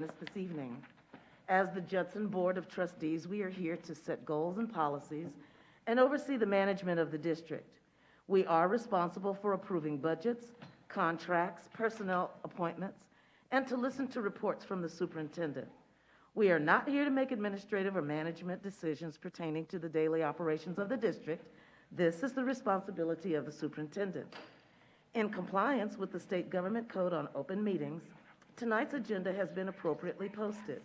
this evening. As the Judson Board of Trustees, we are here to set goals and policies and oversee the management of the district. We are responsible for approving budgets, contracts, personnel appointments, and to listen to reports from the superintendent. We are not here to make administrative or management decisions pertaining to the daily operations of the district. This is the responsibility of the superintendent. In compliance with the State Government Code on Open Meetings, tonight's agenda has been appropriately posted.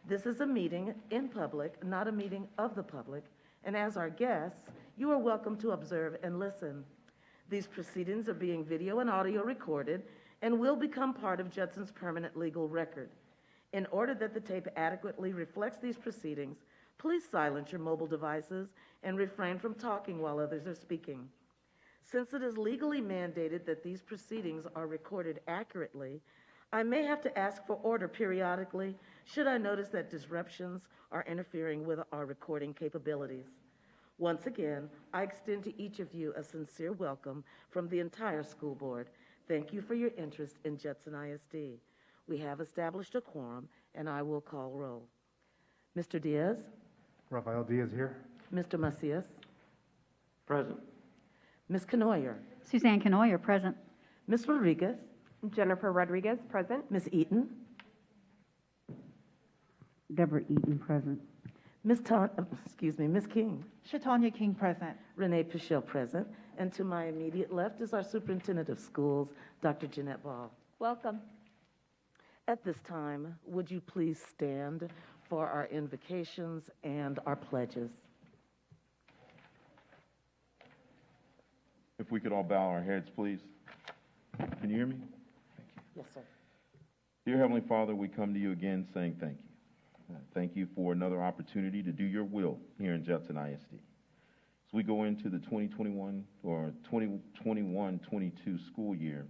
This is a meeting in public, not a meeting of the public, and as our guests, you are welcome to observe and listen. These proceedings are being video and audio recorded and will become part of Judson's permanent legal record. In order that the tape adequately reflects these proceedings, please silence your mobile devices and refrain from talking while others are speaking. Since it is legally mandated that these proceedings are recorded accurately, I may have to ask for order periodically should I notice that disruptions are interfering with our recording capabilities. Once again, I extend to each of you a sincere welcome from the entire school board. Thank you for your interest in Judson ISD. We have established a quorum, and I will call roll. Mr. Diaz? Rafael Diaz here. Mr. Macias? Present. Ms. Canoyer? Suzanne Canoyer, present. Ms. Rodriguez? Jennifer Rodriguez, present. Ms. Eaton? Deborah Eaton, present. Ms. King? Shatanya King, present. Renee Pichelle, present. And to my immediate left is our Superintendent of Schools, Dr. Jeanette Ball. Welcome. At this time, would you please stand for our invocations and our pledges? If we could all bow our heads, please. Can you hear me? Thank you. Yes, sir. Dear Heavenly Father, we come to you again saying thank you. Thank you for another opportunity to do your will here in Judson ISD. As we go into the 2021 or 2021-22 school year,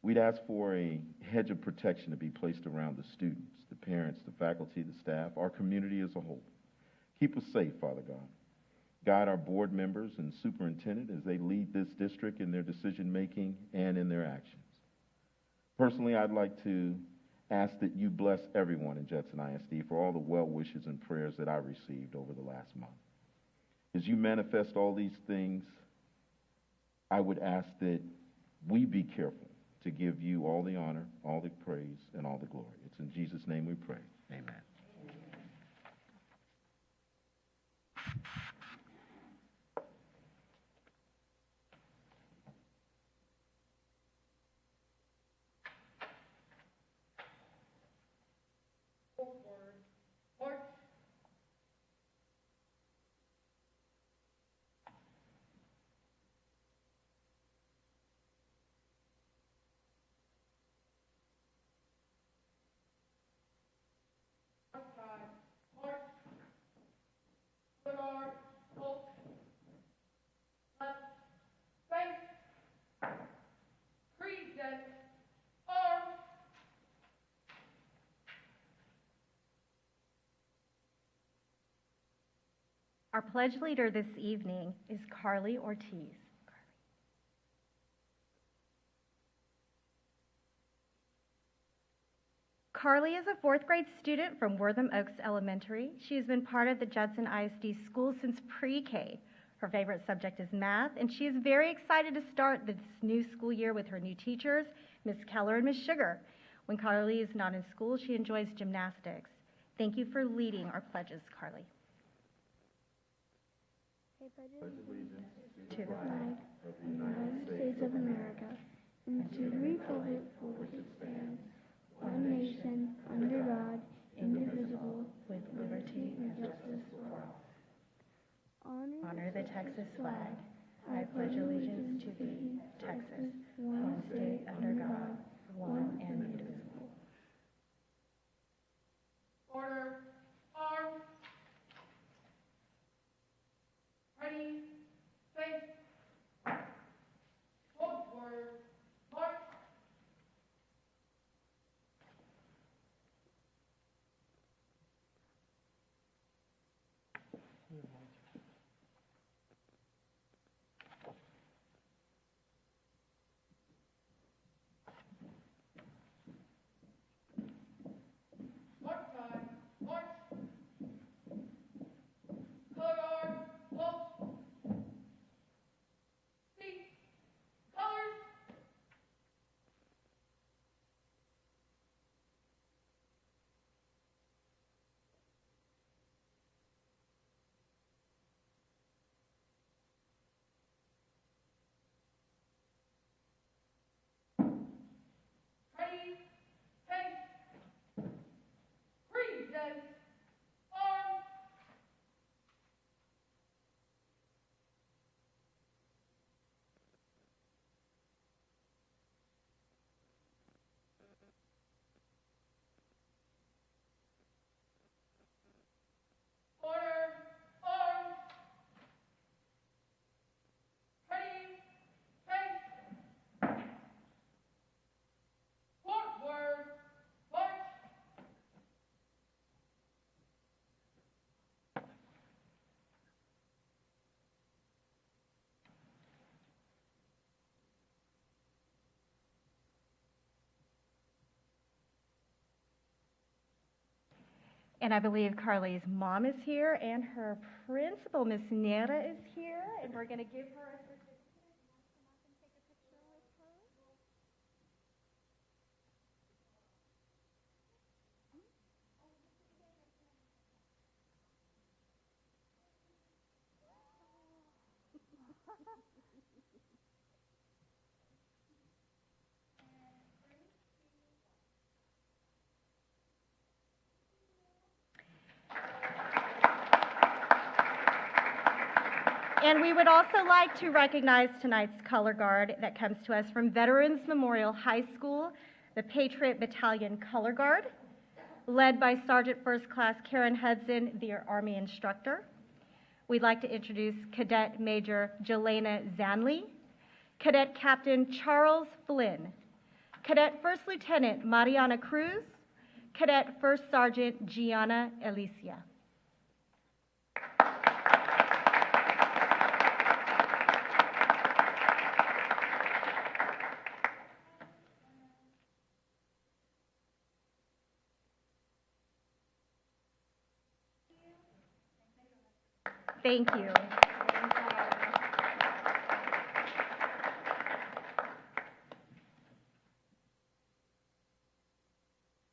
we'd ask for a hedge of protection to be placed around the students, the parents, the faculty, the staff, our community as a whole. Keep us safe, Father God. Guide our board members and superintendent as they lead this district in their decision-making and in their actions. Personally, I'd like to ask that you bless everyone in Judson ISD for all the well wishes and prayers that I received over the last month. As you manifest all these things, I would ask that we be careful to give you all the honor, all the praise, and all the glory. It's in Jesus' name we pray. Amen. Our pledge leader this evening is Carly Ortiz. Carly is a fourth grade student from Wortham Oaks Elementary. She has been part of the Judson ISD school since pre-K. Her favorite subject is math, and she is very excited to start this new school year with her new teachers, Ms. Keller and Ms. Sugar. When Carly is not in school, she enjoys gymnastics. Thank you for leading our pledges, Carly. Pledge allegiance to the flag of the United States of America and to the republic for which it stands, one nation, under God, indivisible, with liberty and justice for all. Honor the Texas flag. I pledge allegiance to thee, Texas, one state under God, one and indivisible. Order. Arms. Ready. Face. Forward. March. And I believe Carly's mom is here, and her principal, Miss Nera, is here, and we're going to give her a certificate. You want to come up and take a picture with her? And we would also like to recognize tonight's color guard that comes to us from Veterans Memorial High School, the Patriot Battalion Color Guard, led by Sergeant First Class Karen Hudson, the Army instructor. We'd like to introduce Cadet Major Jelena Zanley, Cadet Captain Charles Flynn, Cadet First Lieutenant Mariana Cruz, Cadet First Sergeant Gianna Alicia. Thank you.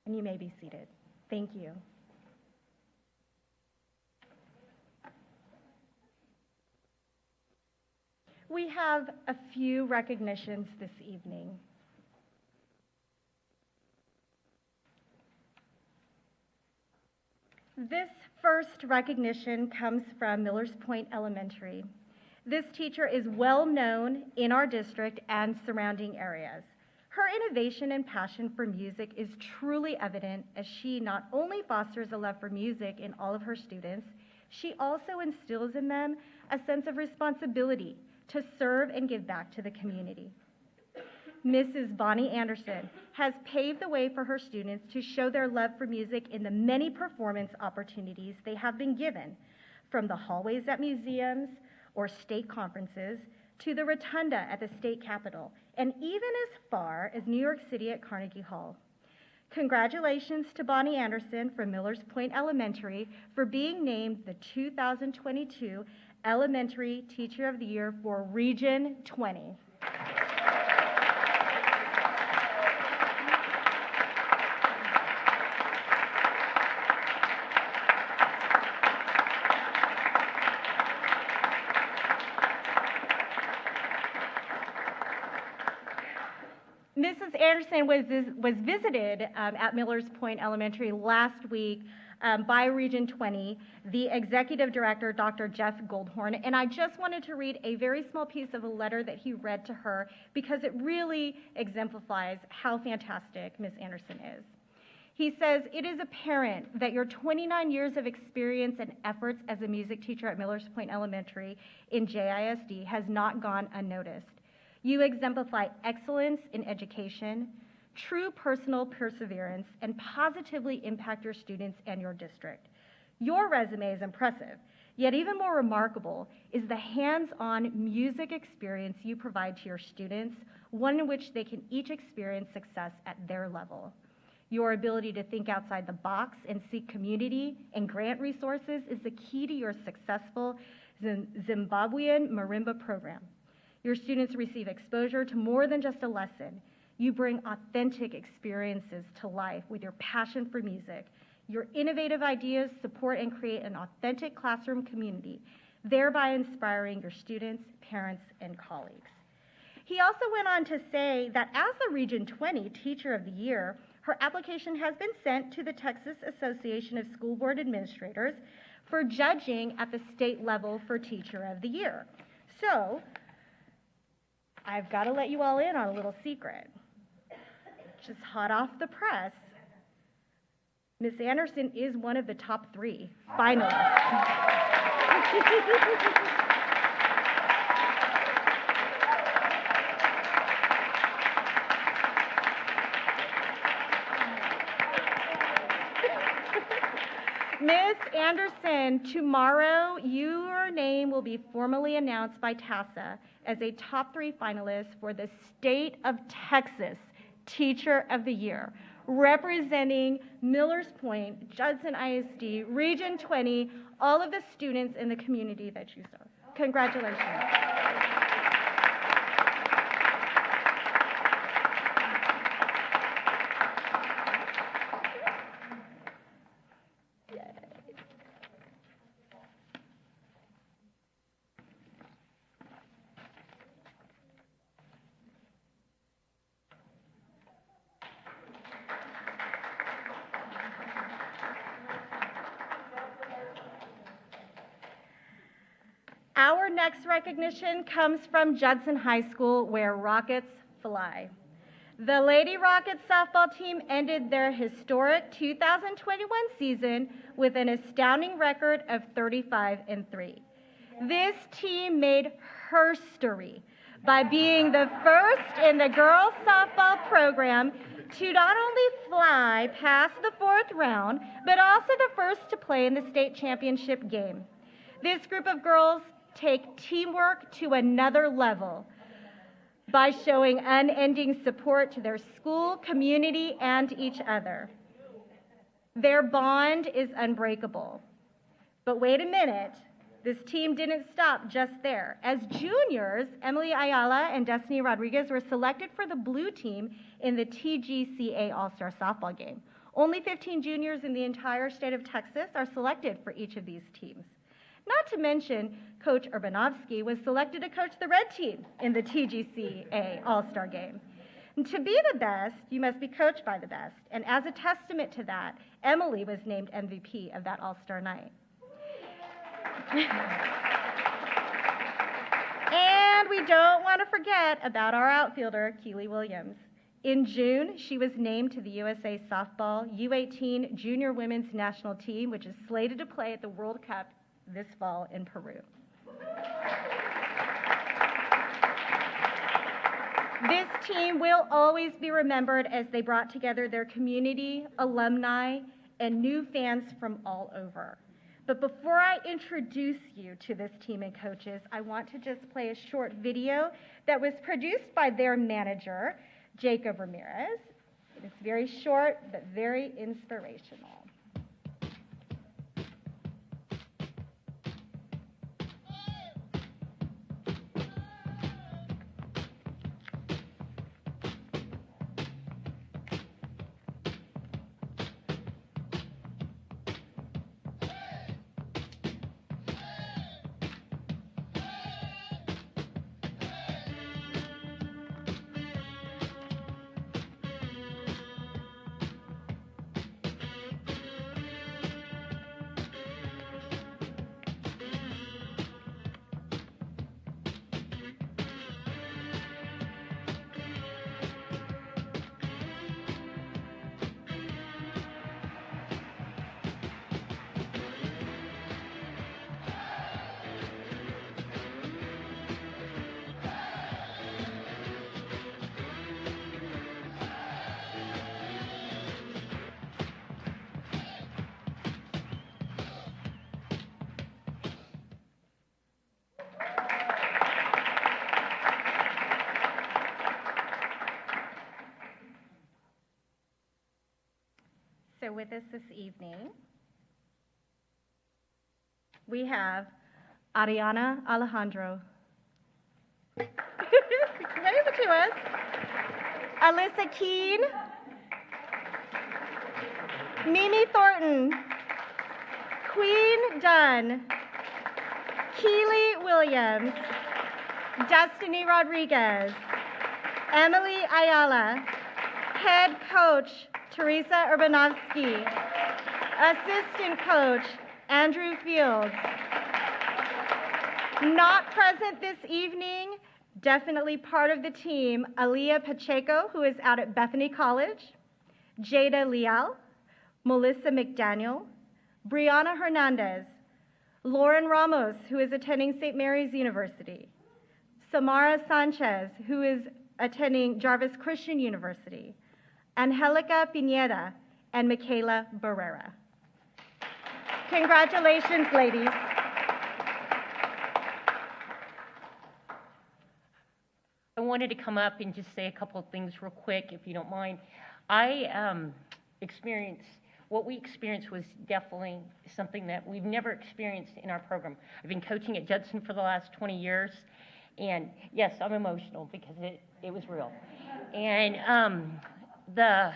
And you may be seated. Thank you. We have a few recognitions this evening. This first recognition comes from Millers Point Elementary. This teacher is well known in our district and surrounding areas. Her innovation and passion for music is truly evident as she not only fosters a love for music in all of her students, she also instills in them a sense of responsibility to serve and give back to the community. Mrs. Bonnie Anderson has paved the way for her students to show their love for music in the many performance opportunities they have been given, from the hallways at museums or state conferences to the rotunda at the state capitol, and even as far as New York City at Carnegie Hall. Congratulations to Bonnie Anderson from Millers Point Elementary for being named the 2022 Elementary Teacher of the Year for Region 20. Mrs. Anderson was visited at Millers Point Elementary last week by Region 20, the Executive Director, Dr. Jeff Goldhorn, and I just wanted to read a very small piece of a letter that he read to her because it really exemplifies how fantastic Ms. Anderson is. He says, "It is apparent that your 29 years of experience and efforts as a music teacher at Millers Point Elementary in JISD has not gone unnoticed. You exemplify excellence in education, true personal perseverance, and positively impact your students and your district. Your resume is impressive, yet even more remarkable is the hands-on music experience you provide to your students, one in which they can each experience success at their level. Your ability to think outside the box and seek community and grant resources is the key to your successful Zimbabwean marimba program. Your students receive exposure to more than just a lesson. You bring authentic experiences to life with your passion for music. Your innovative ideas support and create an authentic classroom community, thereby inspiring your students, parents, and colleagues." He also went on to say that as the Region 20 Teacher of the Year, her application has been sent to the Texas Association of School Board Administrators for judging at the state level for Teacher of the Year. So, I've got to let you all in on a little secret. Just hot off the press, Miss Anderson is one of the top 3 finalists. Miss Anderson, tomorrow your name will be formally announced by TASA as a top 3 finalist for the State of Texas Teacher of the Year. representing Millers Point, Judson ISD, Region 20, all of the students in the community that you serve. Congratulations. Our next recognition comes from Judson High School, where rockets fly. The Lady Rockets softball team ended their historic 2021 season with an astounding record of 35-3. This team made herstory by being the first in the girls softball program to not only fly past the fourth round, but also the first to play in the state championship game. This group of girls take teamwork to another level by showing unending support to their school, community, and each other. Their bond is unbreakable. But wait a minute, this team didn't stop just there. As juniors, Emily Ayala and Destiny Rodriguez were selected for the blue team in the TGCA All-Star Softball game. Only 15 juniors in the entire state of Texas are selected for each of these teams. Not to mention, Coach Urbanovsky was selected to coach the red team in the TGCA All-Star game. And to be the best, you must be coached by the best. And as a testament to that, Emily was named MVP of that All-Star night. And we don't want to forget about our outfielder, Keely Williams. In June, she was named to the USA Softball U18 Junior Women's National Team, which is slated to play at the World Cup this fall in Peru. This team will always be remembered as they brought together their community, alumni, and new fans from all over. But before I introduce you to this team and coaches, I want to just play a short video that was produced by their manager, Jacob Ramirez. It's very short, but very inspirational. So with us this evening, we have Ariana Alejandro. Wave it to us. Alyssa Keene. Mimi Thornton. Queen Dunn. Keely Williams. Destiny Rodriguez. Emily Ayala. Head coach Teresa Urbanovsky. Assistant coach Andrew Fields. Not present this evening, definitely part of the team, Aaliyah Pacheco, who is out at Bethany College, Jada Leal, Melissa McDaniel, Brianna Hernandez, Lauren Ramos, who is attending St. Mary's University, Samara Sanchez, who is attending Jarvis Christian University, Angelica Pineda, and Michaela Barrera. Congratulations, ladies. I wanted to come up and just say a couple of things real quick, if you don't mind. What we experienced was definitely something that we've never experienced in our program. I've been coaching at Judson for the last 20 years, and yes, I'm emotional because it was real. And the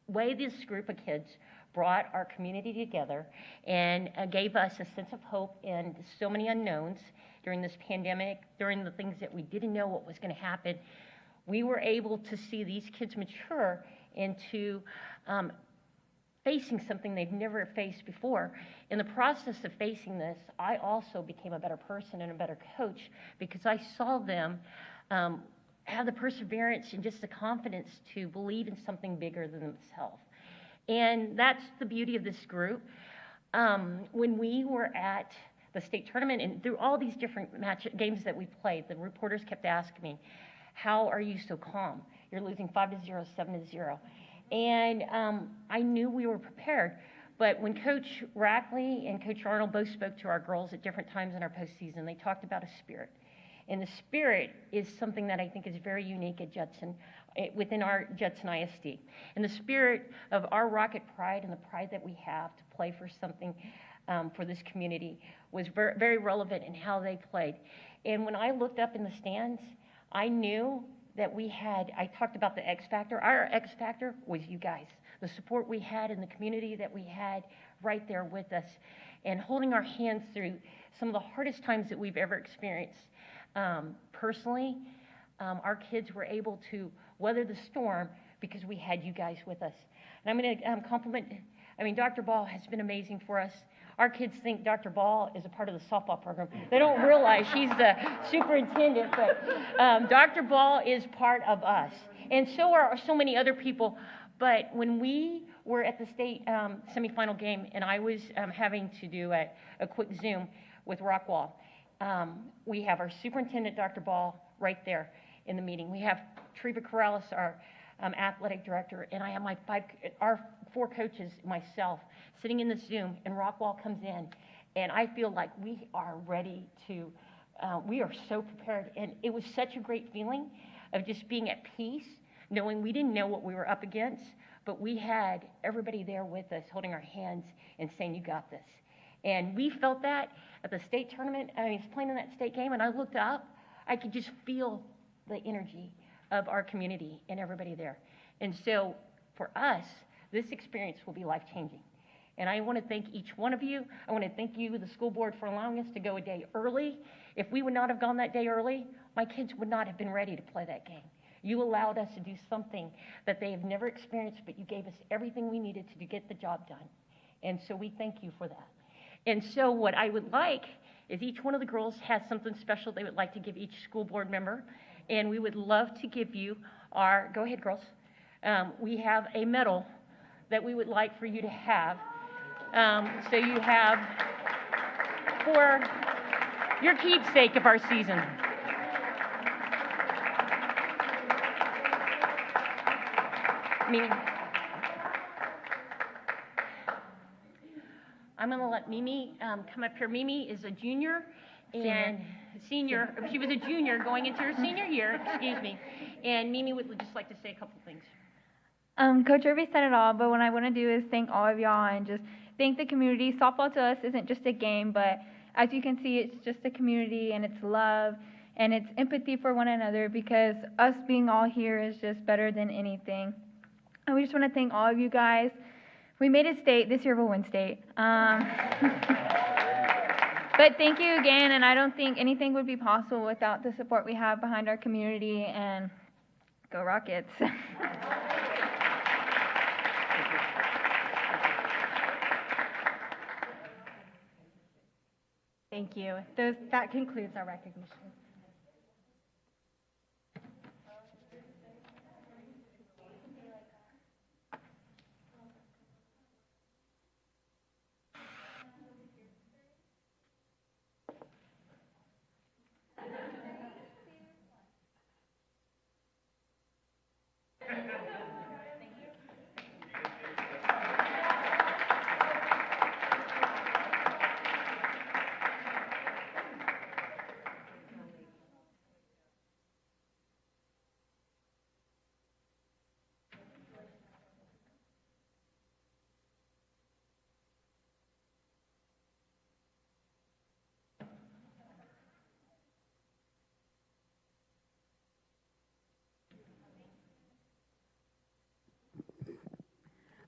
way this group of kids brought our community together and gave us a sense of hope in so many unknowns during this pandemic, during the things that we didn't know what was going to happen, we were able to see these kids mature into facing something they've never faced before. In the process of facing this, I also became a better person and a better coach because I saw them have the perseverance and just the confidence to believe in something bigger than themselves. And that's the beauty of this group. When we were at the state tournament and through all these different games that we played, the reporters kept asking me, how are you so calm? You're losing 5-0, 7-0. And I knew we were prepared. But when Coach Rackley and Coach Arnold both spoke to our girls at different times in our postseason, they talked about a spirit. And the spirit is something that I think is very unique at Judson, within our Judson ISD. And the spirit of our Rocket pride and the pride that we have to play for something for this community was very, very relevant in how they played. And when I looked up in the stands, I knew that I talked about the X Factor. Our X Factor was you guys, the support we had in the community that we had right there with us, and holding our hands through some of the hardest times that we've ever experienced. Personally, our kids were able to weather the storm because we had you guys with us. And I'm going to compliment, Dr. Ball has been amazing for us. Our kids think Dr. Ball is a part of the softball program. They don't realize she's the superintendent, but Dr. Ball is part of us. And so are so many other people. But when we were at the state semifinal game and I was having to do a quick Zoom with Rockwall, we have our superintendent, Dr. Ball, right there in the meeting. We have Treva Corrales, our athletic director, and I have our 4 coaches, myself, sitting in this Zoom, and Rockwall comes in, and I feel like we are ready to, we are so prepared. And it was such a great feeling of just being at peace, knowing we didn't know what we were up against, but we had everybody there with us, holding our hands and saying, you got this. And we felt that at the state tournament. I was playing in that state game, and I looked up. I could just feel the energy of our community and everybody there. And so for us, this experience will be life-changing. And I want to thank each one of you. I want to thank you, the school board, for allowing us to go a day early. If we would not have gone that day early, my kids would not have been ready to play that game. You allowed us to do something that they have never experienced, but you gave us everything we needed to get the job done. And so we thank you for that. And so what I would like is each one of the girls has something special they would like to give each school board member. And we would love to give you go ahead, girls. We have a medal that we would like for you to have. So you have for your keepsake of our season. I'm going to let Mimi come up here. Mimi is a junior and senior. She was a junior going into her senior year, excuse me. And Mimi would just like to say a couple things. Coach Irby said it all, but what I want to do is thank all of y'all and just thank the community. Softball to us isn't just a game, but as you can see, it's just a community, and it's love, and it's empathy for one another, because us being all here is just better than anything. And we just want to thank all of you guys. We made it state. This year we'll win state. But thank you again, and I don't think anything would be possible without the support we have behind our community, and go Rockets. Thank you. That concludes our recognition.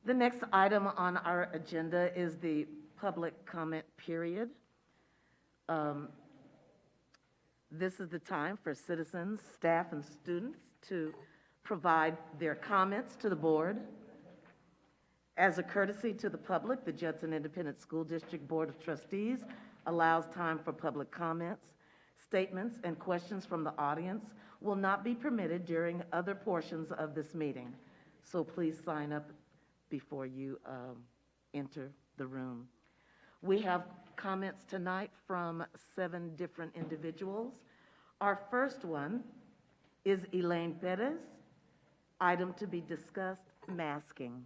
The next item on our agenda is the public comment period. This is the time for citizens, staff, and students to provide their comments to the board. As a courtesy to the public, the Judson Independent School District Board of Trustees allows time for public comments. Statements and questions from the audience will not be permitted during other portions of this meeting. So please sign up before you enter the room. We have comments tonight from 7 different individuals. Our first one is Elaine Perez. Item to be discussed, masking.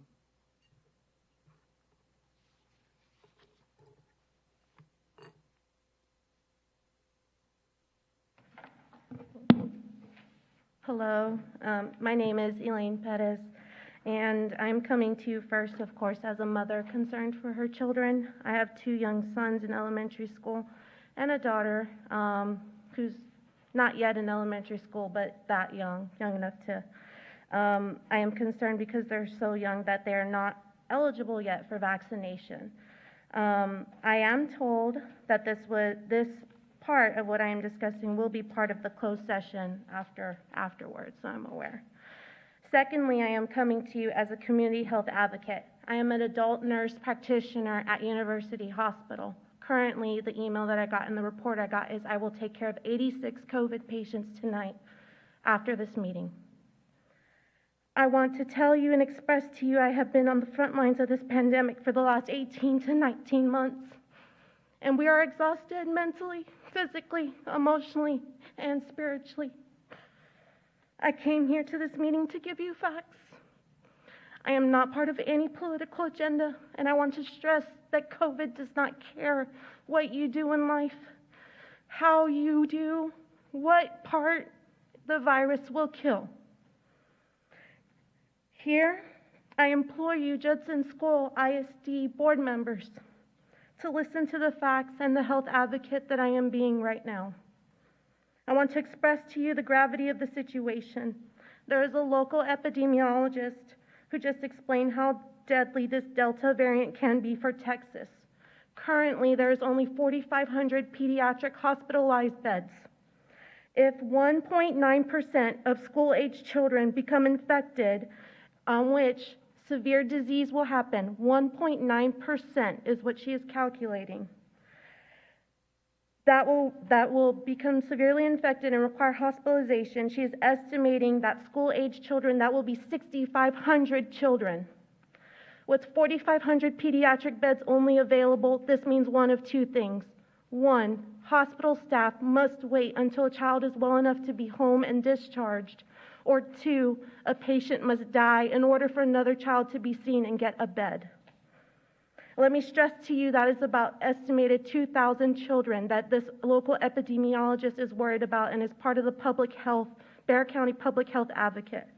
Hello, my name is Elaine Perez, and I'm coming to you first, of course, as a mother concerned for her children. I have 2 young sons in elementary school and a daughter who's not yet in elementary school, but that young enough to. I am concerned because they're so young that they are not eligible yet for vaccination. I am told that this part of what I am discussing will be part of the closed session afterwards, so I'm aware. Secondly, I am coming to you as a community health advocate. I am an adult nurse practitioner at University Hospital. Currently, the email that I got and the report I got is I will take care of 86 COVID patients tonight after this meeting. I want to tell you and express to you I have been on the front lines of this pandemic for the last 18 to 19 months. And we are exhausted mentally, physically, emotionally, and spiritually. I came here to this meeting to give you facts. I am not part of any political agenda, and I want to stress that COVID does not care what you do in life, how you do, what part the virus will kill. Here, I implore you, Judson School ISD board members, to listen to the facts and the health advocate that I am being right now. I want to express to you the gravity of the situation. There is a local epidemiologist who just explained how deadly this Delta variant can be for Texas. Currently, there is only 4,500 pediatric hospitalized beds. If 1.9% of school-age children become infected, on which severe disease will happen, 1.9% is what she is calculating. That will become severely infected and require hospitalization. She is estimating that school-age children, that will be 6,500 children. With 4,500 pediatric beds only available, this means one of 2 things. 1, hospital staff must wait until a child is well enough to be home and discharged. Or 2, a patient must die in order for another child to be seen and get a bed. Let me stress to you that is about estimated 2,000 children that this local epidemiologist is worried about and is part of the public health, Bexar County Public Health Advocate.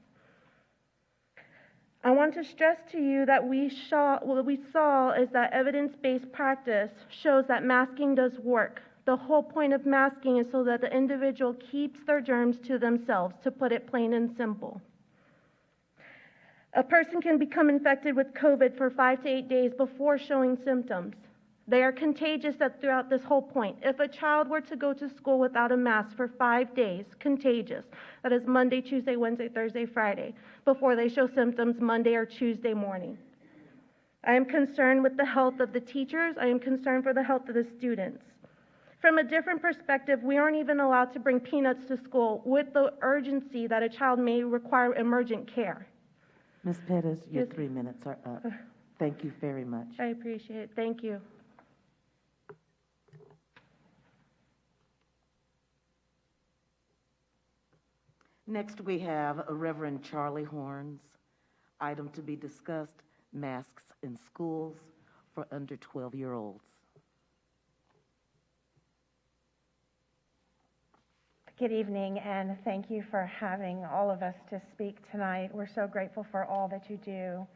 I want to stress to you that what we saw is that evidence-based practice shows that masking does work. The whole point of masking is so that the individual keeps their germs to themselves, to put it plain and simple. A person can become infected with COVID for 5 to 8 days before showing symptoms. They are contagious throughout this whole point. If a child were to go to school without a mask for 5 days, contagious, that is Monday, Tuesday, Wednesday, Thursday, Friday, before they show symptoms Monday or Tuesday morning. I am concerned with the health of the teachers. I am concerned for the health of the students. From a different perspective, we aren't even allowed to bring peanuts to school with the urgency that a child may require emergent care. Ms. Perez, your Yes. 3 minutes are up. Thank you very much. I appreciate it. Thank you. Next, we have Reverend Charlie Horns. Item to be discussed, masks in schools for under 12-year-olds. Good evening, and thank you for having all of us to speak tonight. We're so grateful for all that you do.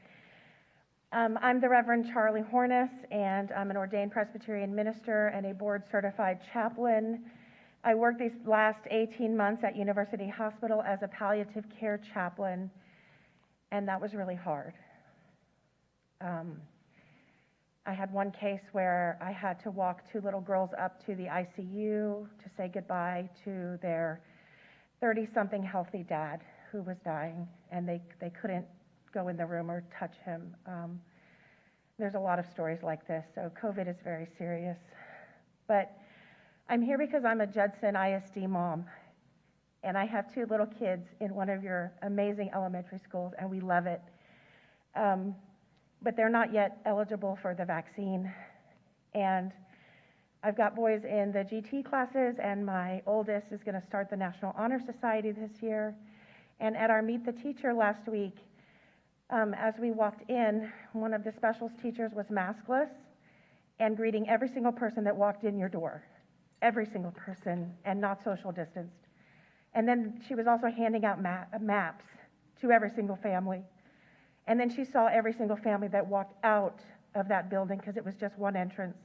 I'm the Reverend Charlie Hornis, and I'm an ordained Presbyterian minister and a board-certified chaplain. I worked these last 18 months at University Hospital as a palliative care chaplain, and that was really hard. I had one case where I had to walk 2 little girls up to the ICU to say goodbye to their 30-something healthy dad who was dying, and they couldn't go in the room or touch him. There's a lot of stories like this, so COVID is very serious. But I'm here because I'm a Judson ISD mom, and I have 2 little kids in one of your amazing elementary schools, and we love it. But they're not yet eligible for the vaccine. And I've got boys in the GT classes, and my oldest is going to start the National Honor Society this year. And at our Meet the Teacher last week, as we walked in, one of the specials teachers was maskless and greeting every single person that walked in your door, every single person, and not social distanced. And then she was also handing out maps to every single family. And then she saw every single family that walked out of that building because it was just one entrance.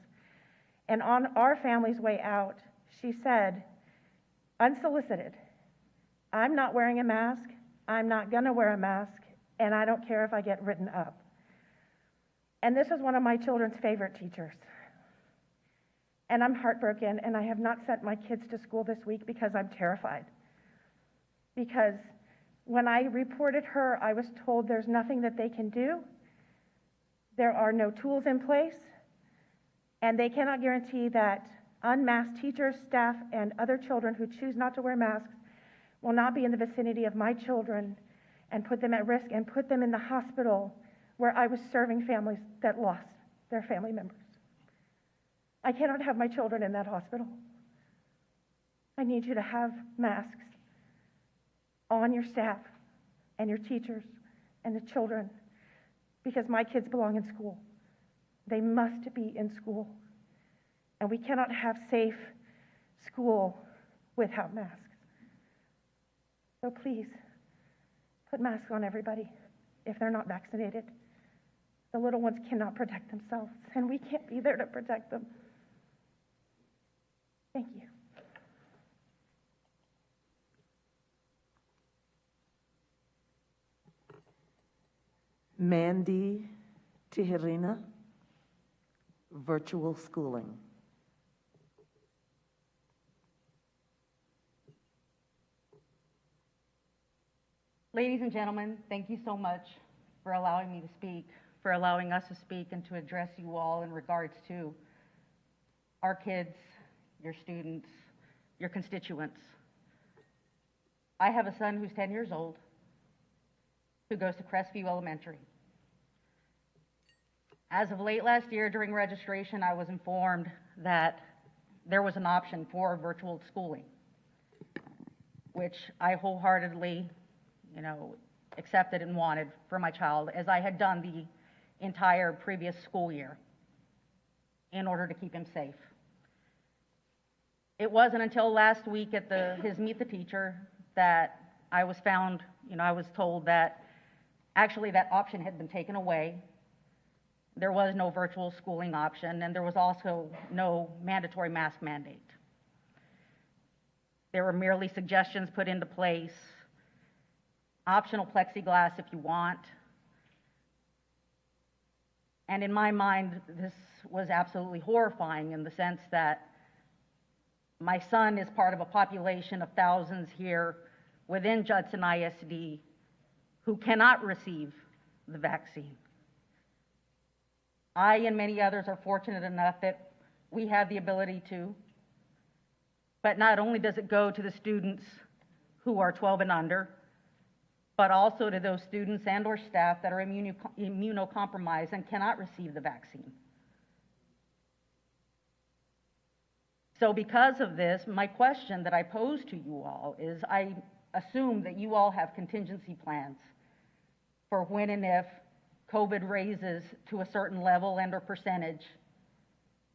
And on our family's way out, she said, unsolicited, I'm not wearing a mask, I'm not going to wear a mask, and I don't care if I get written up. And this is one of my children's favorite teachers. And I'm heartbroken, and I have not sent my kids to school this week because I'm terrified. Because when I reported her, I was told there's nothing that they can do. There are no tools in place, and they cannot guarantee that unmasked teachers, staff, and other children who choose not to wear masks will not be in the vicinity of my children and put them at risk and put them in the hospital where I was serving families that lost their family members. I cannot have my children in that hospital. I need you to have masks on your staff and your teachers and the children, because my kids belong in school. They must be in school. And we cannot have safe school without masks. So please, put masks on everybody if they're not vaccinated. The little ones cannot protect themselves, and we can't be there to protect them. Thank you. Mandy Tijerina, virtual schooling. Ladies and gentlemen, thank you so much for allowing me to speak, for allowing us to speak and to address you all in regards to our kids, your students, your constituents. I have a son who's 10 years old who goes to Crestview Elementary. As of late last year during registration, I was informed that there was an option for virtual schooling, which I wholeheartedly, accepted and wanted for my child, as I had done the entire previous school year in order to keep him safe. It wasn't until last week at his Meet the Teacher that I was told that actually that option had been taken away. There was no virtual schooling option, and there was also no mandatory mask mandate. There were merely suggestions put into place, optional plexiglass if you want. And in my mind, this was absolutely horrifying in the sense that my son is part of a population of thousands here within Judson ISD who cannot receive the vaccine. I and many others are fortunate enough that we have the ability to, but not only does it go to the students who are 12 and under, but also to those students and or staff that are immunocompromised and cannot receive the vaccine. So because of this, my question that I pose to you all is, I assume that you all have contingency plans for when and if COVID raises to a certain level and or percentage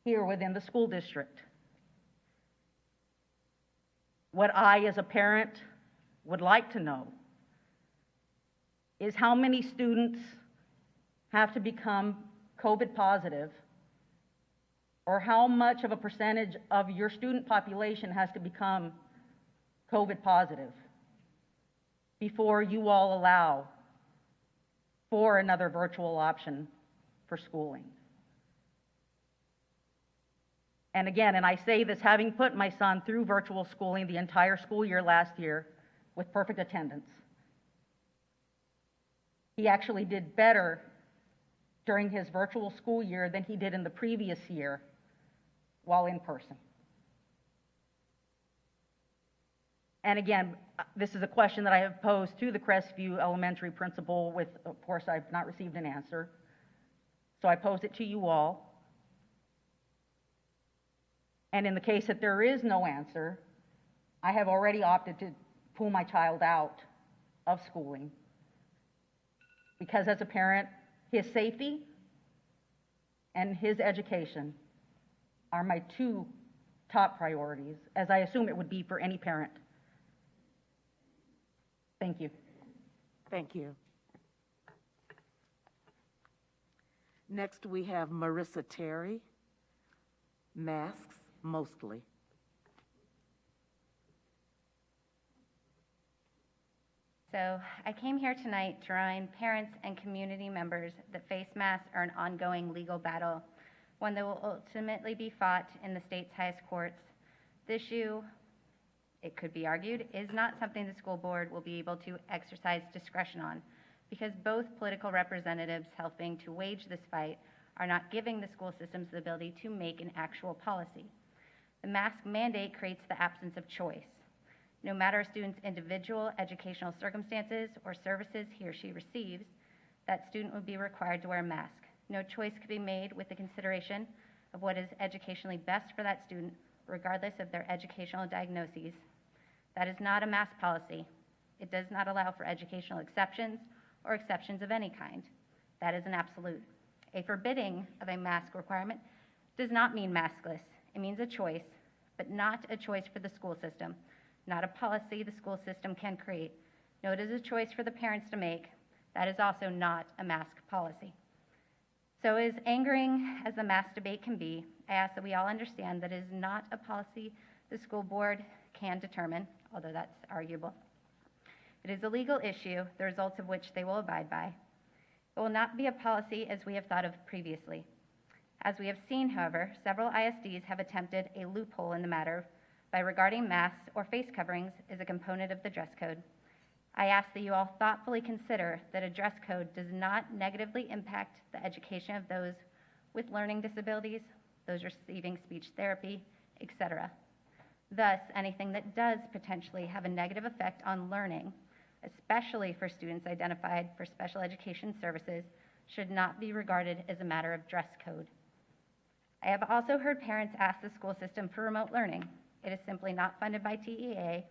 here within the school district. What I, as a parent, would like to know is how many students have to become COVID positive, or how much of a percentage of your student population has to become COVID positive before you all allow for another virtual option for schooling. And again, and I say this having put my son through virtual schooling the entire school year last year with perfect attendance. He actually did better during his virtual school year than he did in the previous year while in person. And again, this is a question that I have posed to the Crestview Elementary principal with, of course, I've not received an answer. So I pose it to you all. And in the case that there is no answer, I have already opted to pull my child out of schooling. Because as a parent, his safety and his education are my two top priorities, as I assume it would be for any parent. Thank you. Thank you. Next, we have Marissa Terry, masks mostly. So I came here tonight to remind parents and community members that face masks are an ongoing legal battle, one that will ultimately be fought in the state's highest courts. The issue, it could be argued, is not something the school board will be able to exercise discretion on, because both political representatives helping to wage this fight are not giving the school systems the ability to make an actual policy. The mask mandate creates the absence of choice. No matter a student's individual educational circumstances or services he or she receives, that student would be required to wear a mask. No choice could be made with the consideration of what is educationally best for that student, regardless of their educational diagnoses. That is not a mask policy. It does not allow for educational exceptions or exceptions of any kind. That is an absolute. A forbidding of a mask requirement does not mean maskless. It means a choice, but not a choice for the school system. Not a policy the school system can create. No, it is a choice for the parents to make. That is also not a mask policy. So as angering as the mask debate can be, I ask that we all understand that it is not a policy the school board can determine, although that's arguable. It is a legal issue, the results of which they will abide by. It will not be a policy as we have thought of previously. As we have seen, however, several ISDs have attempted a loophole in the matter by regarding masks or face coverings as a component of the dress code. I ask that you all thoughtfully consider that a dress code does not negatively impact the education of those with learning disabilities, those receiving speech therapy, etc. Thus, anything that does potentially have a negative effect on learning, especially for students identified for special education services, should not be regarded as a matter of dress code. I have also heard parents ask the school system for remote learning. It is simply not funded by TEA,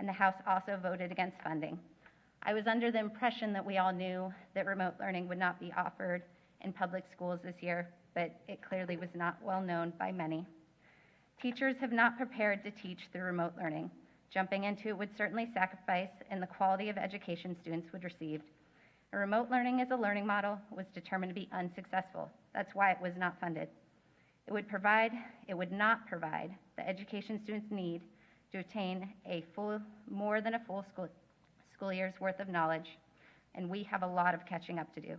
and the House also voted against funding. I was under the impression that we all knew that remote learning would not be offered in public schools this year, but it clearly was not well known by many. Teachers have not prepared to teach through remote learning. Jumping into it would certainly sacrifice in the quality of education students would receive. And remote learning as a learning model was determined to be unsuccessful. That's why it was not funded. It would not provide the education students need to attain more than a full school year's worth of knowledge, and we have a lot of catching up to do.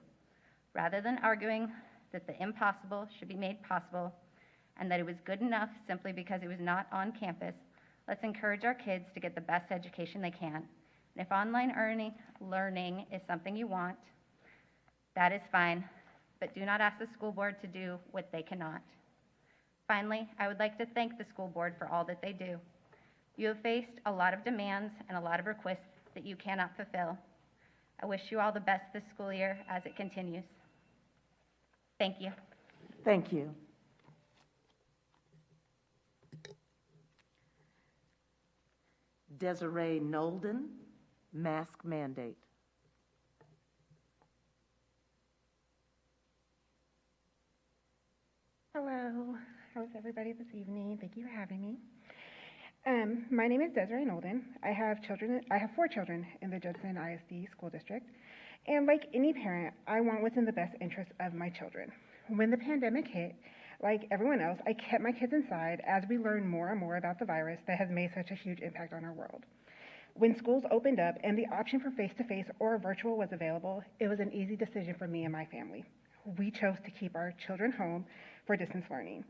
Rather than arguing that the impossible should be made possible and that it was good enough simply because it was not on campus, let's encourage our kids to get the best education they can. And if online learning is something you want, that is fine, but do not ask the school board to do what they cannot. Finally, I would like to thank the school board for all that they do. You have faced a lot of demands and a lot of requests that you cannot fulfill. I wish you all the best this school year as it continues. Thank you. Thank you. Desiree Nolden, mask mandate. Hello, how's everybody this evening? Thank you for having me. My name is Desiree Nolden. I have 4 children in the Judson ISD school district, and like any parent, I want what's in the best interest of my children. When the pandemic hit, like everyone else, I kept my kids inside as we learned more and more about the virus that has made such a huge impact on our world. When schools opened up and the option for face-to-face or virtual was available, it was an easy decision for me and my family. we chose to keep our children home for distance learning.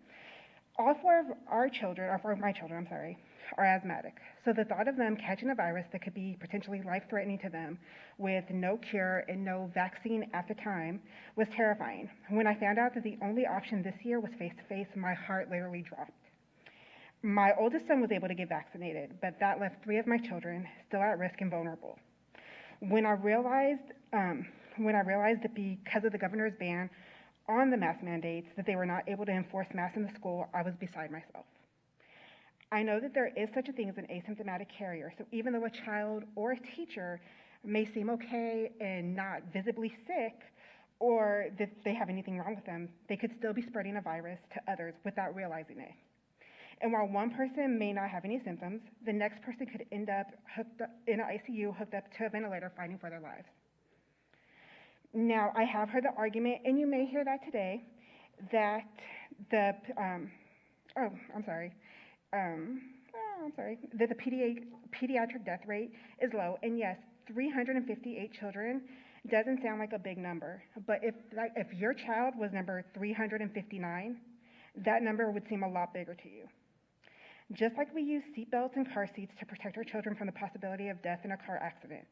All four of our children, or four of my children, I'm sorry, are asthmatic. So the thought of them catching a virus that could be potentially life-threatening to them with no cure and no vaccine at the time was terrifying. When I found out that the only option this year was face-to-face, my heart literally dropped. My oldest son was able to get vaccinated, but that left 3 of my children still at risk and vulnerable. When I realized that because of the governor's ban on the mask mandates, that they were not able to enforce masks in the school, I was beside myself. I know that there is such a thing as an asymptomatic carrier, so even though a child or a teacher may seem okay and not visibly sick, or that they have anything wrong with them, they could still be spreading a virus to others without realizing it. And while one person may not have any symptoms, the next person could end up hooked up in an ICU, hooked up to a ventilator, fighting for their lives. That the pediatric death rate is low. And yes, 358 children doesn't sound like a big number, but if your child was number 359, that number would seem a lot bigger to you. Just like we use seatbelts and car seats to protect our children from the possibility of death in a car accident,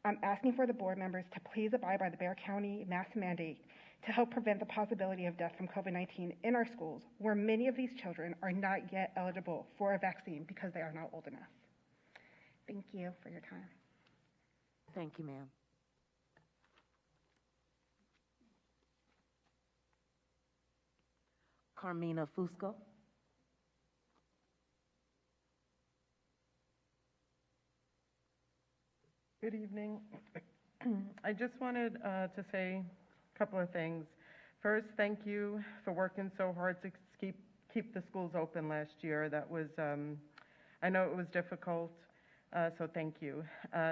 I'm asking for the board members to please abide by the Bexar County mask mandate to help prevent the possibility of death from COVID-19 in our schools, where many of these children are not yet eligible for a vaccine because they are not old enough. Thank you for your time. Thank you, ma'am. Carmina Fusco. Good evening. I just wanted to say a couple of things. First, thank you for working so hard to keep the schools open last year. That was, I know it was difficult, so thank you.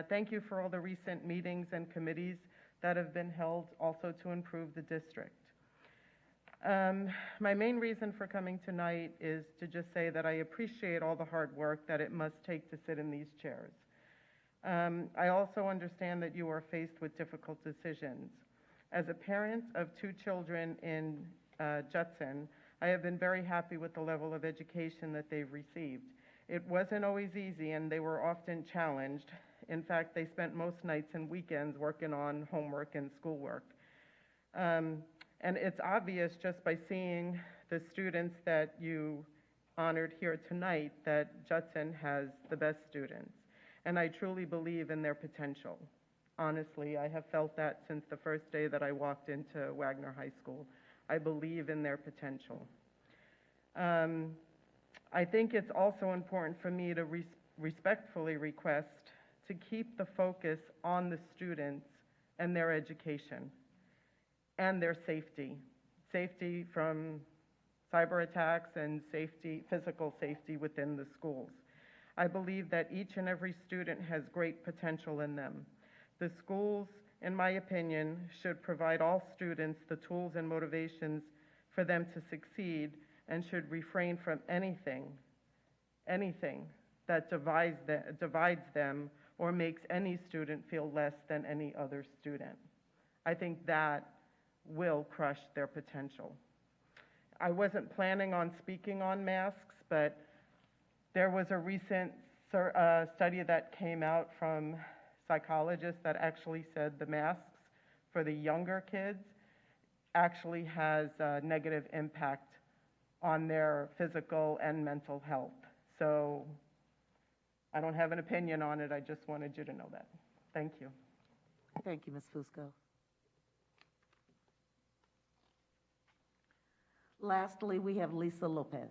Thank you for all the recent meetings and committees that have been held also to improve the district. My main reason for coming tonight is to just say that I appreciate all the hard work that it must take to sit in these chairs. I also understand that you are faced with difficult decisions. As a parent of 2 children in Judson, I have been very happy with the level of education that they've received. It wasn't always easy, and they were often challenged. In fact, they spent most nights and weekends working on homework and schoolwork. And it's obvious just by seeing the students that you honored here tonight that Judson has the best students. And I truly believe in their potential. Honestly, I have felt that since the first day that I walked into Wagner High School. I believe in their potential. I think it's also important for me to respectfully request to keep the focus on the students and their education and their safety. Safety from cyber attacks and safety, physical safety within the schools. I believe that each and every student has great potential in them. The schools, in my opinion, should provide all students the tools and motivations for them to succeed and should refrain from anything that divides them or makes any student feel less than any other student. I think that will crush their potential. I wasn't planning on speaking on masks, but there was a recent study that came out from psychologists that actually said the masks for the younger kids actually has a negative impact on their physical and mental health. So I don't have an opinion on it. I just wanted you to know that. Thank you. Thank you, Ms. Fusco. Lastly, we have Lisa Lopez.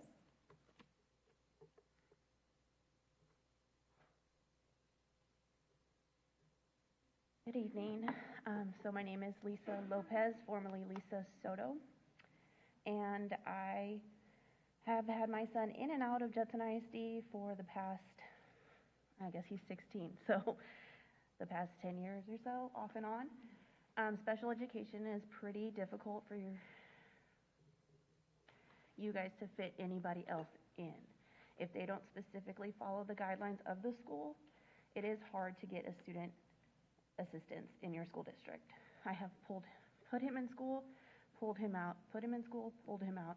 Good evening. So my name is Lisa Lopez, formerly Lisa Soto, and I have had my son in and out of Judson ISD for the past, I guess he's 16, so the past 10 years or so, off and on. Special education is pretty difficult for you guys to fit anybody else in. If they don't specifically follow the guidelines of the school, it is hard to get a student assistance in your school district. I have put him in school, pulled him out, put him in school, pulled him out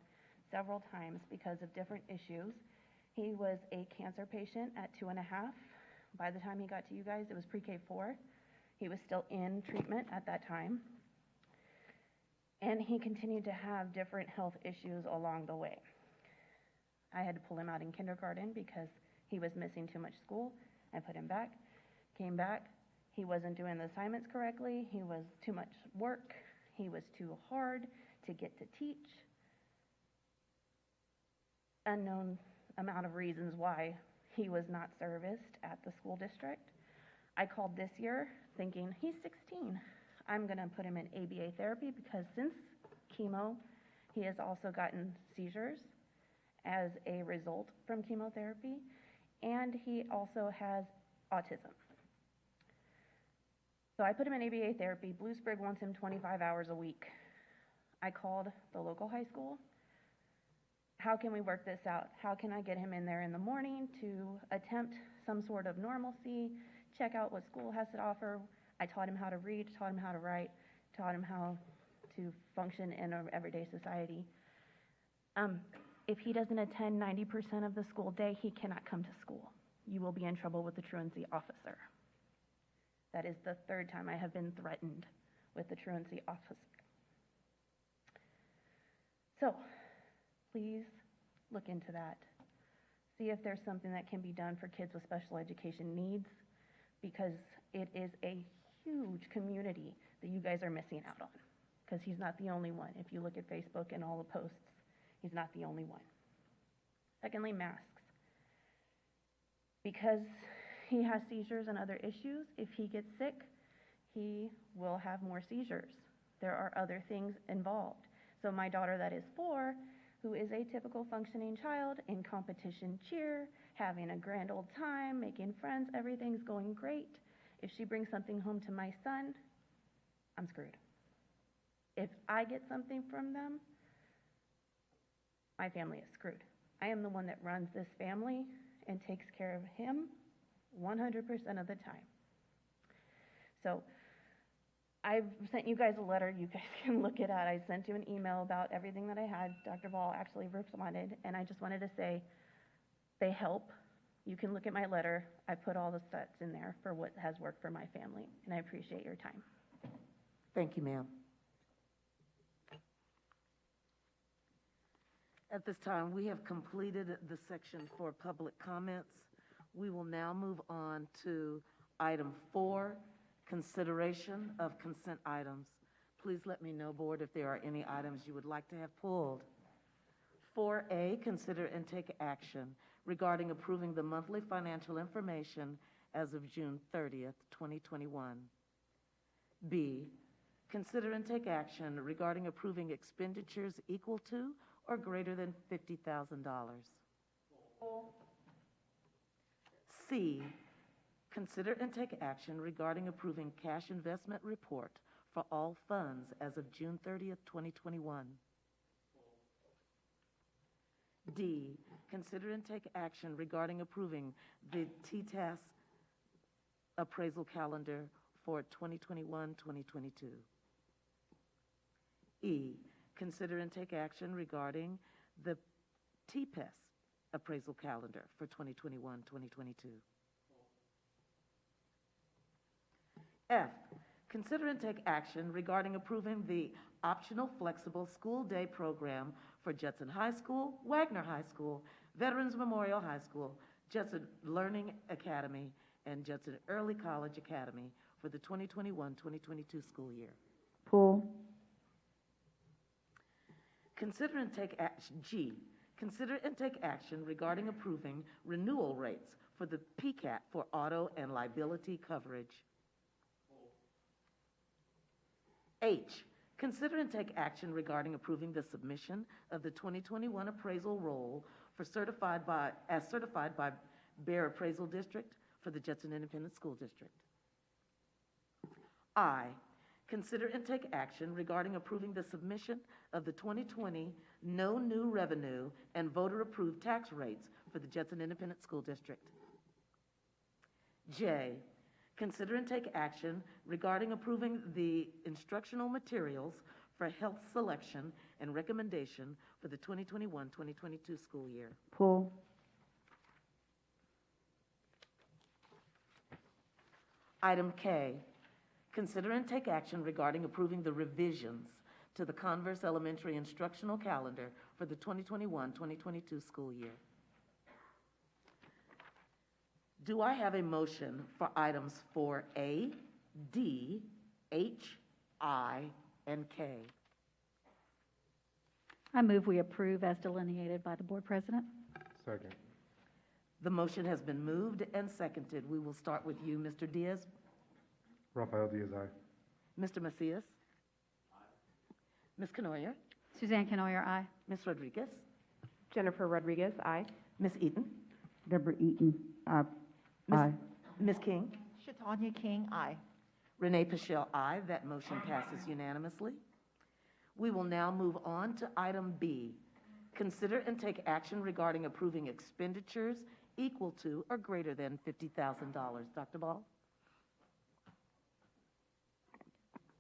several times because of different issues. He was a cancer patient at 2.5. By the time he got to you guys, it was pre-K 4. He was still in treatment at that time. And he continued to have different health issues along the way. I had to pull him out in kindergarten because he was missing too much school. I put him back, came back. He wasn't doing the assignments correctly. He was too much work. He was too hard to get to teach. Unknown amount of reasons why he was not serviced at the school district. I called this year thinking, he's 16. I'm going to put him in ABA therapy because since chemo, he has also gotten seizures as a result from chemotherapy, and he also has autism. So I put him in ABA therapy. Blue Sprig wants him 25 hours a week. I called the local high school. How can we work this out? How can I get him in there in the morning to attempt some sort of normalcy, check out what school has to offer? I taught him how to read, taught him how to write, taught him how to function in an everyday society. If he doesn't attend 90% of the school day, he cannot come to school. You will be in trouble with the truancy officer. That is the third time I have been threatened with the truancy officer. So, please look into that. See if there's something that can be done for kids with special education needs, because it is a huge community that you guys are missing out on, because he's not the only one. If you look at Facebook and all the posts, he's not the only one. Secondly, masks. Because he has seizures and other issues, if he gets sick, he will have more seizures. There are other things involved. So my daughter that is 4, who is a typical functioning child, in competition cheer, having a grand old time, making friends, everything's going great. If she brings something home to my son, I'm screwed. If I get something from them, my family is screwed. I am the one that runs this family and takes care of him 100% of the time. So I've sent you guys a letter. You guys can look it at. I sent you an email about everything that I had. Dr. Ball actually responded, and I just wanted to say they help. You can look at my letter. I put all the stats in there for what has worked for my family, and I appreciate your time. Thank you, ma'am. At this time, we have completed the section for public comments. We will now move on to item 4, consideration of consent items. Please let me know, board, if there are any items you would like to have pulled. 4A, consider and take action regarding approving the monthly financial information as of June 30th, 2021. B, consider and take action regarding approving expenditures equal to or greater than $50,000. C, consider and take action regarding approving cash investment report for all funds as of June 30th, 2021. D, consider and take action regarding approving the TTAS appraisal calendar for 2021-2022. E, consider and take action regarding the TPES appraisal calendar for 2021-2022. F, consider and take action regarding approving the optional flexible school day program for Judson High School, Wagner High School, Veterans Memorial High School, Judson Learning Academy, and Judson Early College Academy for the 2021-2022 school year. Pull. Consider and take action, G, consider and take action regarding approving renewal rates for the PCAT for auto and liability coverage. H, consider and take action regarding approving the submission of the 2021 appraisal roll for certified by Bear Appraisal District for the Judson Independent School District. I, consider and take action regarding approving the submission of the 2020 no new revenue and voter-approved tax rates for the Judson Independent School District. J, consider and take action regarding approving the instructional materials for health selection and recommendation for the 2021-2022 school year. Pull. Item K, consider and take action regarding approving the revisions to the Converse Elementary instructional calendar for the 2021-2022 school year. Do I have a motion for items 4A, D, H, I, and K? I move we approve as delineated by the board president. Second. The motion has been moved and seconded. We will start with you, Mr. Diaz. Rafael Diaz, aye. Mr. Macias. Ms. Canoyer. Suzanne Canoyer, aye. Ms. Rodriguez. Jennifer Rodriguez, aye. Ms. Eaton. Deborah Eaton, aye. Ms. King. Shatanya King, aye. Renee Pichelle, aye. That motion passes unanimously. We will now move on to item B. Consider and take action regarding approving expenditures equal to or greater than $50,000. Dr. Ball?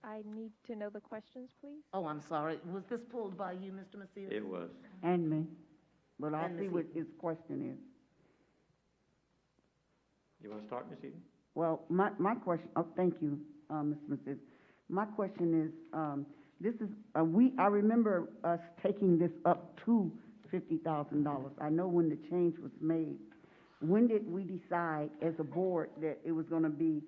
I need to know the questions, please. Oh, I'm sorry. Was this pulled by you, Mr. Macias? It was. And me. But I'll And see Ms. what Eaton. his question is. You want to start, Ms. Eden? Well, my question, oh, thank you, Mr. Macias. My question is, this is, I remember us taking this up to $50,000. I know when the change was made. When did we decide as a board that it was going to be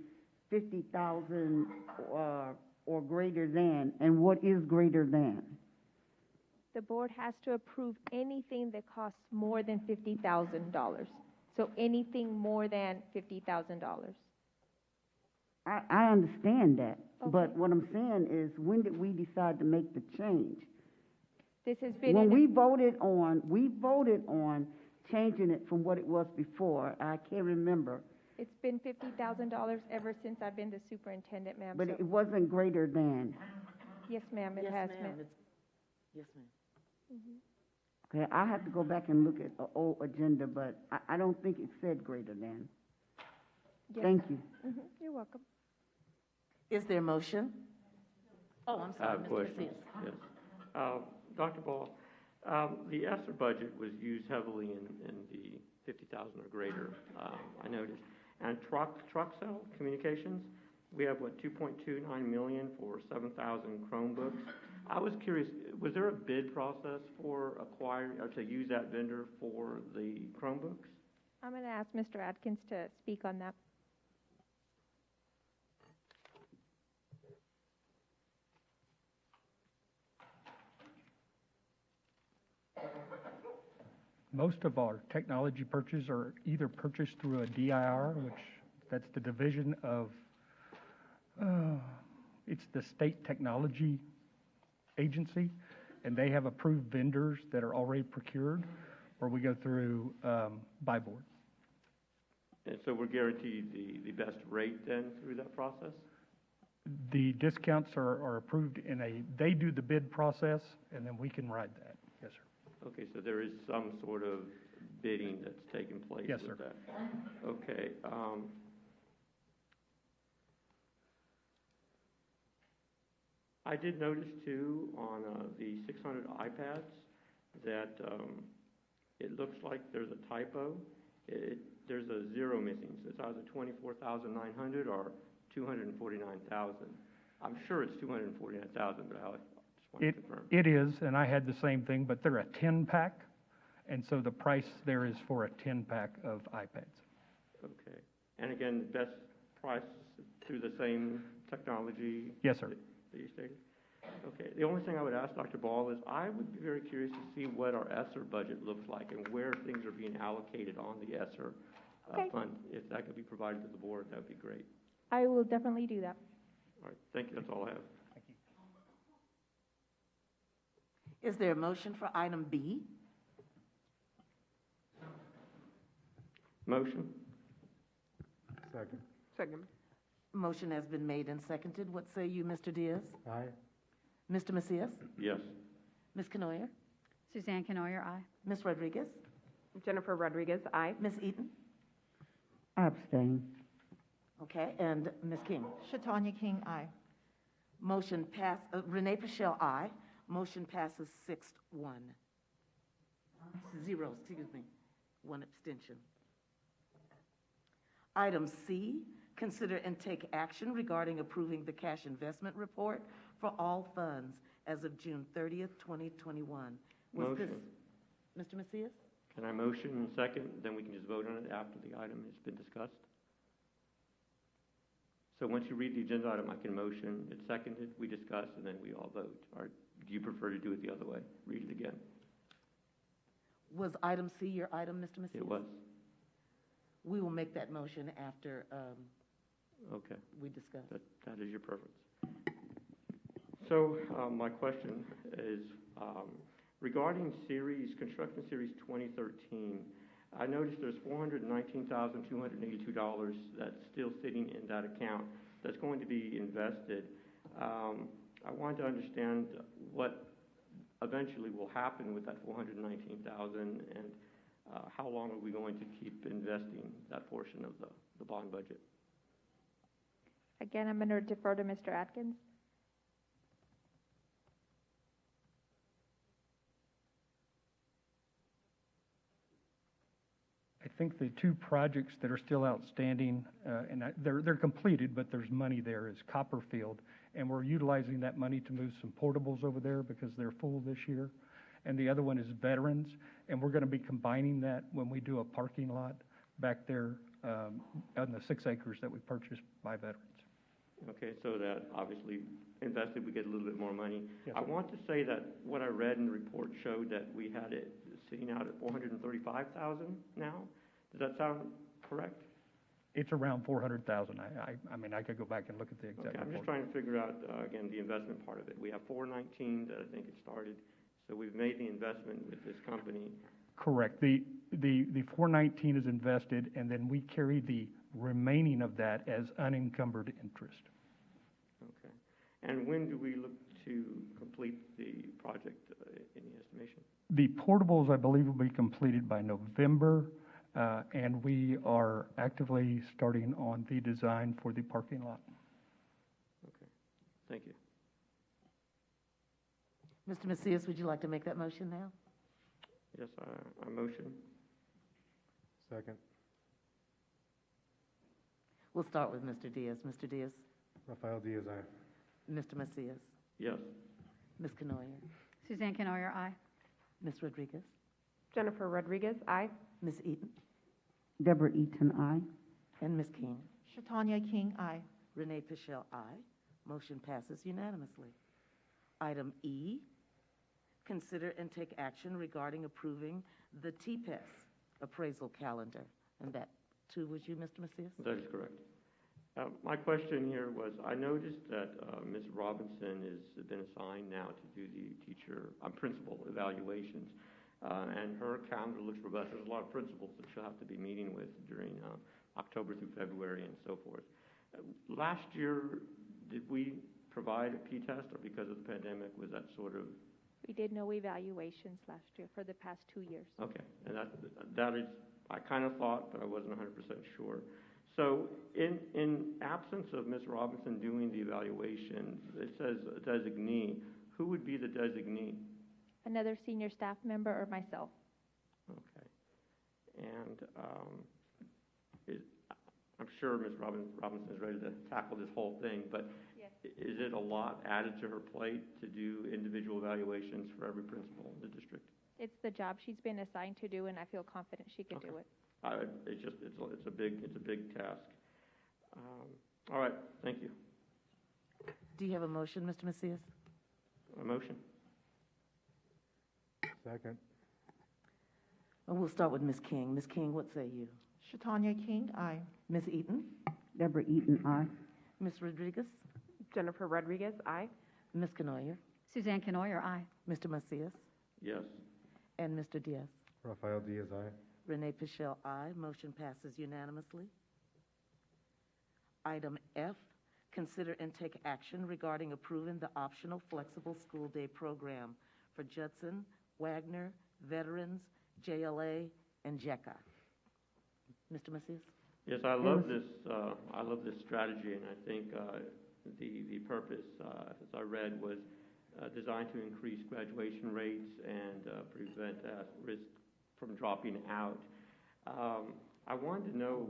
50,000 or greater than, and what is greater than? The board has to approve anything that costs more than $50,000. So anything more than $50,000. I understand that, Okay. but what I'm saying is, when did we decide to make the change? This has been When in we voted on changing it from what it was before. I can't remember, it's been $50,000 ever since I've been the superintendent, ma'am. but So- it wasn't greater than. Yes, ma'am, it Yes, has ma'am. been. It's- Yes, ma'am. Okay, I have to go back and look at the old agenda, but I don't think it said greater than. Yes, Thank you. You're welcome. Is there a motion? Oh, I'm I sorry, have Mr. questions, Macias. yes. Dr. Ball, the ESSER budget was used heavily in the 50,000 or greater, I noticed. And Truxell Communications, we have, what, 2.29 million for 7,000 Chromebooks. I was curious, was there a bid process for acquiring, or to use that vendor for the Chromebooks? I'm going to ask Mr. Atkins to speak on that. Most of our technology purchases are either purchased through a DIR, which that's the division of, it's the state technology agency, and they have approved vendors that are already procured, or we go through buy board. And so we're guaranteed the best rate then through that process? The discounts are approved they do the bid process, and then we can ride that. Yes, sir. Okay, so there is some sort of bidding that's taking place Yes, with sir. that. Okay. I did notice too on the 600 iPads that it looks like there's a typo. There's a zero missing, so it's either 24,900 or 249,000. I'm sure it's 249,000, but I just want to confirm. It is, and I had the same thing, but they're a 10-pack, and so the price there is for a 10-pack of iPads. Okay. And again, best price through the same technology? Yes, sir. That you stated? Okay. The only thing I would ask Dr. Ball is I would be very curious to see what our ESSER budget looks like and where things are being allocated on the ESSER fund. If that could be provided to the board, that would be great. I will definitely do that. All right. Thank you. That's all I have. Thank you. Is there a motion for item B? Motion? Second. Second. Motion has been made and seconded. What say you, Mr. Diaz? Aye. Mr. Macias? Yes. Ms. Canoyer? Suzanne Canoyer, aye. Ms. Rodriguez? Jennifer Rodriguez, aye. Ms. Eaton? I abstain. Okay, and Ms. King? Shatanya King, aye. Motion pass, Renee Pichelle, aye. Motion passes 6-1. 0, excuse me, 1 abstention. Item C, consider and take action regarding approving the cash investment report for all funds as of June 30th, 2021. Was this, Motion. Mr. Macias? Can I motion and second, then we can just vote on it after the item has been discussed? So once you read the agenda item, I can motion, it's seconded, we discuss, and then we all vote. Or do you prefer to do it the other way? Read it again. Was item C your item, Mr. Macias? It was. We will make that motion after Okay. we discuss. That is your preference. So my question is regarding construction series 2013. I noticed there's $419,282 that's still sitting in that account that's going to be invested. I wanted to understand what eventually will happen with that $419,000 and how long are we going to keep investing that portion of the bond budget? Again, I'm going to defer to Mr. Atkins. I think the two projects that are still outstanding, they're completed, but there's money there, is Copperfield, and we're utilizing that money to move some portables over there because they're full this year. And the other one is Veterans, and we're going to be combining that when we do a parking lot back there on the 6 acres that we purchased by Veterans. Okay, so that obviously invested, we get a little bit more money. Yes, I sir. want to say that what I read in the report showed that we had it sitting out at $435,000 now. Does that sound correct? It's around 400,000. I mean, I could go back and look at the exact Okay, I'm just report. trying to figure out, again, the investment part of it. We have 419 that I think it started, so we've made the investment with this company. Correct. The 419 is invested, and then we carry the remaining of that as unencumbered interest. Okay. And when do we look to complete the project, any estimation? The portables, I believe, will be completed by November, and we are actively starting on the design for the parking lot. Okay, thank you. Mr. Macias, would you like to make that motion now? Yes, I motion. Second. We'll start with Mr. Diaz. Mr. Diaz? Rafael Diaz, aye. Mr. Macias? Yes. Ms. Canoyer? Suzanne Canoyer, aye. Ms. Rodriguez? Jennifer Rodriguez, aye. Ms. Eaton? Deborah Eaton, aye. And Ms. King? Shatanya King, aye. Renee Pichelle, aye. Motion passes unanimously. Item E, consider and take action regarding approving the TPES appraisal calendar. And that, too, was you, Mr. Macias? That is correct. My question here was, I noticed that Ms. Robinson has been assigned now to do the principal evaluations, and her calendar looks robust. There's a lot of principals that she'll have to be meeting with during October through February and so forth. Last year, did we provide a P-test, or because of the pandemic, was that sort of? We did no evaluations last year for the past 2 years. Okay, and that is, I kind of thought, but I wasn't 100% sure. So in absence of Ms. Robinson doing the evaluation, it says a designee. Who would be the designee? Another senior staff member or myself. Okay. And I'm sure Ms. Robinson is ready to tackle this whole thing, but yes. Is it a lot added to her plate to do individual evaluations for every principal in the district? It's the job she's been assigned to do, and I feel confident she can do it. It's a big task. All right, thank you. Do you have a motion, Mr. Macias? A motion? Second. And we'll start with Ms. King. Ms. King, what say you? Shatanya King, aye. Ms. Eaton? Deborah Eaton, aye. Ms. Rodriguez? Jennifer Rodriguez, aye. Ms. Canoyer? Suzanne Canoyer, aye. Mr. Macias? Yes. And Mr. Diaz? Rafael Diaz, aye. Renee Pichelle, aye. Motion passes unanimously. Item F, consider and take action regarding approving the optional flexible school day program for Judson, Wagner, Veterans, JLA, and JECA. Mr. Macias? Yes, I love this strategy, and I think the purpose, as I read, was designed to increase graduation rates and prevent risk from dropping out. I wanted to know,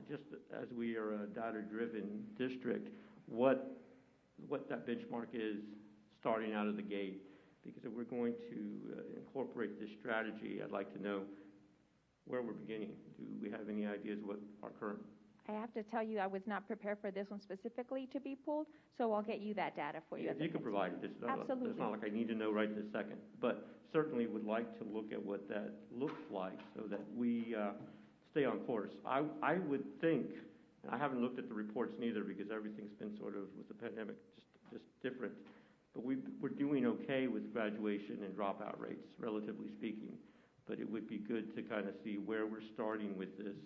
just as we are a data-driven district, what that benchmark is starting out of the gate. Because if we're going to incorporate this strategy, I'd like to know where we're beginning. Do we have any ideas what our current? I have to tell you, I was not prepared for this one specifically to be pulled, so I'll get you that data for you. If you could provide it, it's not like I need to know right this second, but certainly would like to look at what that looks like so that we stay on course. I would think, and I haven't looked at the reports neither because everything's been sort of, with the pandemic, just different, but we're doing okay with graduation and dropout rates, relatively speaking. But it would be good to kind of see where we're starting with this,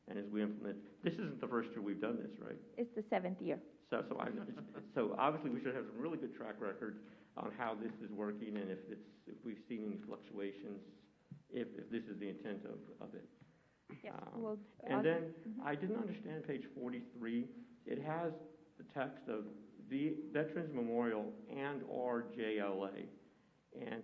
and as we implement. This isn't the first year we've done this, right? It's the 7th year. So obviously we should have some really good track record on how this is working, and if we've seen any fluctuations, if this is the intent of it. Yes. And then I didn't understand page 43. It has the text of the Veterans Memorial and/or JLA, and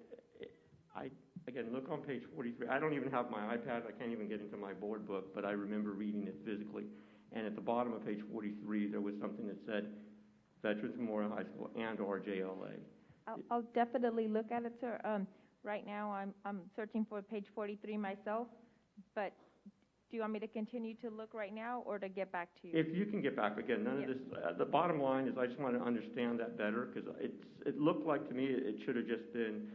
again, look on page 43. I don't even have my iPad. I can't even get into my board book, but I remember reading it physically. And at the bottom of page 43, there was something that said Veterans Memorial High School and/or JLA. I'll definitely look at it, sir. Right now, I'm searching for page 43 myself, but do you want me to continue to look right now or to get back to you? If you can get back, again, none of this, the bottom line is I just want to understand that better, because it looked like to me it should have just been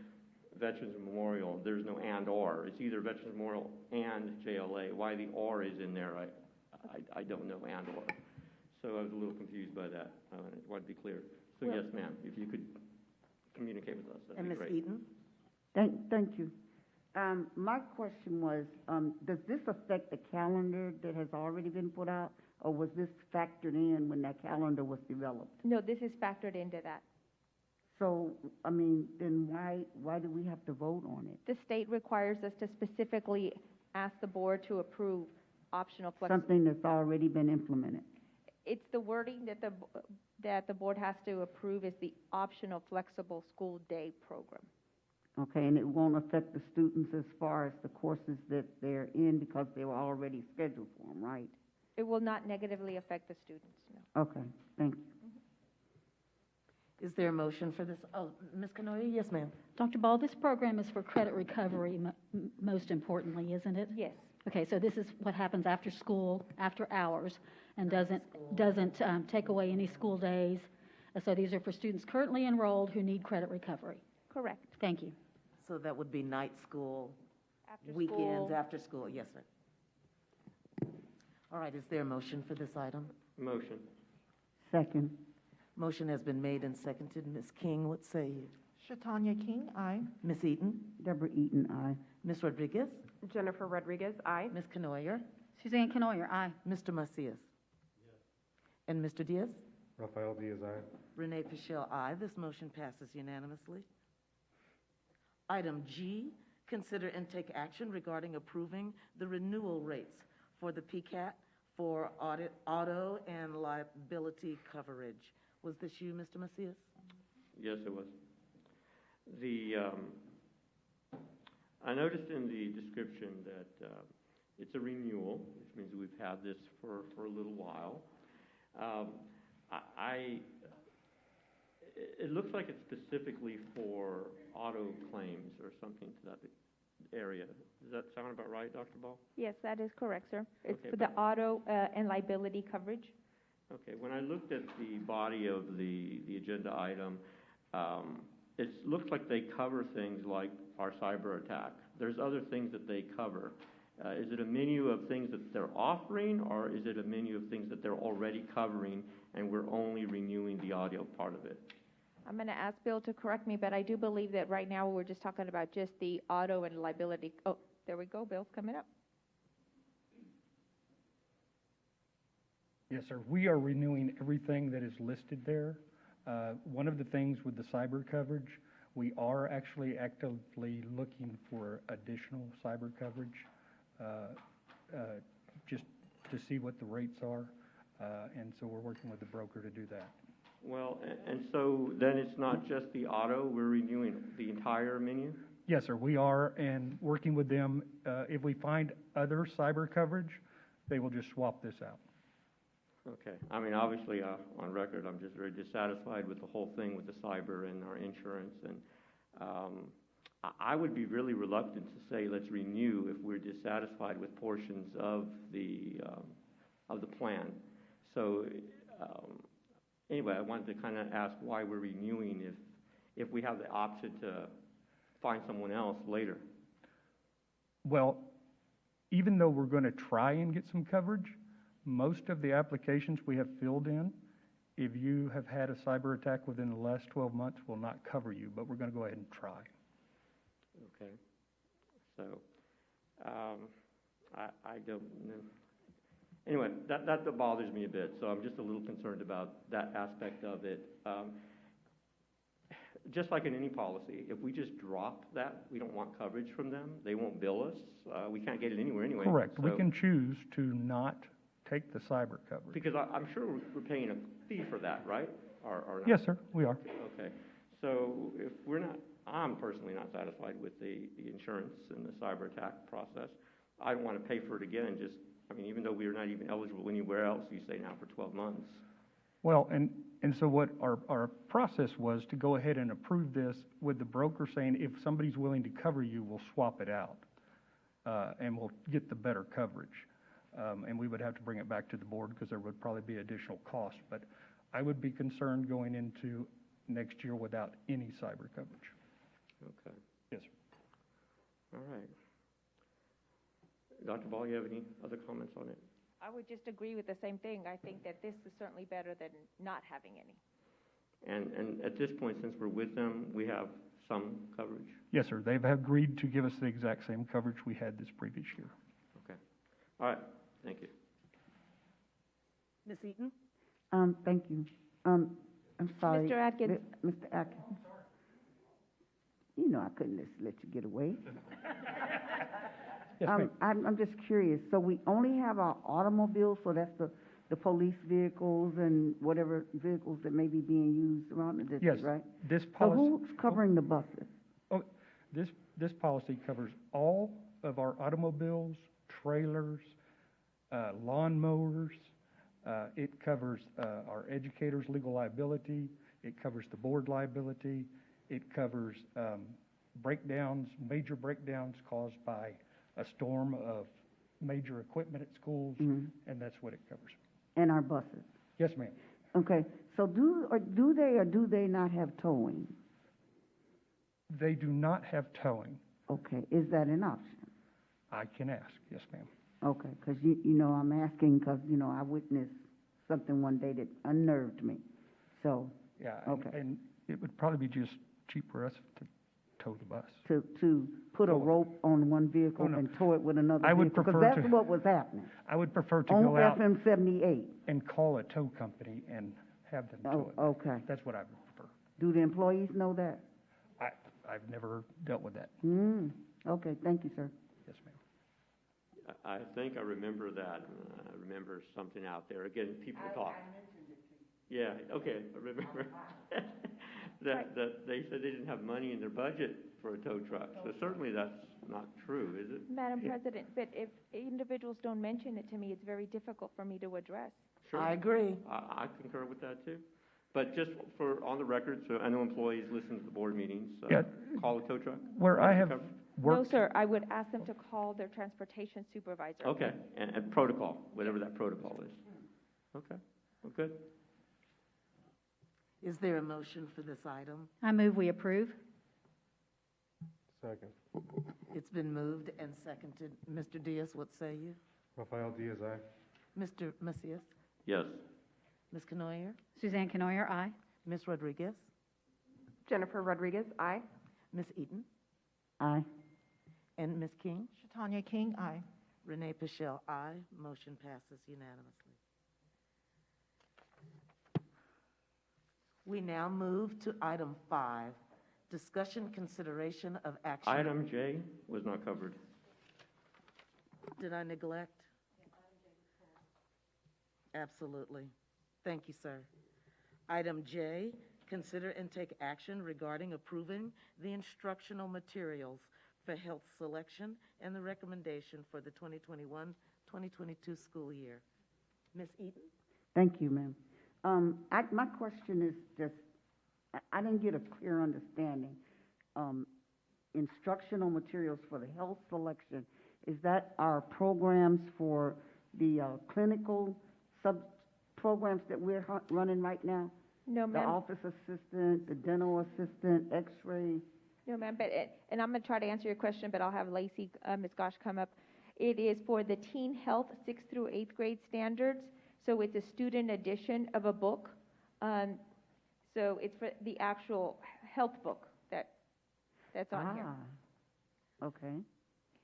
Veterans Memorial. There's no and/or. It's either Veterans Memorial and JLA. Why the or is in there, I don't know, and/or. So I was a little confused by that. I want to be clear. So yes, ma'am, if you could communicate with us, that'd be great. And Ms. Eaton? Thank you. My question was, does this affect the calendar that has already been put out, or was this factored in when that calendar was developed? No, this is factored into that. So, I mean, then why do we have to vote on it? The state requires us to specifically ask the board to approve optional flexible. Something that's already been implemented. It's the wording that the board has to approve is the optional flexible school day program. Okay, and it won't affect the students as far as the courses that they're in because they were already scheduled for them, right? It will not negatively affect the students, no. Okay, thank you. Is there a motion for this? Oh, Ms. Canoia? Yes, ma'am. Dr. Ball, this program is for credit recovery, most importantly, isn't it? Yes. Okay, so this is what happens after school, after hours, and doesn't take away any school days. So these are for students currently enrolled who need credit recovery. Correct. Thank you. So that would be night school, After weekends, school. after school. Yes, sir. All right, is there a motion for this item? Motion. Second. Motion has been made and seconded. Ms. King, what say you? Shatanya King, aye. Ms. Eaton? Deborah Eaton, aye. Ms. Rodriguez? Jennifer Rodriguez, aye. Ms. Canoyer? Suzanne Canoyer, aye. Mr. Macias? And Mr. Diaz? Rafael Diaz, aye. Renee Pichelle, aye. This motion passes unanimously. Item G, consider and take action regarding approving the renewal rates for the PCAT for auto and liability coverage. Was this you, Mr. Macias? Yes, it was. I noticed in the description that it's a renewal, which means we've had this for a little while. It looks like it's specifically for auto claims or something to that area. Does that sound about right, Dr. Ball? Yes, that is correct, sir. It's Okay, for the auto and liability coverage. Okay, when I looked at the body of the agenda item, it looks like they cover things like our cyber attack. There's other things that they cover. Is it a menu of things that they're offering, or is it a menu of things that they're already covering and we're only renewing the audio part of it? I'm going to ask Bill to correct me, but I do believe that right now we're just talking about just the auto and liability. Oh, there we go. Bill's coming up. Yes, sir. We are renewing everything that is listed there. One of the things with the cyber coverage, we are actually actively looking for additional cyber coverage, just to see what the rates are. And so we're working with the broker to do that. Well, and so then it's not just the auto, we're renewing the entire menu? Yes, sir, we are, and working with them, if we find other cyber coverage, they will just swap this out. Okay. I mean, obviously, on record, I'm just very dissatisfied with the whole thing with the cyber and our insurance. And I would be really reluctant to say let's renew if we're dissatisfied with portions of the plan. So anyway, I wanted to kind of ask why we're renewing if we have the option to find someone else later. Well, even though we're going to try and get some coverage, most of the applications we have filled in, if you have had a cyber attack within the last 12 months, will not cover you, but we're going to go ahead and try. Okay. So I don't know. Anyway, that bothers me a bit, so I'm just a little concerned about that aspect of it. Just like in any policy, if we just drop that, we don't want coverage from them, they won't bill us, we can't get it anywhere anyway. Correct. So, We can choose to not take the cyber coverage. because I'm sure we're paying a fee for that, right? Or not? Yes, sir, we are. Okay. So if we're not, I'm personally not satisfied with the insurance and the cyber attack process. I don't want to pay for it again, just, I mean, even though we are not even eligible anywhere else, you say now for 12 months. Well, and so what our process was to go ahead and approve this with the broker saying if somebody's willing to cover you, we'll swap it out, and we'll get the better coverage. And we would have to bring it back to the board because there would probably be additional cost. But I would be concerned going into next year without any cyber coverage. Okay. Yes, sir. All right. Dr. Ball, you have any other comments on it? I would just agree with the same thing. I think that this is certainly better than not having any. And at this point, since we're with them, we have some coverage? Yes, sir. They've agreed to give us the exact same coverage we had this previous year. Okay. All right. Thank you. Ms. Eaton? Thank you. I'm sorry. Mr. Atkins. Mr. Atkins. You know I couldn't just let you get away. Yes, ma'am. I'm just curious. So we only have our automobiles, so that's the police vehicles and whatever vehicles that may be being used around the district, Yes, right? this So policy. who's covering the buses? Oh, this policy covers all of our automobiles, trailers, lawnmowers. It covers our educators' legal liability. It covers the board liability. It covers breakdowns, major breakdowns caused by a storm of major equipment at schools, and that's what it covers. And our buses? Yes, ma'am. Okay. So do they not have towing? They do not have towing. Okay. Is that an option? I can ask. Yes, ma'am. Okay, because you know I'm asking because I witnessed something one day that unnerved me. So Yeah. Okay. And it would probably be just cheap for us to tow the bus. to put a rope on one vehicle Oh, no. and tow it with another I would vehicle, because prefer that's to- what was happening I would prefer to on go out FM 78. and call a tow company and have them tow Oh, it. okay. That's what I would prefer. Do the employees know that? I've never dealt with that. Okay, thank you, sir. Yes, ma'am. I think I remember that. I remember something out there. Again, people talk. Yeah, okay, I remember. that they said they didn't have money in their budget for a tow truck. So certainly that's not true, is it? Madam President, but if individuals don't mention it to me, it's very difficult for me to address. Sure. I agree. I concur with that too. But just for on the record, so I know employees listen to the board meetings. Yeah. Call a tow truck. Where I have Covered? No, worked, sir, I would ask them to call their transportation supervisor. Okay, and protocol, whatever that protocol is. Okay, well, good. Is there a motion for this item? I move we approve. Second. It's been moved and seconded. Mr. Diaz, what say you? Rafael Diaz, aye. Mr. Macias? Yes. Ms. Canoyer? Suzanne Canoyer, aye. Ms. Rodriguez? Jennifer Rodriguez, aye. Ms. Eaton? Aye. And Ms. King? Tanya King, aye. Renee Pichelle, aye. Motion passes unanimously. We now move to item 5, discussion consideration of action. Item J was not covered. Did I neglect? Absolutely. Thank you, sir. Item J, consider and take action regarding approving the instructional materials for health selection and the recommendation for the 2021-2022 school year. Ms. Eaton? Thank you, ma'am. My question is just, I didn't get a clear understanding. Instructional materials for the health selection, is that our programs for the clinical programs that we're running right now? No, The ma'am. office assistant, the dental assistant, x-ray? No, ma'am, and I'm going to try to answer your question, but I'll have Lacey, Ms. Gosh come up. It is for the teen health 6th through 8th grade standards, so it's a student edition of a book. So it's for the actual health book that's on here. Okay.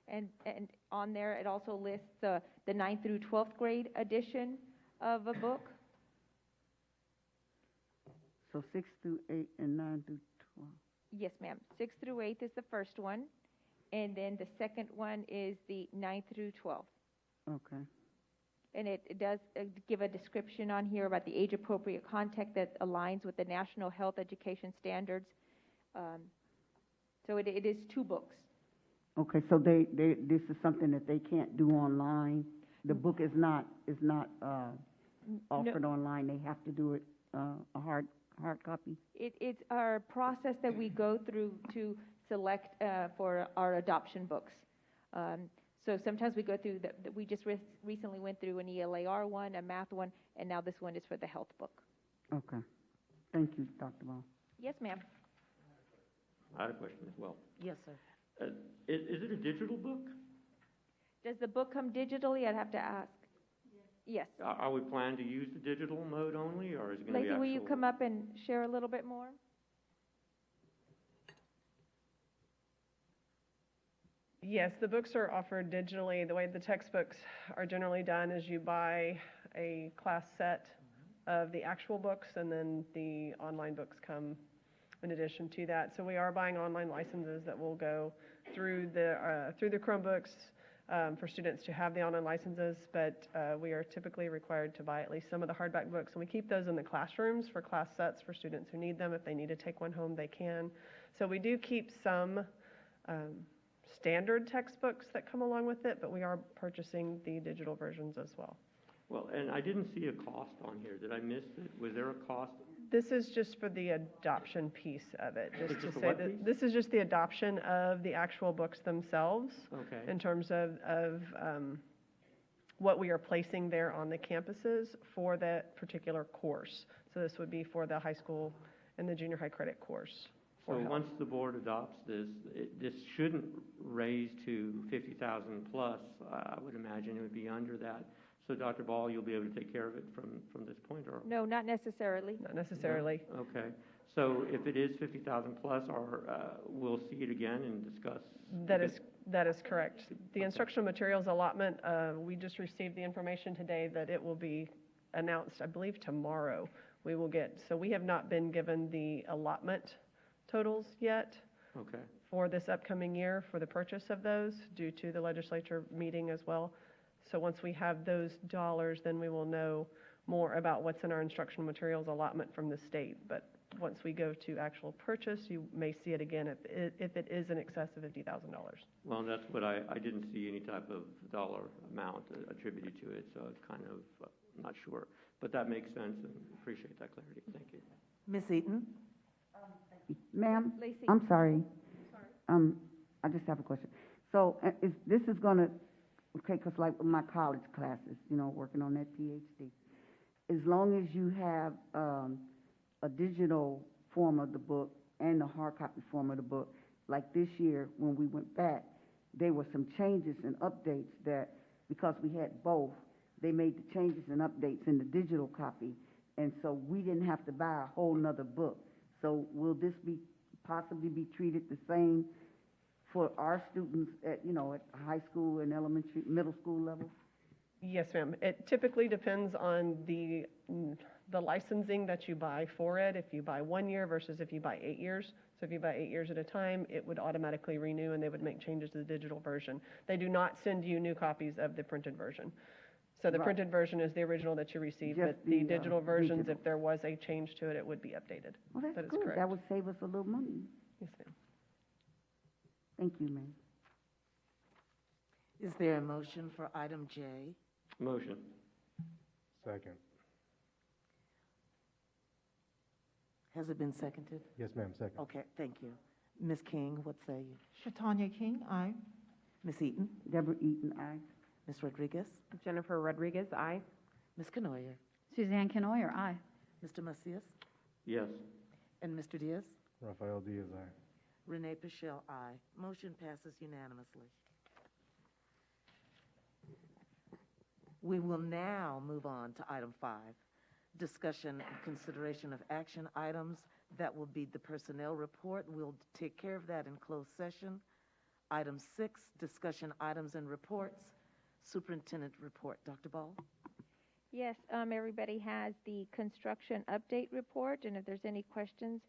And on there, it also lists the 9th through 12th grade edition of a book. So 6 through 8 and 9 through 12. Yes, ma'am. 6th through 8th is the first one, and then the second one is the 9th through 12th. Okay. And it does give a description on here about the age-appropriate content that aligns with the National Health Education Standards. So it is 2 books. Okay, so this is something that they can't do online? The book is not offered online, they have to do it a hard copy? It's our process that we go through to select for our adoption books. So sometimes we go through, we just recently went through an ELAR one, a math one, and now this one is for the health book. Okay. Thank you, Dr. Ball. Yes, ma'am. I had a question as well. Yes, sir. Is it a digital book? Does the book come digitally? I'd have to ask. Yes. Are we planning to use the digital mode only, or is it going to be Lacey, actual? will you come up and share a little bit more? Yes, the books are offered digitally. The way the textbooks are generally done is you buy a class set of the actual books, and then the online books come in addition to that. So we are buying online licenses that will go through the Chromebooks for students to have the online licenses, but we are typically required to buy at least some of the hardback books, and we keep those in the classrooms for class sets for students who need them. If they need to take one home, they can. So we do keep some standard textbooks that come along with it, but we are purchasing the digital versions as well. Well, and I didn't see a cost on here. Did I miss it? Was there a cost? This is just for the adoption piece of it. It's Just to just the say what that piece? this is just the adoption of the actual books themselves. Okay. In terms of what we are placing there on the campuses for that particular course. So this would be for the high school and the junior high credit course. So for health. once the board adopts this, this shouldn't raise to 50,000 plus. I would imagine it would be under that. So Dr. Ball, you'll be able to take care of it from this point, or? No, not necessarily. Not necessarily. No? Okay. So if it is 50,000 plus, or we'll see it again and discuss? That is correct. The instructional materials allotment, we just received the information today that it will be announced, I believe, tomorrow. We will get, so we have not been given the allotment totals yet. Okay. For this upcoming year for the purchase of those due to the legislature meeting as well. So once we have those dollars, then we will know more about what's in our instructional materials allotment from the state. But once we go to actual purchase, you may see it again if it is in excess of $50,000. Well, that's what I didn't see any type of dollar amount attributed to it, so it's kind of not sure. But that makes sense, and appreciate that clarity. Thank you. Ms. Eaton? Ma'am, Lacey. I'm sorry. I just have a question. So this is going to, okay, because like with my college classes, working on that PhD, as long as you have a digital form of the book and the hard copy form of the book, like this year when we went back, there were some changes and updates that, because we had both, they made the changes and updates in the digital copy, and so we didn't have to buy a whole nother book. So will this possibly be treated the same for our students at high school and elementary, middle school level? Yes, ma'am. It typically depends on the licensing that you buy for it. If you buy 1 year versus if you buy 8 years. So if you buy 8 years at a time, it would automatically renew and they would make changes to the digital version. They do not send you new copies of the printed version. So the Right. printed version is the original that you received, Just but the the, digital versions, digital. if there was a change to it, it would be updated. Well, That that's is good. correct. That would save us a little money. Yes, ma'am. Thank you, ma'am. Is there a motion for item J? Motion. Second. Has it been seconded? Yes, ma'am, second. Okay, thank you. Ms. King, what say you? Shatanya King, aye. Ms. Eaton? Deborah Eaton, aye. Ms. Rodriguez? Jennifer Rodriguez, aye. Ms. Canoyer? Suzanne Canoyer, aye. Mr. Macias? Yes. And Mr. Diaz? Rafael Diaz, aye. Renee Pichelle, aye. Motion passes unanimously. We will now move on to item 5, discussion and consideration of action items. That will be the personnel report. We'll take care of that in closed session. Item 6, discussion items and reports. Superintendent report. Dr. Ball? Yes, everybody has the construction update report, and if there's any questions,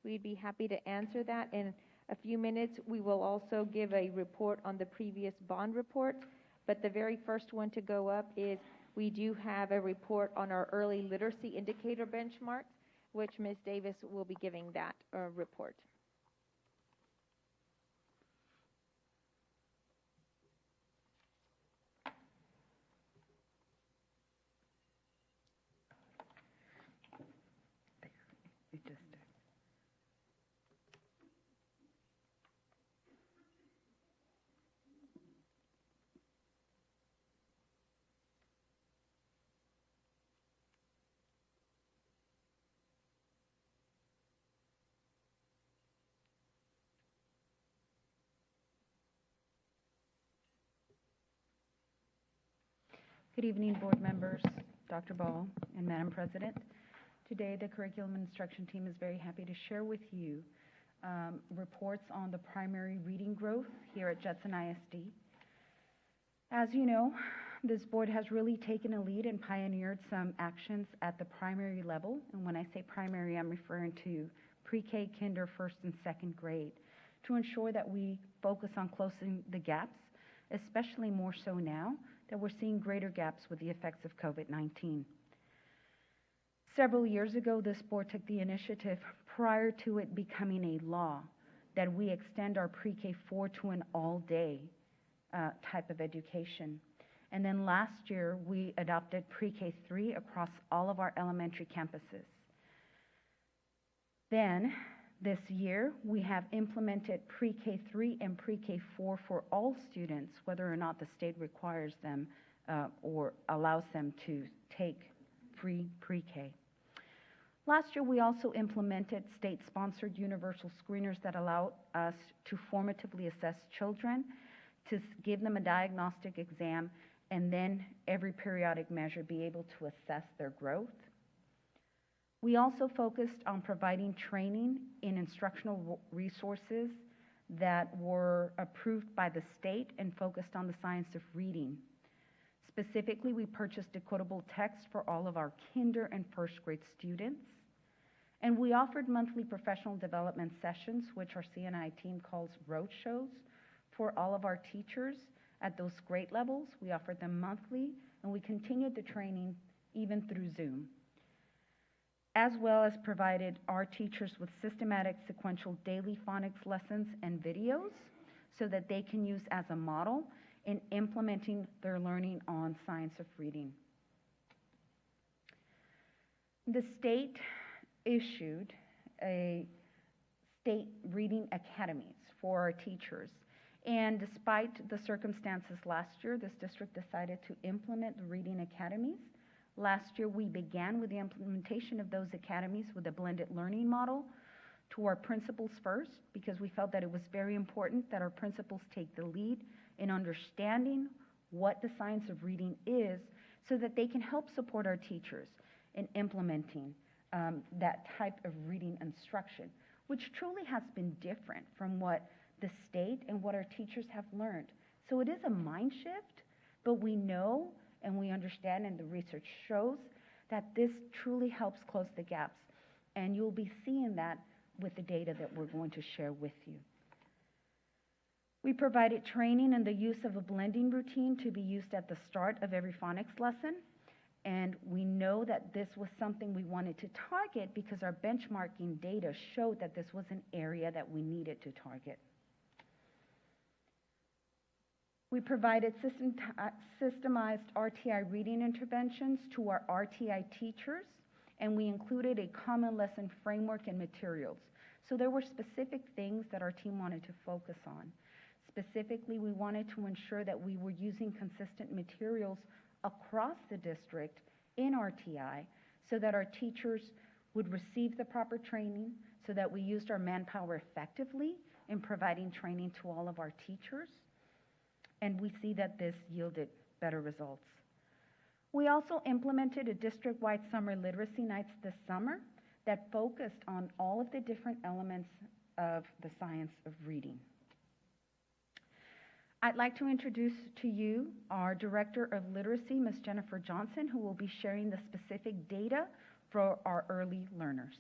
we'd be happy to answer that. In a few minutes, we will also give a report on the previous bond report, but the very first one to go up is we do have a report on our early literacy indicator benchmarks, which Ms. Davis will be giving that report. It just, Good evening, board members, Dr. Ball, and Madam President. Today, the curriculum and instruction team is very happy to share with you reports on the primary reading growth here at Judson ISD. As you know, this board has really taken a lead and pioneered some actions at the primary level. And when I say primary, I'm referring to pre-K, kinder, first and second grade, to ensure that we focus on closing the gaps, especially more so now that we're seeing greater gaps with the effects of COVID-19. Several years ago, this board took the initiative, prior to it becoming a law, that we extend our pre-K4 to an all-day type of education. And then last year, we adopted pre-K3 across all of our elementary campuses. Then, this year, we have implemented pre-K3 and pre-K4 for all students, whether or not the state requires them or allows them to take free pre-K. Last year, we also implemented state-sponsored universal screeners that allow us to formatively assess children, to give them a diagnostic exam, and then every periodic measure be able to assess their growth. We also focused on providing training in instructional resources that were approved by the state and focused on the science of reading. Specifically, we purchased decodable text for all of our kinder and first grade students. And we offered monthly professional development sessions, which our CNI team calls roadshows, for all of our teachers at those grade levels. We offered them monthly, and we continued the training even through Zoom, as well as provided our teachers with systematic sequential daily phonics lessons and videos so that they can use as a model in implementing their learning on science of reading. The state issued a state reading academies for our teachers. And despite the circumstances last year, this district decided to implement the reading academies. Last year, we began with the implementation of those academies with a blended learning model to our principals first, because we felt that it was very important that our principals take the lead in understanding what the science of reading is so that they can help support our teachers in implementing that type of reading instruction, which truly has been different from what the state and what our teachers have learned. So it is a mind shift, but we know and we understand, and the research shows that this truly helps close the gaps. And you'll be seeing that with the data that we're going to share with you. We provided training in the use of a blending routine to be used at the start of every phonics lesson. And we know that this was something we wanted to target because our benchmarking data showed that this was an area that we needed to target. We provided systemized RTI reading interventions to our RTI teachers, and we included a common lesson framework and materials. So there were specific things that our team wanted to focus on. Specifically, we wanted to ensure that we were using consistent materials across the district in RTI so that our teachers would receive the proper training, so that we used our manpower effectively in providing training to all of our teachers. And we see that this yielded better results. We also implemented a district-wide summer literacy nights this summer that focused on all of the different elements of the science of reading. I'd like to introduce to you our Director of Literacy, Ms. Jennifer Johnson, who will be sharing the specific data for our early learners.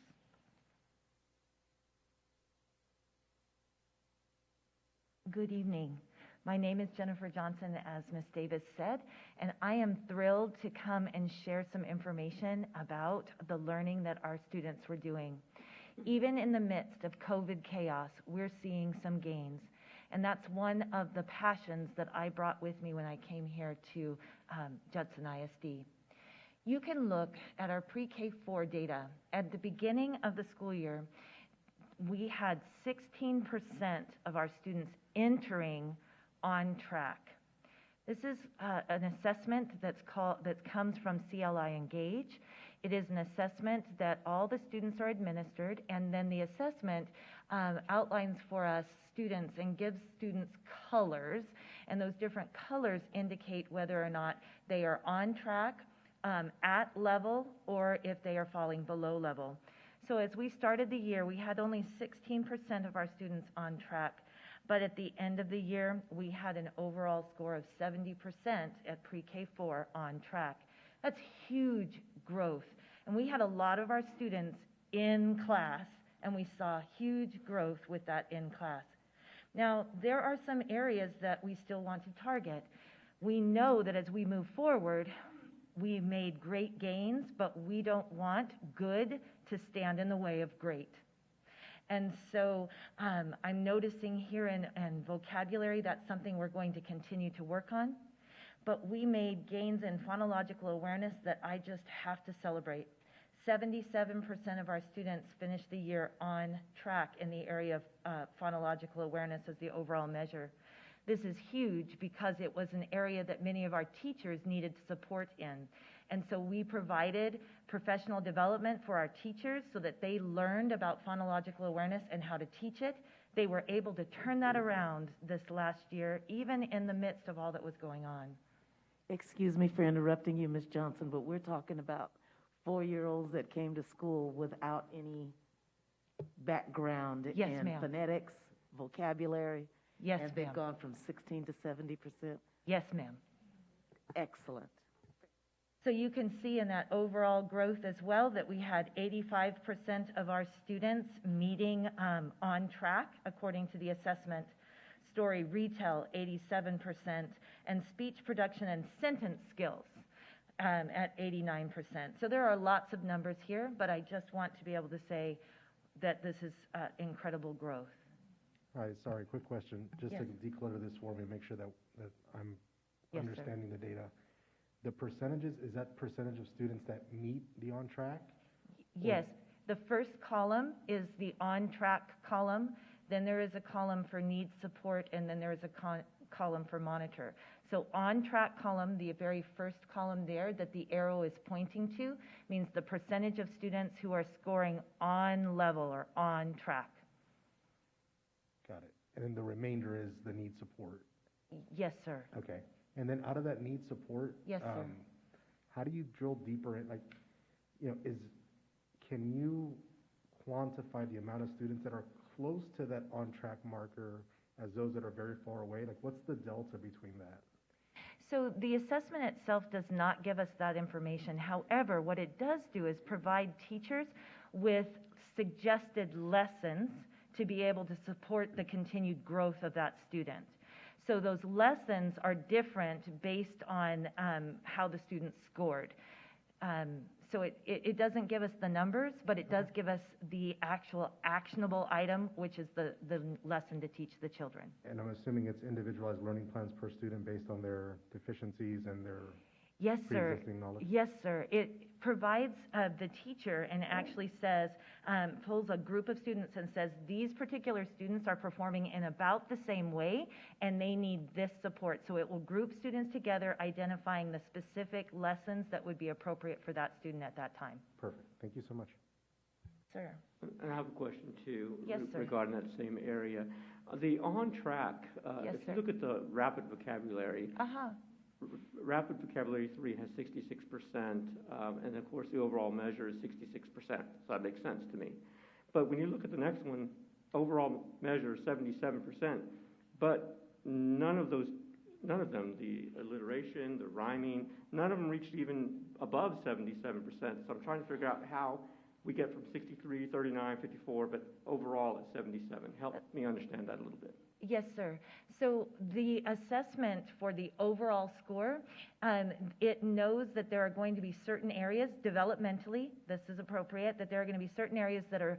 Good evening. My name is Jennifer Johnson, as Ms. Davis said, and I am thrilled to come and share some information about the learning that our students were doing. Even in the midst of COVID chaos, we're seeing some gains. And that's one of the passions that I brought with me when I came here to Judson ISD. You can look at our pre-K4 data. At the beginning of the school year, we had 16% of our students entering on track. This is an assessment that comes from CLI Engage. It is an assessment that all the students are administered, and then the assessment outlines for us students and gives students colors, and those different colors indicate whether or not they are on track, at level, or if they are falling below level. So as we started the year, we had only 16% of our students on track, but at the end of the year, we had an overall score of 70% at pre-K4 on track. That's huge growth. And we had a lot of our students in class, and we saw huge growth with that in class. Now, there are some areas that we still want to target. We know that as we move forward, we made great gains, but we don't want good to stand in the way of great. And so I'm noticing here in vocabulary, that's something we're going to continue to work on. But we made gains in phonological awareness that I just have to celebrate. 77% of our students finished the year on track in the area of phonological awareness as the overall measure. This is huge because it was an area that many of our teachers needed support in. And so we provided professional development for our teachers so that they learned about phonological awareness and how to teach it. They were able to turn that around this last year, even in the midst of all that was going on. Excuse me for interrupting you, Ms. Johnson, but we're talking about 4-year-olds that came to school without any background Yes, in ma'am. phonetics, vocabulary. Yes, and they've ma'am. gone from 16 to 70%. Yes, ma'am. Excellent. So you can see in that overall growth as well that we had 85% of our students meeting on track according to the assessment. Story retell, 87%, and speech production and sentence skills at 89%. So there are lots of numbers here, but I just want to be able to say that this is incredible growth. All right, sorry, quick question. Just Yes. to declutter this for me, make sure that I'm Yes, sir. understanding the data. The percentages, is that percentage of students that meet the on track? Yes, the first column is the on-track column, then there is a column for needs support, and then there is a column for monitor. So on-track column, the very first column there that the arrow is pointing to, means the percentage of students who are scoring on level or on track. Got it. And then the remainder is the need support. Yes, sir. Okay. And then out of that need support, Yes, sir. How do you drill deeper in, like, can you quantify the amount of students that are close to that on-track marker as those that are very far away? Like, what's the delta between that? So the assessment itself does not give us that information. However, what it does do is provide teachers with suggested lessons to be able to support the continued growth of that student. So those lessons are different based on how the students scored. So it doesn't give us the numbers, but it does give us the actual actionable item, which is the lesson to teach the children. And I'm assuming it's individualized learning plans per student based on their deficiencies and their Yes, sir. pre-existing knowledge? Yes, sir. It provides the teacher and actually says, pulls a group of students and says, these particular students are performing in about the same way and they need this support. So it will group students together, identifying the specific lessons that would be appropriate for that student at that time. Perfect. Thank you so much. Sir. And I have a question too. Yes, sir. Regarding that same area. The on-track, Yes, if sir. you look at the rapid vocabulary, Uh-huh. Rapid Vocabulary 3 has 66%, and of course the overall measure is 66%, so that makes sense to me. But when you look at the next one, overall measure is 77%, but none of them, the alliteration, the rhyming, none of them reached even above 77%. So I'm trying to figure out how we get from 63, 39, 54, but overall at 77. Help me understand that a little bit. Yes, sir. So the assessment for the overall score, it knows that there are going to be certain areas developmentally, this is appropriate, that there are going to be certain areas that are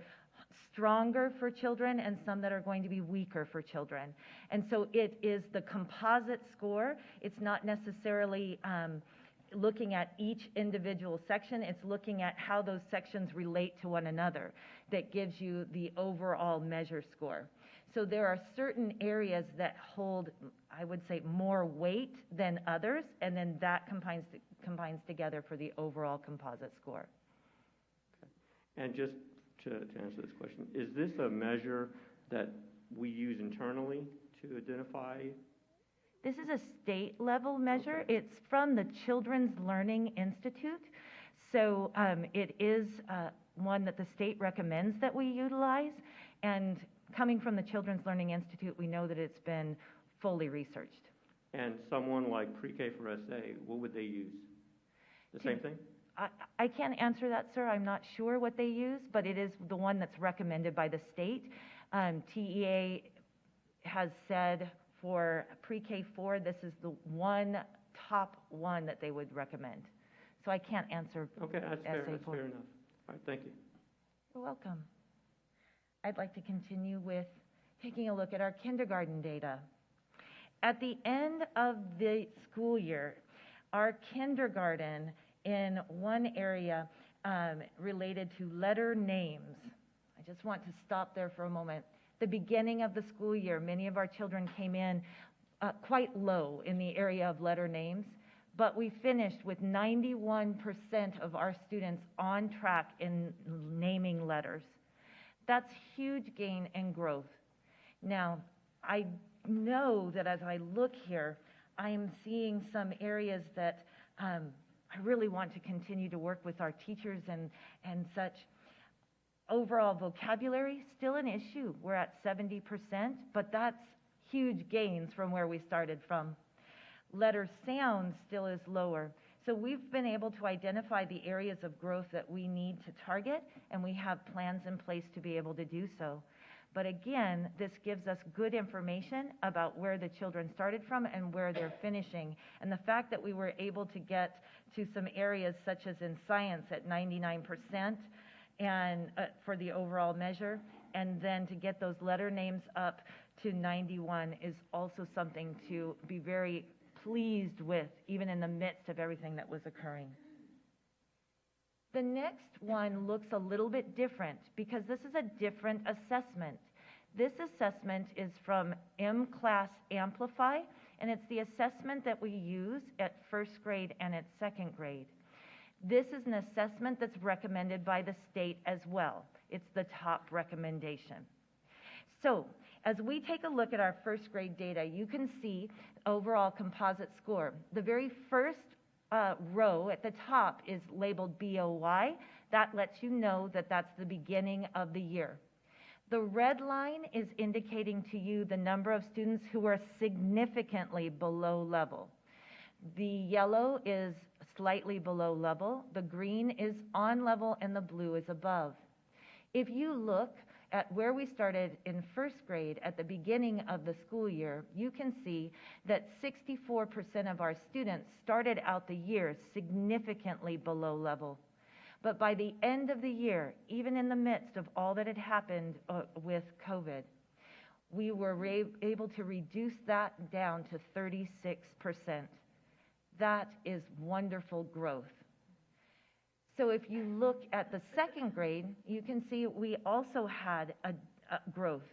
stronger for children and some that are going to be weaker for children. And so it is the composite score. It's not necessarily looking at each individual section. It's looking at how those sections relate to one another that gives you the overall measure score. So there are certain areas that hold, I would say, more weight than others, and then that combines together for the overall composite score. And just to answer this question, is this a measure that we use internally to identify? This is a state-level measure. Okay. It's from the Children's Learning Institute. So it is one that the state recommends that we utilize, and coming from the Children's Learning Institute, we know that it's been fully researched. And someone like Pre-K for SA, what would they use? The same thing? I can't answer that, sir. I'm not sure what they use, but it is the one that's recommended by the state. TEA has said for Pre-K4, this is the top one that they would recommend. So I can't answer. Okay, that's fair. That's fair enough. All right, thank you. You're welcome. I'd like to continue with taking a look at our kindergarten data. At the end of the school year, our kindergarten in one area related to letter names. I just want to stop there for a moment. The beginning of the school year, many of our children came in quite low in the area of letter names, but we finished with 91% of our students on track in naming letters. That's huge gain and growth. Now, I know that as I look here, I am seeing some areas that I really want to continue to work with our teachers and such. Overall vocabulary, still an issue. We're at 70%, but that's huge gains from where we started from. Letter sound still is lower. So we've been able to identify the areas of growth that we need to target, and we have plans in place to be able to do so. But again, this gives us good information about where the children started from and where they're finishing. And the fact that we were able to get to some areas such as in science at 99% and for the overall measure, and then to get those letter names up to 91 is also something to be very pleased with, even in the midst of everything that was occurring. The next one looks a little bit different because this is a different assessment. This assessment is from M-Class Amplify, and it's the assessment that we use at first grade and at second grade. This is an assessment that's recommended by the state as well. It's the top recommendation. So, as we take a look at our first grade data, you can see overall composite score. The very first row at the top is labeled BOY. That lets you know that that's the beginning of the year. The red line is indicating to you the number of students who are significantly below level. The yellow is slightly below level, the green is on level, and the blue is above. If you look at where we started in first grade at the beginning of the school year, you can see that 64% of our students started out the year significantly below level. But by the end of the year, even in the midst of all that had happened with COVID, we were able to reduce that down to 36%. That is wonderful growth. So if you look at the second grade, you can see we also had a growth.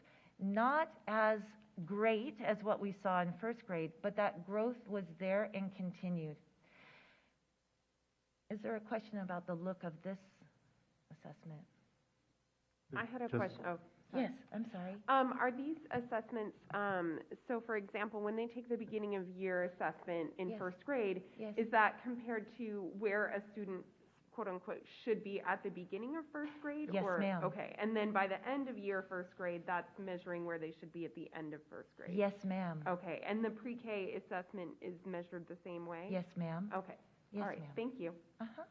Not as great as what we saw in first grade, but that growth was there and continued. Is there a question about the look of this assessment? I had a question. Oh, sorry. Yes, I'm sorry. Are these assessments, so for example, when they take the beginning of year assessment in Yes. first grade, Yes. is that compared to where a student, quote unquote, should be at the beginning of first grade? Yes, or, ma'am. Okay, and then by the end of year first grade, that's measuring where they should be at the end of first grade? Yes, ma'am. Okay, and the pre-K assessment is measured the same way? Yes, ma'am. Okay, Yes, all right, ma'am. thank you. Uh-huh.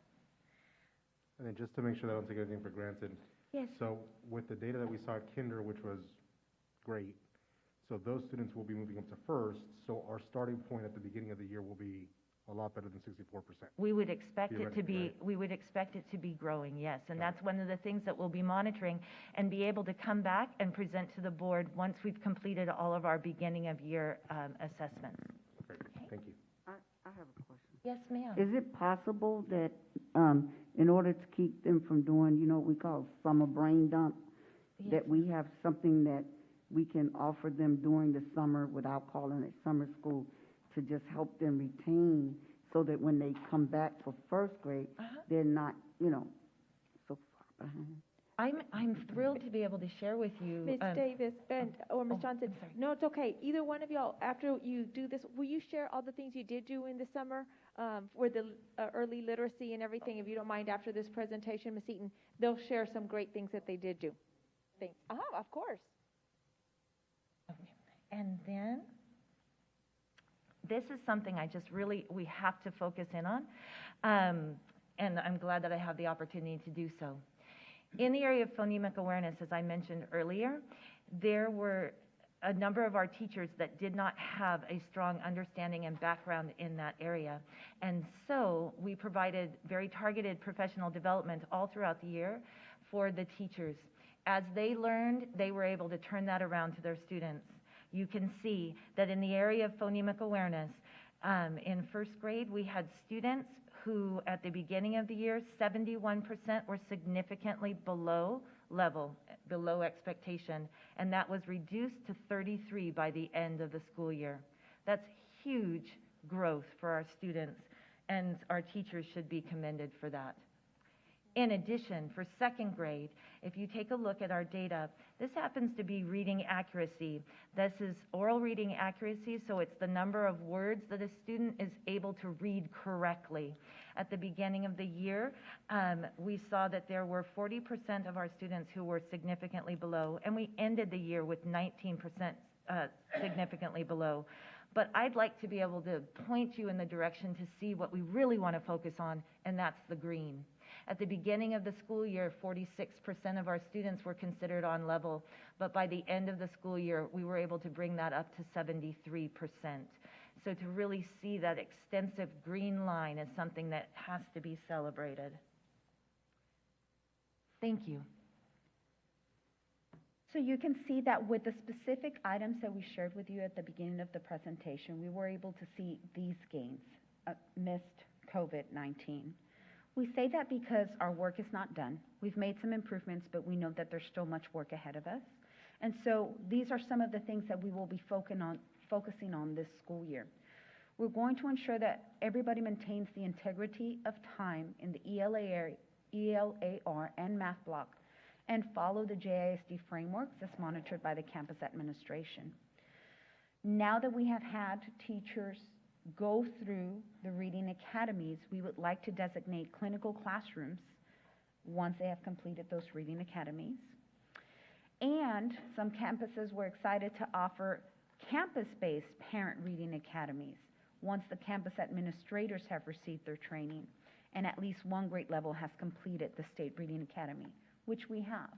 And then just to make sure that I don't take anything for granted. Yes. So with the data that we saw at Kinder, which was great, so those students will be moving up to first, so our starting point at the beginning of the year will be a lot better than 64%. We would expect it to Theoretically, be, right? we would expect it to be growing, yes. And that's one of the things that we'll be monitoring and be able to come back and present to the board once we've completed all of our beginning of year assessments. Great, thank you. I have a question. Yes, ma'am. Is it possible that, in order to keep them from doing, what we call summer brain dump, that we have something that we can offer them during the summer without calling it summer school to just help them retain so that when they come back for first grade, they're not, so far behind? I'm thrilled to be able to share with you. Ms. Davis or Ms. oh, Johnson, I'm sorry. no, it's okay. Either one of y'all, after you do this, will you share all the things you did do in the summer for the early literacy and everything? If you don't mind, after this presentation, Ms. Eaton, they'll share some great things that they did do. Thanks. Of course. Okay. And then, this is something we have to focus in on, and I'm glad that I have the opportunity to do so. In the area of phonemic awareness, as I mentioned earlier, there were a number of our teachers that did not have a strong understanding and background in that area. And so we provided very targeted professional development all throughout the year for the teachers. As they learned, they were able to turn that around to their students. You can see that in the area of phonemic awareness, in first grade, we had students who, at the beginning of the year, 71% were significantly below level, below expectation, and that was reduced to 33 by the end of the school year. That's huge growth for our students, and our teachers should be commended for that. In addition, for second grade, if you take a look at our data, this happens to be reading accuracy. This is oral reading accuracy, so it's the number of words that a student is able to read correctly. At the beginning of the year, we saw that there were 40% of our students who were significantly below, and we ended the year with 19% significantly below. But I'd like to be able to point you in the direction to see what we really want to focus on, and that's the green. At the beginning of the school year, 46% of our students were considered on level, but by the end of the school year, we were able to bring that up to 73%. So to really see that extensive green line is something that has to be celebrated. Thank you. So you can see that with the specific items that we shared with you at the beginning of the presentation, we were able to see these gains amidst COVID-19. We say that because our work is not done. We've made some improvements, but we know that there's still much work ahead of us. And so these are some of the things that we will be focusing on this school year. We're going to ensure that everybody maintains the integrity of time in the ELAR and math block and follow the JISD frameworks as monitored by the campus administration. Now that we have had teachers go through the reading academies, we would like to designate clinical classrooms once they have completed those reading academies. And some campuses were excited to offer campus-based parent reading academies once the campus administrators have received their training and at least one grade level has completed the state reading academy, which we have.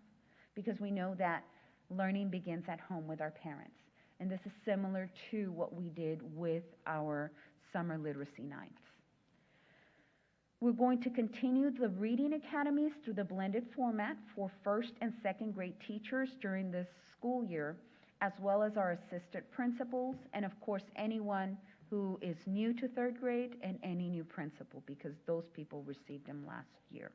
because we know that learning begins at home with our parents. And this is similar to what we did with our summer literacy nights. We're going to continue the reading academies through the blended format for first and second grade teachers during this school year, as well as our assistant principals, and of course anyone who is new to third grade and any new principal, because those people received them last year.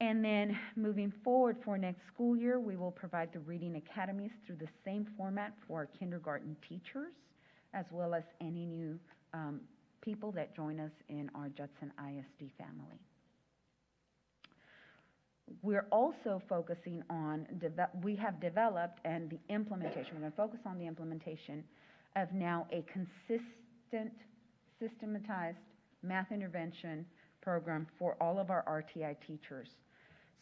And then moving forward for next school year, we will provide the reading academies through the same format for our kindergarten teachers, as well as any new people that join us in our Judson ISD family. We're also focusing on, we have developed and the implementation, we're going to focus on the implementation of now a consistent, systematized math intervention program for all of our RTI teachers,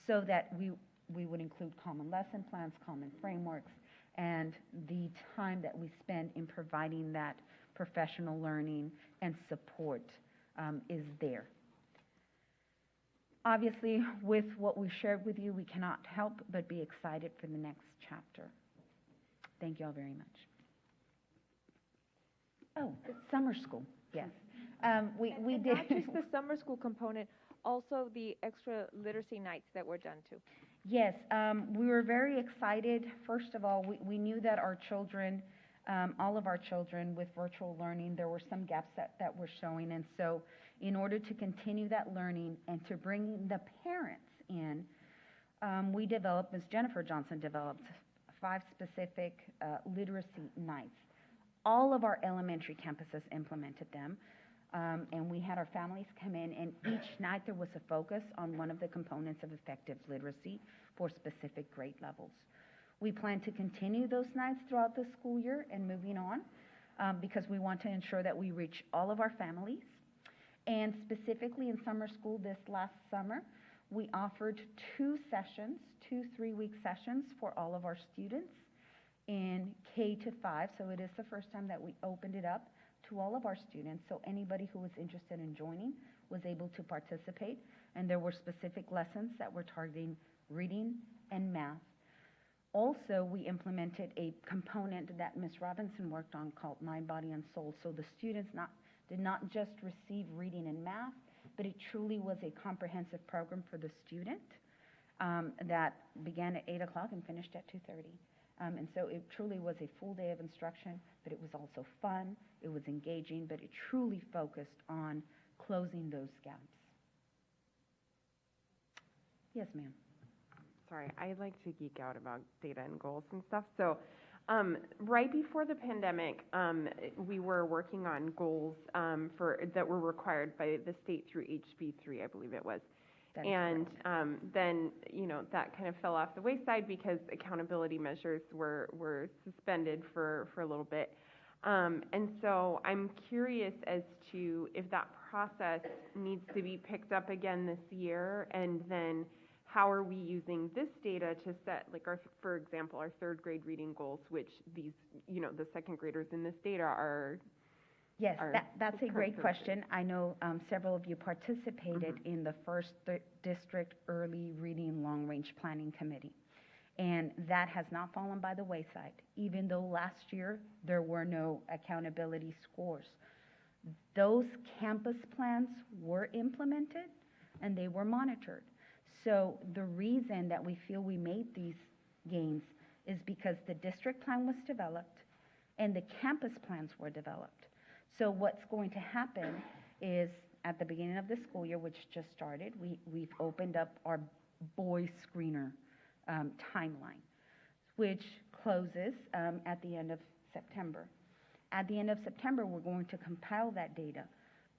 so that we would include common lesson plans, common frameworks, and the time that we spend in providing that professional learning and support is there. Obviously, with what we shared with you, we cannot help but be excited for the next chapter. Thank you all very much. Oh, summer school, yes. We And did. not just the summer school component, also the extra literacy nights that were done too. Yes, we were very excited. First of all, we knew that our children, all of our children with virtual learning, there were some gaps that were showing. And so in order to continue that learning and to bring the parents in, we developed, Ms. Jennifer Johnson developed 5 specific literacy nights. All of our elementary campuses implemented them. And we had our families come in, and each night there was a focus on one of the components of effective literacy for specific grade levels. We plan to continue those nights throughout the school year and moving on, because we want to ensure that we reach all of our families. And specifically in summer school this last summer, we offered 2 sessions, 2 3-week sessions for all of our students in K to 5. So it is the first time that we opened it up to all of our students, so anybody who was interested in joining was able to participate, and there were specific lessons that were targeting reading and math. Also, we implemented a component that Ms. Robinson worked on called Mind, Body, and Soul, so the students did not just receive reading and math, but it truly was a comprehensive program for the student that began at 8 o'clock and finished at 2:30. And so it truly was a full day of instruction, but it was also fun, it was engaging, but it truly focused on closing those gaps. Yes, ma'am. Sorry, I like to geek out about data and goals and stuff. So right before the pandemic, we were working on goals that were required by the state through HB3, I believe it was. And then, that kind of fell off the wayside because accountability measures were suspended for a little bit. And so I'm curious as to if that process needs to be picked up again this year, and then how are we using this data to set, like, for example, our 3rd grade reading goals, which these, the 2nd graders in this data are. Yes, that's a great question. I know several of you participated in the first district early reading long-range planning committee, and that has not fallen by the wayside. Even though last year there were no accountability scores, those campus plans were implemented and they were monitored. So the reason that we feel we made these gains is because the district plan was developed and the campus plans were developed. So what's going to happen is at the beginning of the school year, which just started, we've opened up our boys screener timeline, which closes at the end of September. At the end of September, we're going to compile that data.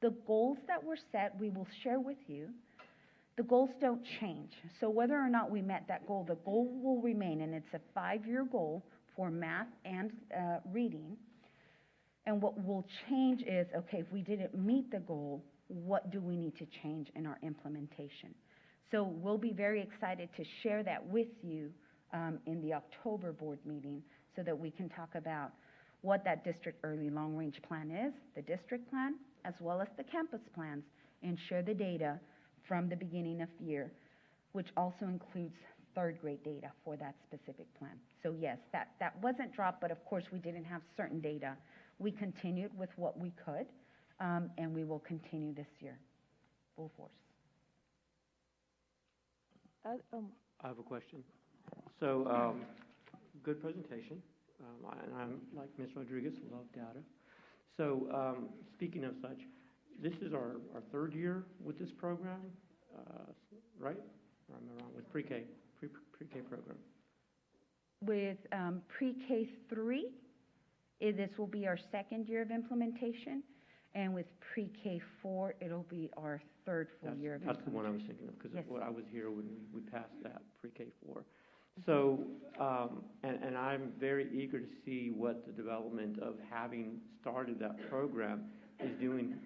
The goals that were set, we will share with you. The goals don't change. So whether or not we met that goal, the goal will remain, and it's a 5-year goal for math and reading. And what will change is, okay, if we didn't meet the goal, what do we need to change in our implementation? So we'll be very excited to share that with you in the October board meeting, so that we can talk about what that district early long-range plan is, the district plan, as well as the campus plans, and share the data from the beginning of year, which also includes third grade data for that specific plan. So yes, that wasn't dropped, but of course, we didn't have certain data. We continued with what we could, and we will continue this year, full force. I have a question. So, good presentation. And I'm like Ms. Rodriguez, love data. So, speaking of such, this is our third year with this program, right? Or am I wrong? With pre-K program. With pre-K 3, this will be our second year of implementation, and with pre-K 4, it'll be our third full year of That's implementation. the one I was thinking of, because Yes. what I was here when we passed that pre-K 4. So, and I'm very eager to see what the development of having started that program is doing,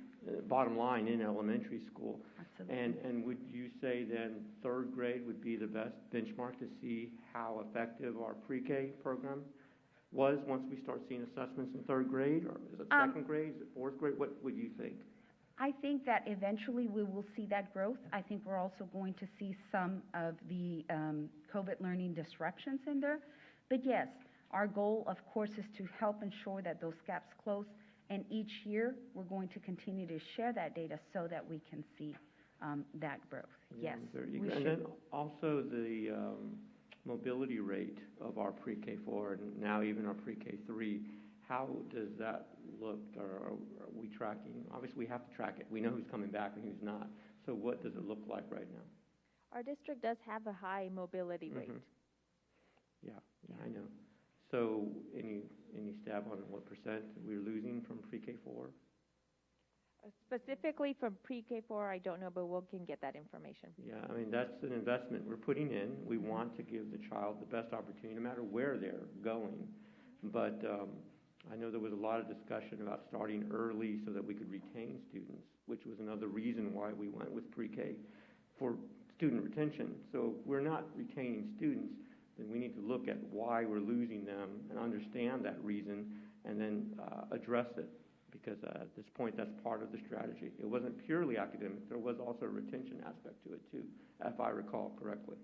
bottom line, in elementary school. Absolutely. And would you say then third grade would be the best benchmark to see how effective our pre-K program was once we start seeing assessments in third grade? Or is it second grade? Is it fourth grade? What would you think? I think that eventually we will see that growth. I think we're also going to see some of the COVID learning disruptions in there. But yes, our goal, of course, is to help ensure that those gaps close. And each year, we're going to continue to share that data so that we can see that growth. Yes, we And should. then also the mobility rate of our pre-K 4 and now even our pre-K 3, how does that look? Or are we tracking? Obviously, we have to track it. We know who's coming back and who's not. So what does it look like right now? Our district does have a high mobility rate. Yeah, I know. So any stab on what percent we're losing from pre-K 4? Specifically from pre-K 4, I don't know, but we can get that information. Yeah, I mean, that's an investment we're putting in. We want to give the child the best opportunity, no matter where they're going. But I know there was a lot of discussion about starting early so that we could retain students, which was another reason why we went with pre-K for student retention. So if we're not retaining students, then we need to look at why we're losing them and understand that reason and then address it. Because at this point, that's part of the strategy. It wasn't purely academic. There was also a retention aspect to it, too, if I recall correctly.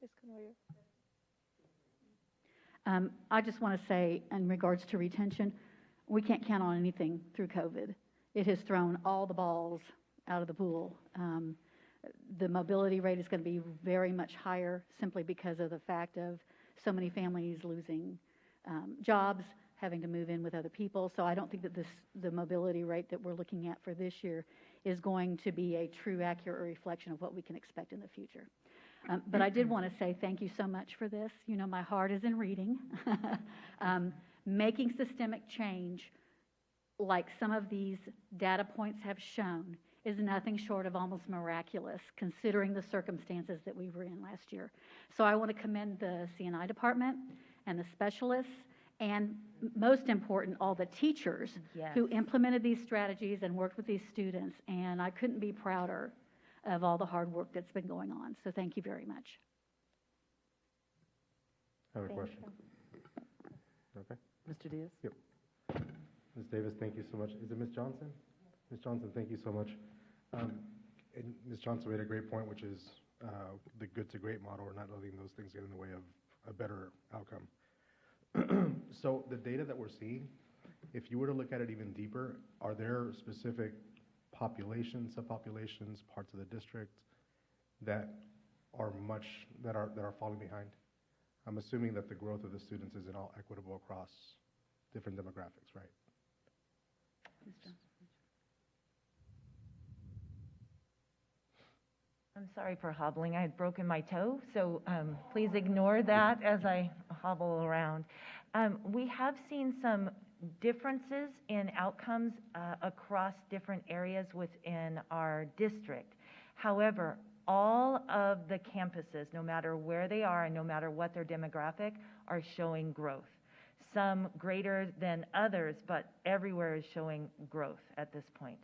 Ms. Canoyer. I just want to say, in regards to retention, we can't count on anything through COVID. It has thrown all the balls out of the pool. The mobility rate is going to be very much higher simply because of the fact of so many families losing jobs, having to move in with other people. So I don't think that the mobility rate that we're looking at for this year is going to be a true, accurate reflection of what we can expect in the future. But I did want to say thank you so much for this. You know, my heart is in reading. Making systemic change, like some of these data points have shown, is nothing short of almost miraculous, considering the circumstances that we were in last year. So I want to commend the C&I department and the specialists, and most important, all the teachers who implemented these strategies and worked with these students. And I couldn't be prouder of all the hard work that's been going on. So thank you very much. I have a question. Okay. Mr. Diaz? Yep. Ms. Davis, thank you so much. Is it Ms. Johnson? Ms. Johnson, thank you so much. And Ms. Johnson made a great point, which is the good to great model. We're not letting those things get in the way of a better outcome. So the data that we're seeing, if you were to look at it even deeper, are there specific populations, subpopulations, parts of the district that are falling behind? I'm assuming that the growth of the students isn't all equitable across different demographics, right? Ms. Johnson. I'm sorry for hobbling. I had broken my toe, so please ignore that as I hobble around. We have seen some differences in outcomes across different areas within our district. However, all of the campuses, no matter where they are and no matter what their demographic, are showing growth. Some greater than others, but everywhere is showing growth at this point.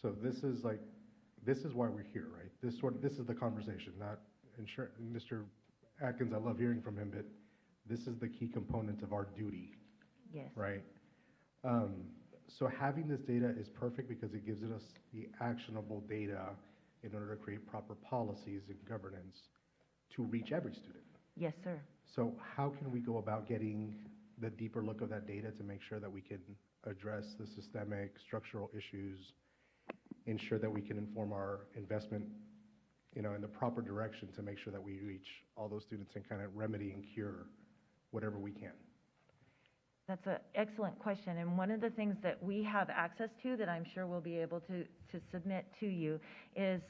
So this is why we're here, right? This is the conversation, not Mr. Atkins, I love hearing from him, but this is the key component of our duty. Yes. Right? So having this data is perfect because it gives us the actionable data in order to create proper policies and governance to reach every student. Yes, sir. So how can we go about getting the deeper look of that data to make sure that we can address the systemic structural issues, ensure that we can inform our investment, in the proper direction to make sure that we reach all those students and kind of remedy and cure whatever we can? That's an excellent question, and one of the things that we have access to that I'm sure we'll be able to submit to you is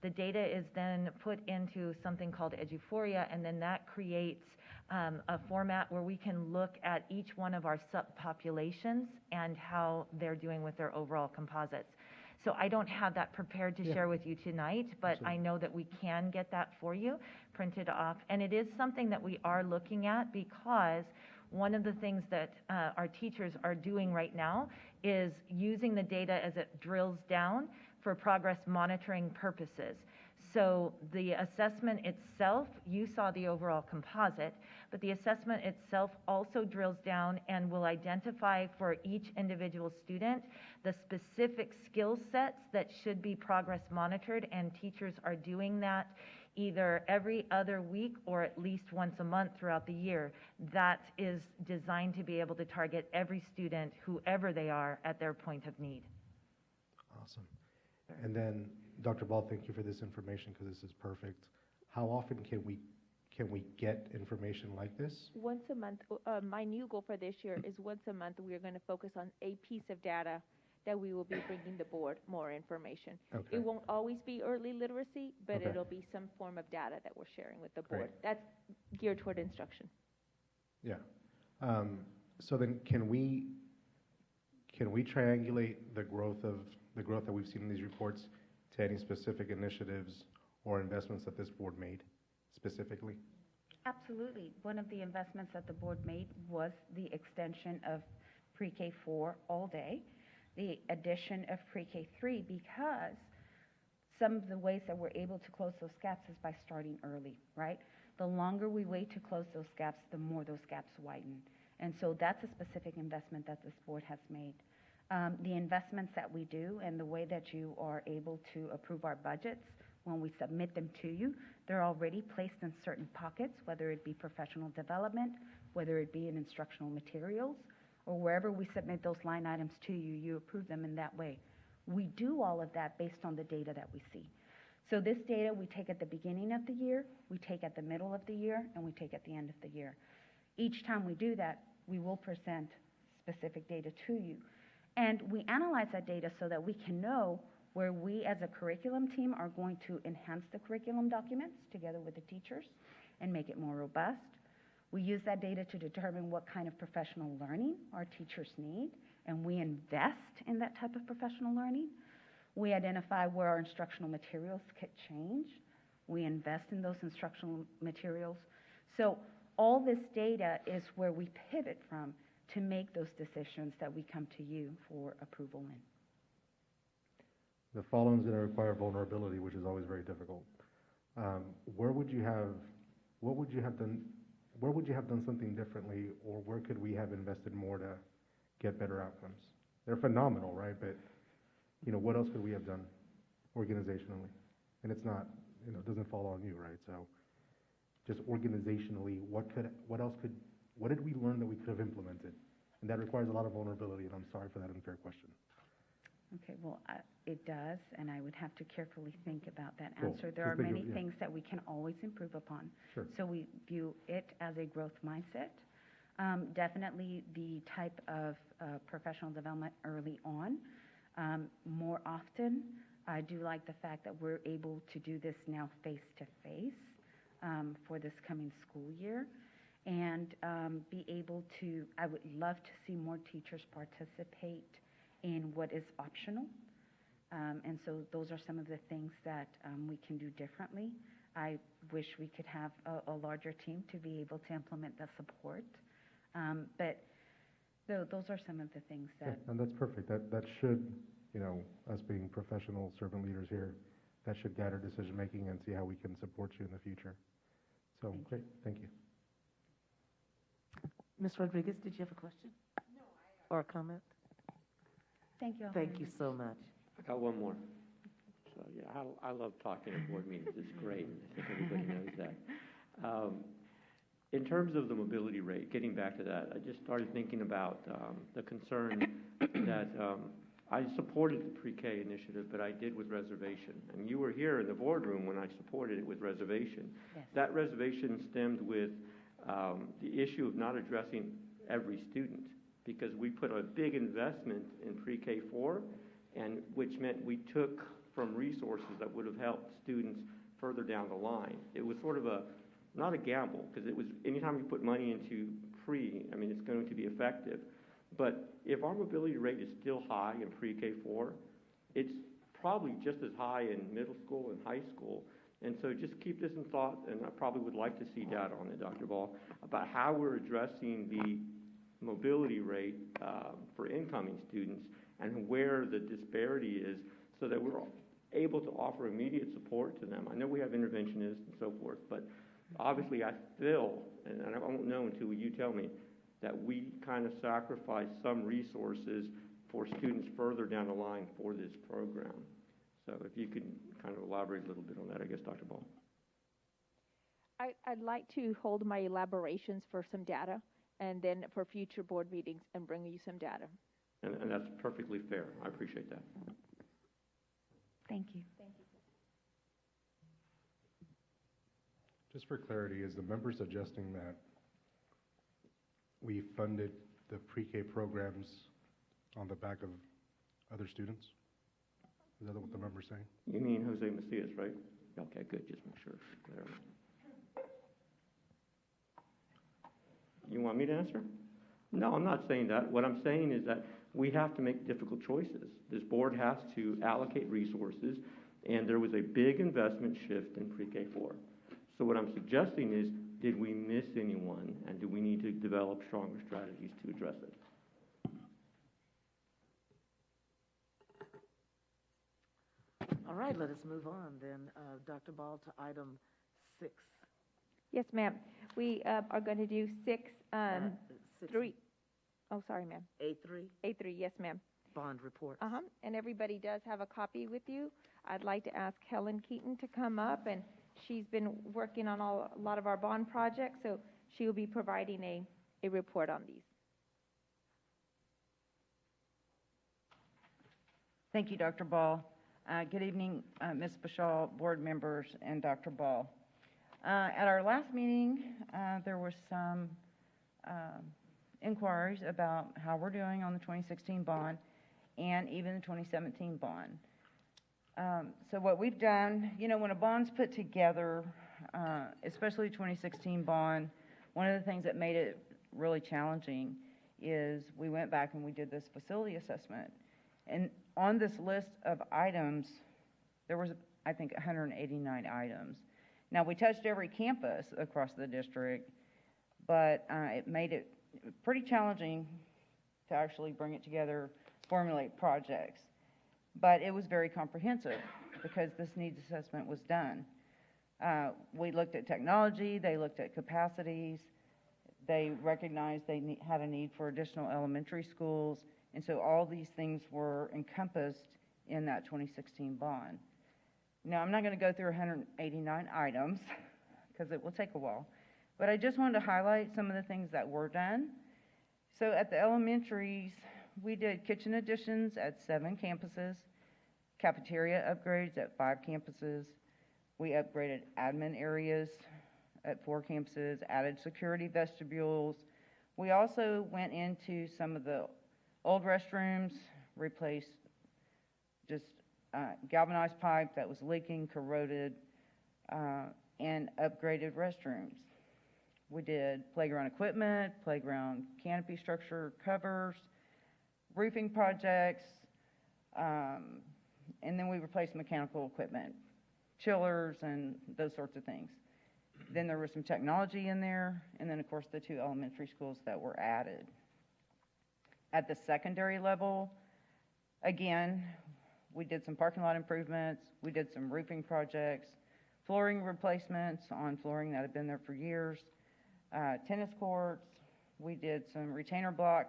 the data is then put into something called Eduphoria, and then that creates a format where we can look at each one of our subpopulations and how they're doing with their overall composites. So I don't have that prepared to share with you tonight, but I know that we can get that for you printed off, and it is something that we are looking at because one of the things that our teachers are doing right now is using the data as it drills down for progress monitoring purposes. So the assessment itself, you saw the overall composite, but the assessment itself also drills down and will identify for each individual student the specific skill sets that should be progress monitored, and teachers are doing that either every other week or at least once a month throughout the year. That is designed to be able to target every student, whoever they are, at their point of need. Awesome. And then, Dr. Ball, thank you for this information because this is perfect. How often can we get information like this? Once a month. My new goal for this year is once a month we are going to focus on a piece of data that we will be bringing the board more information. Okay. It won't always be early literacy, but Okay. it'll be some form of data that we're sharing with the Great. board. That's geared toward instruction. Yeah. So then can we triangulate the growth that we've seen in these reports to any specific initiatives or investments that this board made specifically? Absolutely. One of the investments that the board made was the extension of pre-K 4 all day, the addition of pre-K 3, because some of the ways that we're able to close those gaps is by starting early, right? The longer we wait to close those gaps, the more those gaps widen. And so that's a specific investment that this board has made. The investments that we do and the way that you are able to approve our budgets when we submit them to you, they're already placed in certain pockets, whether it be professional development, whether it be in instructional materials, or wherever we submit those line items to you, you approve them in that way. We do all of that based on the data that we see. So this data we take at the beginning of the year, we take at the middle of the year, and we take at the end of the year. Each time we do that, we will present specific data to you. And we analyze that data so that we can know where we as a curriculum team are going to enhance the curriculum documents together with the teachers and make it more robust. We use that data to determine what kind of professional learning our teachers need, and we invest in that type of professional learning. We identify where our instructional materials could change. We invest in those instructional materials. So all this data is where we pivot from to make those decisions that we come to you for approval in. The following is going to require vulnerability, which is always very difficult. Where would you have done something differently, or where could we have invested more to get better outcomes? They're phenomenal, right? But what else could we have done organizationally? And it's not, it doesn't fall on you, right? So just organizationally, what did we learn that we could have implemented? And that requires a lot of vulnerability, and I'm sorry for that unfair question. Okay, well, it does, and I would have to carefully think about that Cool. answer. There are many things that we can always improve upon. Sure. So we view it as a growth mindset. Definitely the type of professional development early on. More often, I do like the fact that we're able to do this now face-to-face for this coming school year, and be able to, I would love to see more teachers participate in what is optional. And so those are some of the things that we can do differently. I wish we could have a larger team to be able to implement the support. But those are some of the things that... Yeah, and that's perfect. That should, us being professional servant leaders here, that should guide our decision-making and see how we can support you in the future. So, great. Thank you. Ms. Rodriguez, did you have a question? No, or a comment? Thank you all. Thank very you much. so much. I got one more. So, yeah, I love talking at board meetings. It's great. I think everybody knows that. In terms of the mobility rate, getting back to that, I just started thinking about the concern that I supported the pre-K initiative, but I did with reservation. And you were here in the boardroom when I supported it with reservation. Yes. That reservation stemmed with the issue of not addressing every student, because we put a big investment in pre-K4, and which meant we took from resources that would have helped students further down the line. It was sort of not a gamble, because it was, anytime you put money into I mean, it's going to be effective. But if our mobility rate is still high in pre-K4, it's probably just as high in middle school and high school. And so just keep this in thought, and I probably would like to see data on it, Dr. Ball, about how we're addressing the mobility rate for incoming students and where the disparity is, so that we're able to offer immediate support to them. I know we have interventionists and so forth, but obviously I feel, and I won't know until you tell me, that we kind of sacrifice some resources for students further down the line for this program. So if you could kind of elaborate a little bit on that, I guess, Dr. Ball. I'd like to hold my elaborations for some data, and then for future board meetings and bring you some data. And that's perfectly fair. I appreciate that. Thank you. Thank you. Just for clarity, is the member suggesting that we funded the pre-K programs on the back of other students? Is that what the member's saying? You mean Jose Macias, right? Okay, good. Just make sure it's clear. You want me to answer? No, I'm not saying that. What I'm saying is that we have to make difficult choices. This board has to allocate resources, and there was a big investment shift in pre-K4. So what I'm suggesting is, did we miss anyone, and do we need to develop stronger strategies to address it? All right, let us move on then. Dr. Ball, to item 6. Yes, ma'am. We are going to do 6, 3. Oh, sorry, ma'am. A3, A3, yes, ma'am. bond reports. And everybody does have a copy with you. I'd like to ask Helen Keaton to come up, and she's been working on a lot of our bond projects, so she will be providing a report on these. Thank you, Dr. Ball. Good evening, Ms. Bashaw, board members, and Dr. Ball. At our last meeting, there were some inquiries about how we're doing on the 2016 bond and even the 2017 bond. So what we've done, you know, when a bond's put together, especially 2016 bond, one of the things that made it really challenging is we went back and we did this facility assessment. And on this list of items, there was, I think, 189 items. Now, we touched every campus across the district, but it made it pretty challenging to actually bring it together, formulate projects. But it was very comprehensive because this needs assessment was done. We looked at technology, they looked at capacities, they recognized they had a need for additional elementary schools, and so all these things were encompassed in that 2016 bond. Now, I'm not going to go through 189 items because it will take a while, but I just wanted to highlight some of the things that were done. So at the elementaries, we did kitchen additions at 7 campuses, cafeteria upgrades at 5 campuses. We upgraded admin areas at 4 campuses, added security vestibules. We also went into some of the old restrooms, replaced just galvanized pipe that was leaking, corroded, and upgraded restrooms. We did playground equipment, playground canopy structure covers, roofing projects, and then we replaced mechanical equipment, chillers and those sorts of things. Then there was some technology in there, and then of course the 2 elementary schools that were added. At the secondary level, again, we did some parking lot improvements, we did some roofing projects, flooring replacements on flooring that had been there for years, tennis courts, we did some retainer block,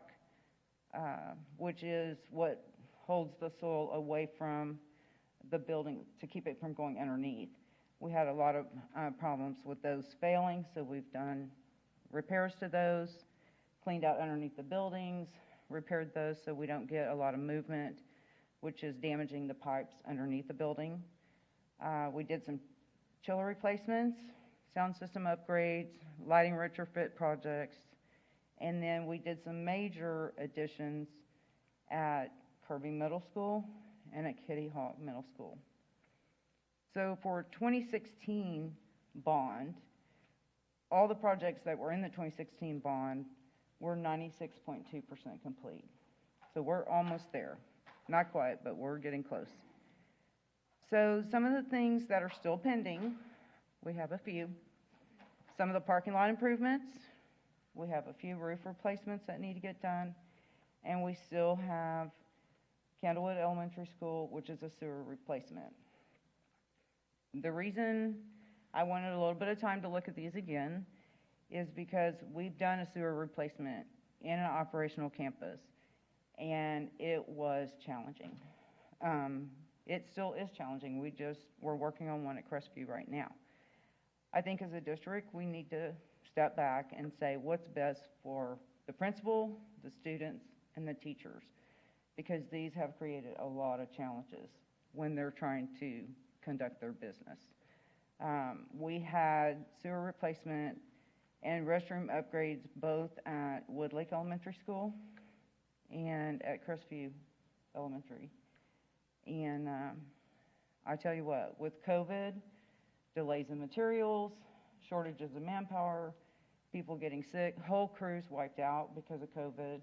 which is what holds the soil away from the building to keep it from going underneath. We had a lot of problems with those failing, so we've done repairs to those, cleaned out underneath the buildings, repaired those so we don't get a lot of movement, which is damaging the pipes underneath the building. We did some chiller replacements, sound system upgrades, lighting retrofit projects, and then we did some major additions at Kirby Middle School and at Kitty Hawk Middle School. So for 2016 bond, all the projects that were in the 2016 bond were 96.2% complete. So we're almost there. Not quite, but we're getting close. So some of the things that are still pending, we have a few. Some of the parking lot improvements, we have a few roof replacements that need to get done, and we still have Candlewood Elementary School, which is a sewer replacement. The reason I wanted a little bit of time to look at these again is because we've done a sewer replacement in an operational campus, and it was challenging. It still is challenging. We're working on one at Crestview right now. I think as a district, we need to step back and say what's best for the principal, the students, and the teachers, because these have created a lot of challenges when they're trying to conduct their business. We had sewer replacement and restroom upgrades both at Woodlake Elementary School and at Crestview Elementary. And I tell you what, with COVID, delays in materials, shortages of manpower, people getting sick, whole crews wiped out because of COVID.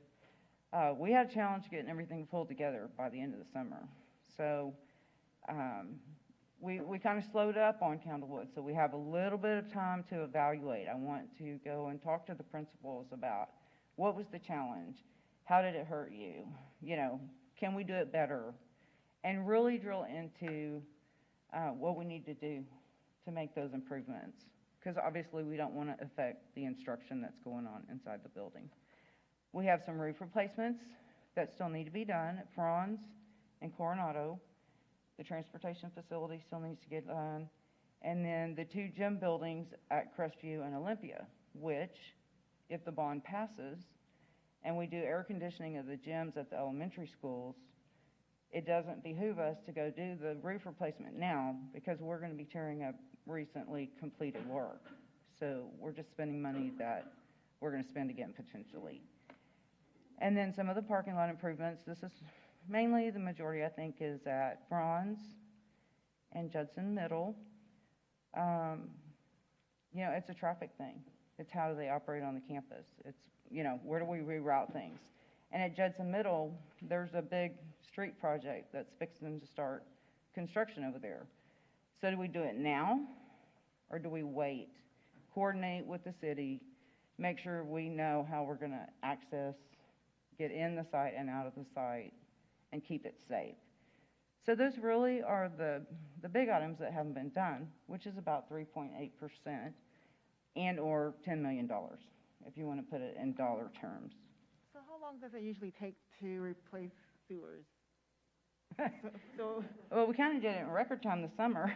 We had a challenge getting everything pulled together by the end of the summer. So we kind of slowed up on Candlewood, so we have a little bit of time to evaluate. I want to go and talk to the principals about what was the challenge, how did it hurt you, can we do it better, and really drill into what we need to do to make those improvements, because obviously we don't want to affect the instruction that's going on inside the building. We have some roof replacements that still need to be done at Franz and Coronado. The transportation facility still needs to get done. And then the two gym buildings at Crestview and Olympia, which, if the bond passes and we do air conditioning of the gyms at the elementary schools, it doesn't behoove us to go do the roof replacement now because we're going to be tearing up recently completed work. So we're just spending money that we're going to spend again potentially. And then some of the parking lot improvements, this is mainly the majority I think is at Franz and Judson Middle. It's a traffic thing. It's how do they operate on the campus. It's, where do we reroute things? And at Judson Middle, there's a big street project that's fixing to start construction over there. So do we do it now or do we wait? Coordinate with the city, make sure we know how we're going to access, get in the site and out of the site, and keep it safe. So those really are the big items that haven't been done, which is about 3.8% and or $10 million, if you want to put it in dollar terms. So how long does it usually take to replace sewers? Well, we kind of did it in record time this summer.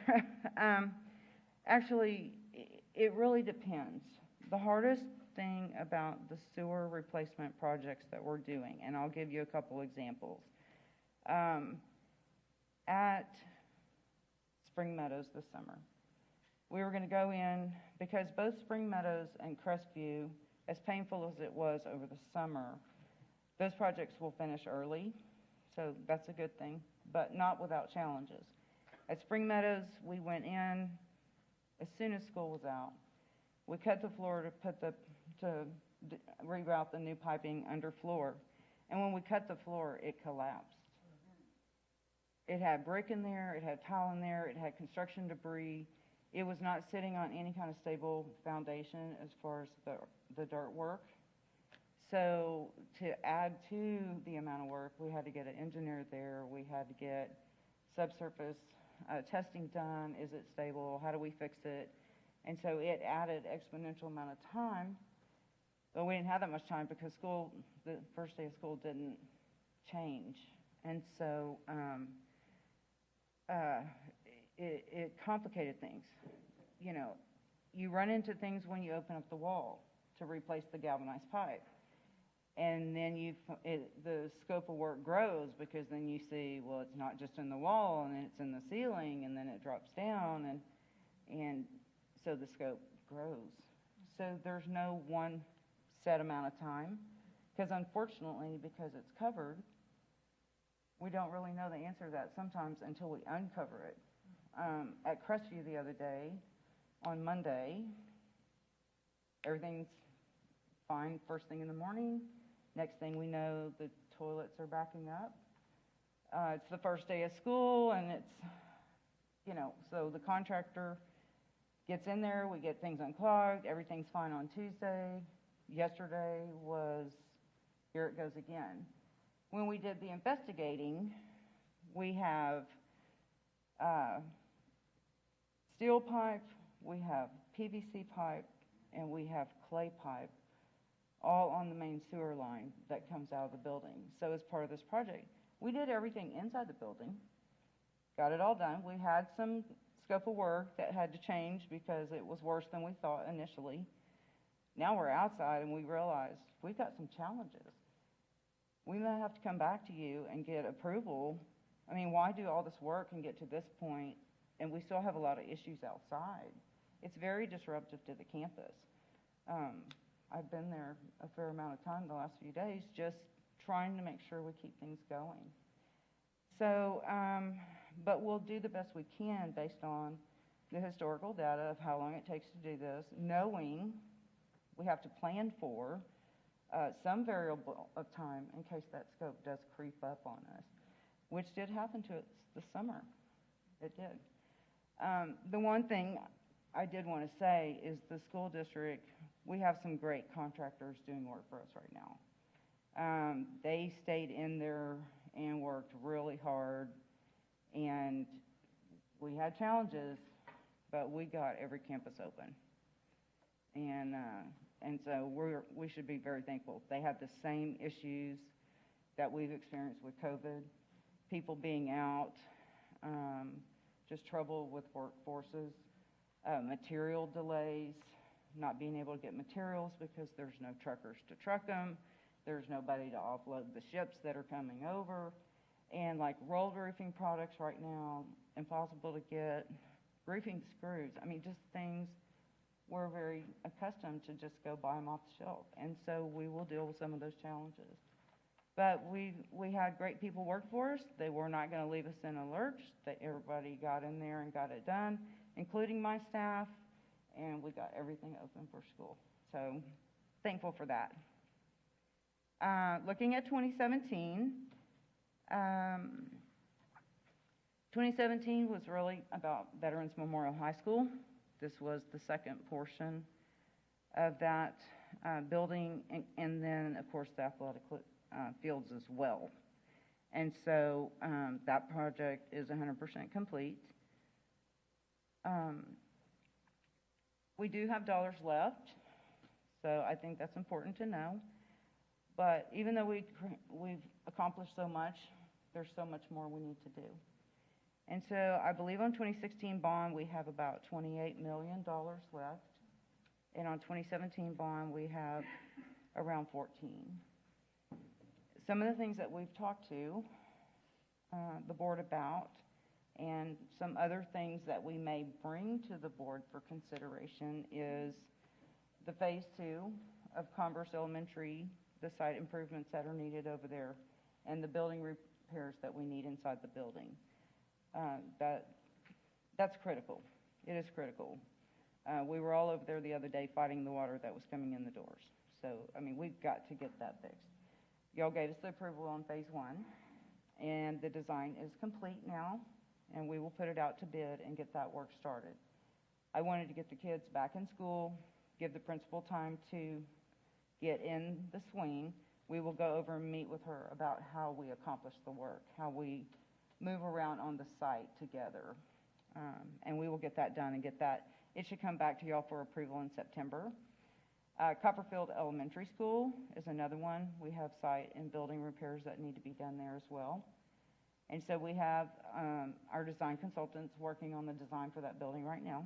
Actually, it really depends. The hardest thing about the sewer replacement projects that we're doing, and I'll give you a couple examples. At Spring Meadows this summer, we were going to go in, because both Spring Meadows and Crestview, as painful as it was over the summer, those projects will finish early, so that's a good thing, but not without challenges. At Spring Meadows, we went in as soon as school was out. We cut the floor to reroute the new piping under floor, and when we cut the floor, it collapsed. It had brick in there, it had tile in there, it had construction debris. It was not sitting on any kind of stable foundation as far as the dirt work. So to add to the amount of work, we had to get an engineer there, we had to get subsurface testing done. Is it stable? How do we fix it? And so it added exponential amount of time, but we didn't have that much time because the first day of school didn't change And so it complicated things. You know, you run into things when you open up the wall to replace the galvanized pipe. And then the scope of work grows, because then you see, well, it's not just in the wall, and then it's in the ceiling, and then it drops down, and so the scope grows. So there's no one set amount of time, because unfortunately, because it's covered, we don't really know the answer to that sometimes until we uncover it. At Crestview the other day, on Monday, everything's fine first thing in the morning. Next thing we know, the toilets are backing up. It's the first day of school, and it's, you know, so the contractor gets in there, we get things unclogged, everything's fine on Tuesday. Yesterday was, here it goes again. When we did the investigating, we have steel pipe, we have PVC pipe, and we have clay pipe, all on the main sewer line that comes out of the building. So as part of this project, we did everything inside the building, got it all done. We had some scope of work that had to change because it was worse than we thought initially. Now we're outside and we realize we've got some challenges. We may have to come back to you and get approval. I mean, why do all this work and get to this point and we still have a lot of issues outside? It's very disruptive to the campus. I've been there a fair amount of time the last few days, just trying to make sure we keep things going. So, but we'll do the best we can based on the historical data of how long it takes to do this, knowing we have to plan for some variable of time in case that scope does creep up on us, which did happen to us this summer. It did. The one thing I did want to say is the school district, we have some great contractors doing work for us right now. They stayed in there and worked really hard, and we had challenges, but we got every campus open. And so we should be very thankful. They have the same issues that we've experienced with COVID, people being out, just trouble with workforces, material delays, not being able to get materials because there's no truckers to truck them, there's nobody to offload the ships that are coming over, and like rolled roofing products right now, impossible to get, roofing screws, I mean, just things we're very accustomed to just go buy them off the shelf, and so we will deal with some of those challenges. But we had great people work for us. They were not going to leave us in a lurch. Everybody got in there and got it done, including my staff, and we got everything open for school. So thankful for that. Looking at 2017, 2017 was really about Veterans Memorial High School. This was the second portion of that building, and then, of course, the athletic fields as well. And so that project is 100% complete. We do have dollars left, so I think that's important to know. But even though we've accomplished so much, there's so much more we need to do. And so I believe on 2016 bond, we have about $28 million left. And on 2017 bond, we have around 14. Some of the things that we've talked to the board about, and some other things that we may bring to the board for consideration, is the phase 2 of Converse Elementary, the site improvements that are needed over there, and the building repairs that we need inside the building. That's critical. It is critical. We were all over there the other day fighting the water that was coming in the doors. So, I mean, we've got to get that fixed. Y'all gave us the approval on phase 1, and the design is complete now, and we will put it out to bid and get that work started. I wanted to get the kids back in school, give the principal time to get in the swing. We will go over and meet with her about how we accomplish the work, how we move around on the site together. And we will get that done and get that. It should come back to y'all for approval in September. Copperfield Elementary School is another one. We have site and building repairs that need to be done there as well. And so we have our design consultants working on the design for that building right now.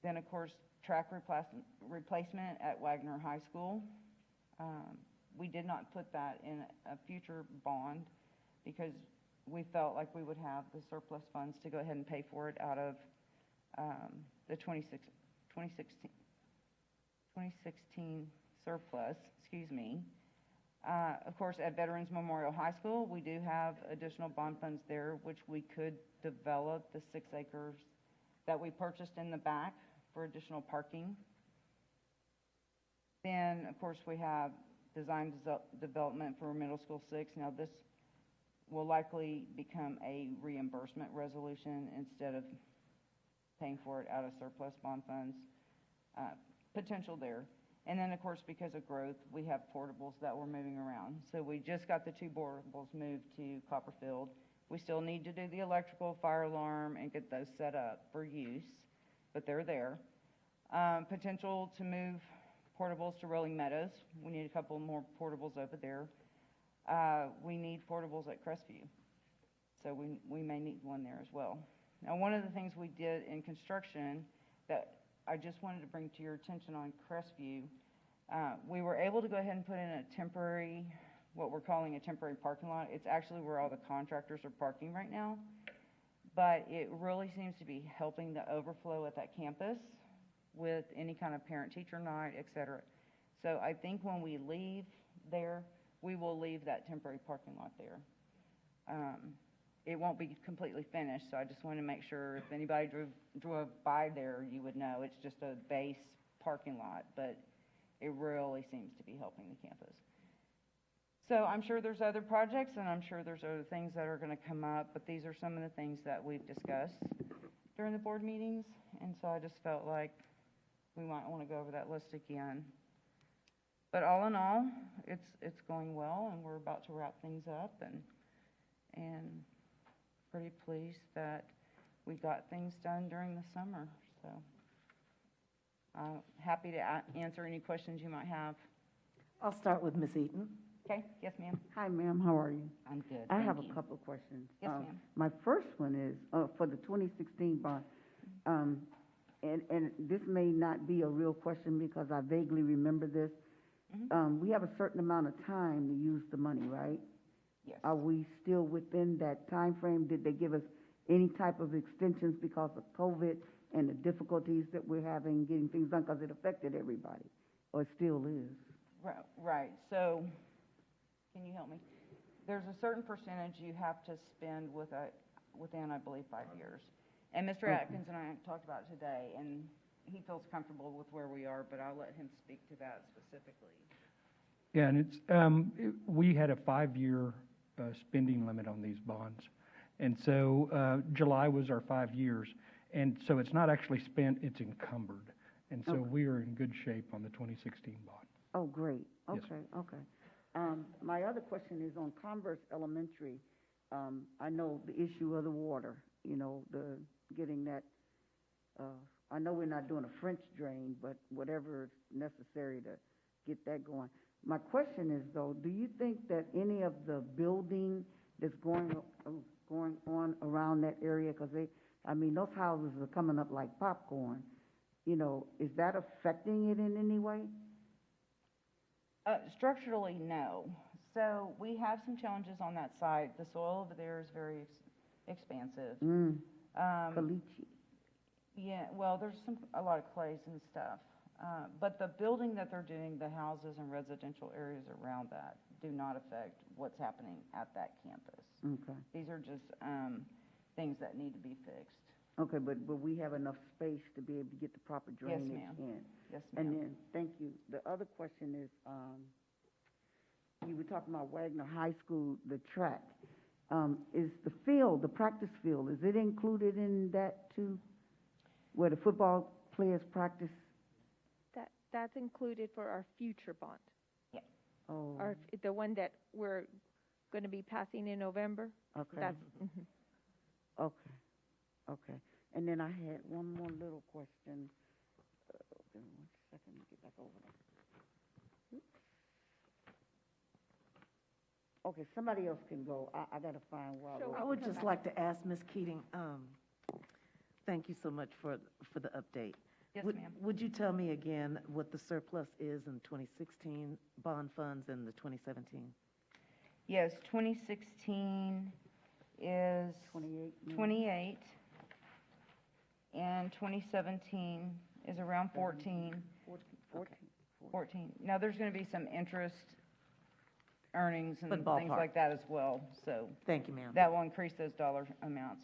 Then, of course, track replacement at Wagner High School. We did not put that in a future bond because we felt like we would have the surplus funds to go ahead and pay for it out of the 2016 surplus, excuse me. Of course, at Veterans Memorial High School, we do have additional bond funds there, which we could develop the 6 acres that we purchased in the back for additional parking. Then, of course, we have design development for middle school 6. Now, this will likely become a reimbursement resolution instead of paying for it out of surplus bond funds. Potential there. And then, of course, because of growth, we have portables that we're moving around. So we just got the 2 portables moved to Copperfield. We still need to do the electrical, fire alarm, and get those set up for use, but they're there. Potential to move portables to Rolling Meadows. We need a couple more portables over there. We need portables at Crestview. So we may need one there as well. Now, one of the things we did in construction that I just wanted to bring to your attention on Crestview, we were able to go ahead and put in a temporary, what we're calling a temporary parking lot. It's actually where all the contractors are parking right now, but it really seems to be helping the overflow at that campus with any kind of parent-teacher night, et cetera. So I think when we leave there, we will leave that temporary parking lot there. It won't be completely finished, so I just want to make sure if anybody drove by there, you would know it's just a base parking lot, but it really seems to be helping the campus. So I'm sure there's other projects, and I'm sure there's other things that are going to come up, but these are some of the things that we've discussed during the board meetings, and so I just felt like we might want to go over that list again. But all in all, it's going well, and we're about to wrap things up, and pretty pleased that we got things done during the summer. So I'm happy to answer any questions you might have. I'll start with Ms. Eaton. Okay, yes, ma'am. Hi, ma'am, how are you? I'm good. I thank have you. a couple of questions. Yes, ma'am. My first one is for the 2016 bond, and this may not be a real question because I vaguely remember this. We have a certain amount of time to use the money, right? Yes. Are we still within that time frame? Did they give us any type of extensions because of COVID and the difficulties that we're having getting things done because it affected everybody, or it still is? Right. So, can you help me? There's a certain percentage you have to spend within, I believe, 5 years. And Mr. Atkins and I talked about it today, and he feels comfortable with where we are, but I'll let him speak to that specifically. Yeah, and it's, we had a 5-year spending limit on these bonds. And so July was our 5 years. And so it's not actually spent, it's encumbered. And so we are in good shape on the 2016 bond. Oh, great. Yes. Okay. My other question is on Converse Elementary. I know the issue of the water, the getting that, I know we're not doing a French drain, but whatever is necessary to get that going. My question is, though, do you think that any of the building that's going on around that area, because those houses are coming up like popcorn, is that affecting it in any way? Structurally, no. So we have some challenges on that site. The soil over there is very expansive. Caliche. Yeah, well, there's a lot of clays and stuff. But the building that they're doing, the houses and residential areas around that do not affect what's happening at that campus. Okay. These are just things that need to be fixed. Okay, but we have enough space to be able to get the proper drainage in. Yes, ma'am. And then, thank you. The other question is, you were talking about Wagner High School, the track. Is the field, the practice field, is it included in that too, where the football players practice? That's included for our future bond. Yeah. Oh. The one that we're going to be passing in November. Okay. That's, Okay. And then I had one more little question. Give me 1 second to get back over there. Oops. Okay, somebody else can go. I gotta find Waldo. I would just like to ask Ms. Keating, thank you so much for the update. Yes, Would- ma'am. Would you tell me again what the surplus is in 2016 bond funds and the 2017? Yes, 2016 is 28, and 2017 is around 14. 14. Now, there's going to be some interest earnings and But things ballpark. like that as well, so Thank you, ma'am. that will increase those dollar amounts.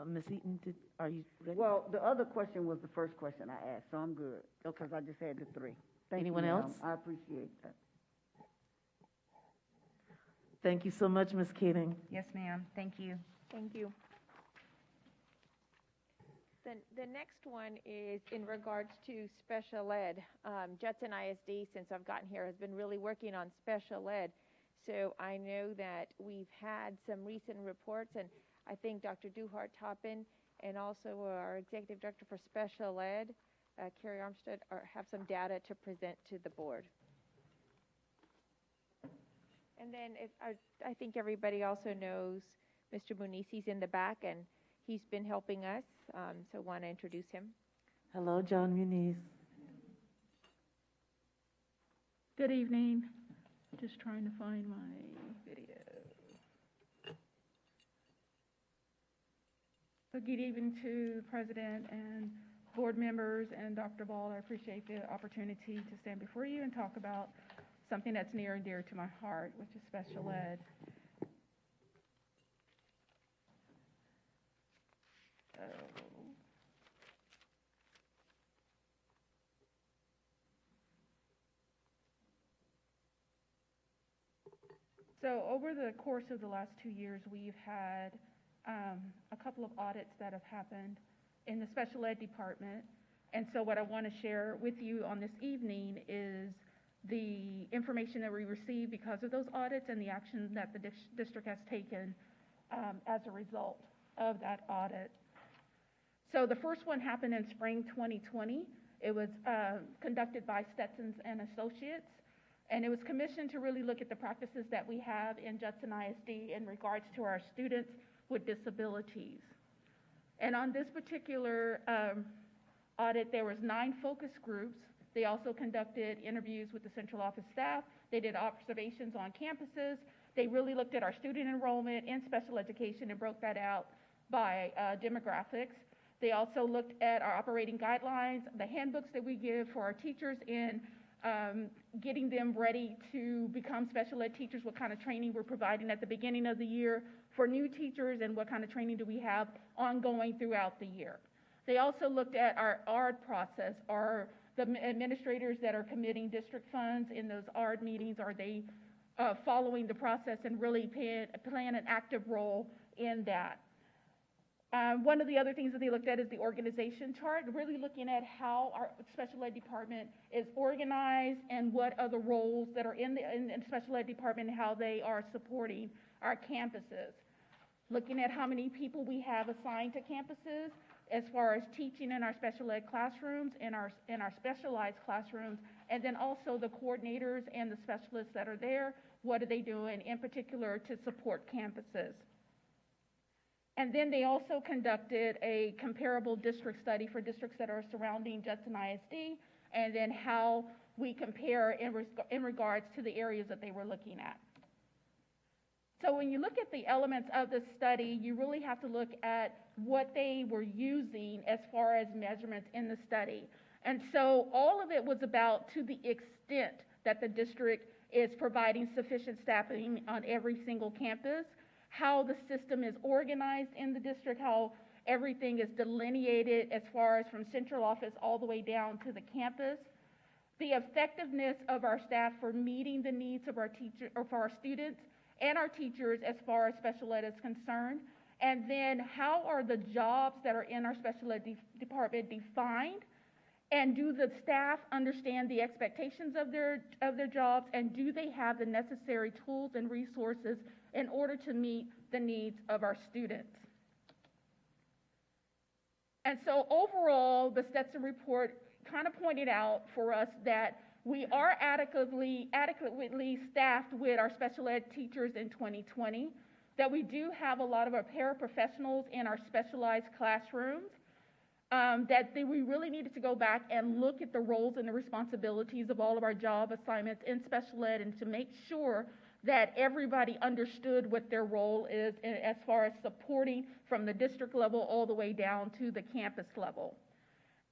Ms. Eaton, are you ready? Well, the other question was the first question I asked, so I'm good, because I just had the three. Thank you, Anyone ma'am. else? I appreciate that. Thank you so much, Ms. Keating. Yes, ma'am. Thank you. Thank you. The next one is in regards to special ed. Judson ISD, since I've gotten here, has been really working on special ed. So I know that we've had some recent reports, and I think Dr. Duhart-Toppin and also our Executive Director for Special Ed, Carrie Armstead, have some data to present to the board. And then I think everybody also knows Mr. Munisi's in the back, and he's been helping us, so want to introduce him. Hello, John Muniz. Good evening. Just trying to find my video. So good evening to the President and board members and Dr. Ball. I appreciate the opportunity to stand before you and talk about something that's near and dear to my heart, which is special ed. So over the course of the last 2 years, we've had a couple of audits that have happened in the special ed department. And so what I want to share with you on this evening is the information that we received because of those audits and the action that the district has taken as a result of that audit. So the first one happened in spring 2020. It was conducted by Stetson's and Associates, and it was commissioned to really look at the practices that we have in Judson ISD in regards to our students with disabilities. And on this particular audit, there was 9 focus groups. They also conducted interviews with the central office staff. They did observations on campuses. They really looked at our student enrollment in special education and broke that out by demographics. They also looked at our operating guidelines, the handbooks that we give for our teachers in getting them ready to become special ed teachers, what kind of training we're providing at the beginning of the year for new teachers, and what kind of training do we have ongoing throughout the year. They also looked at our ARD process. Are the administrators that are committing district funds in those ARD meetings, are they following the process and really playing an active role in that? One of the other things that they looked at is the organization chart, really looking at how our special ed department is organized and what are the roles that are in the special ed department and how they are supporting our campuses. Looking at how many people we have assigned to campuses as far as teaching in our special ed classrooms, in our specialized classrooms, and then also the coordinators and the specialists that are there, what are they doing in particular to support campuses. And then they also conducted a comparable district study for districts that are surrounding Judson ISD, and then how we compare in regards to the areas that they were looking at. So when you look at the elements of the study, you really have to look at what they were using as far as measurements in the study. And so all of it was about to the extent that the district is providing sufficient staffing on every single campus, how the system is organized in the district, how everything is delineated as far as from central office all the way down to the campus, the effectiveness of our staff for meeting the needs of our teachers or for our students and our teachers as far as special ed is concerned, and then how are the jobs that are in our special ed department defined, and do the staff understand the expectations of their jobs, and do they have the necessary tools and resources in order to meet the needs of our students. And so overall, the Stetson report kind of pointed out for us that We are adequately staffed with our special ed teachers in 2020, that we do have a lot of our paraprofessionals in our specialized classrooms, we really needed to go back and look at the roles and the responsibilities of all of our job assignments in special ed and to make sure that everybody understood what their role is as far as supporting from the district level all the way down to the campus level.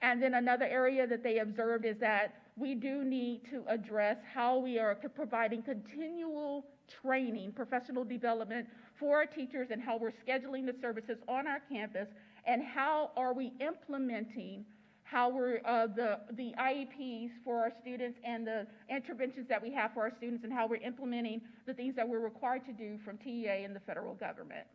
And then another area that they observed is that we do need to address how we are providing continual training, professional development for our teachers, and how we're scheduling the services on our campus, and how are we implementing how we're the IEPs for our students and the interventions that we have for our students, and how we're implementing the things that we're required to do from TEA and the federal government.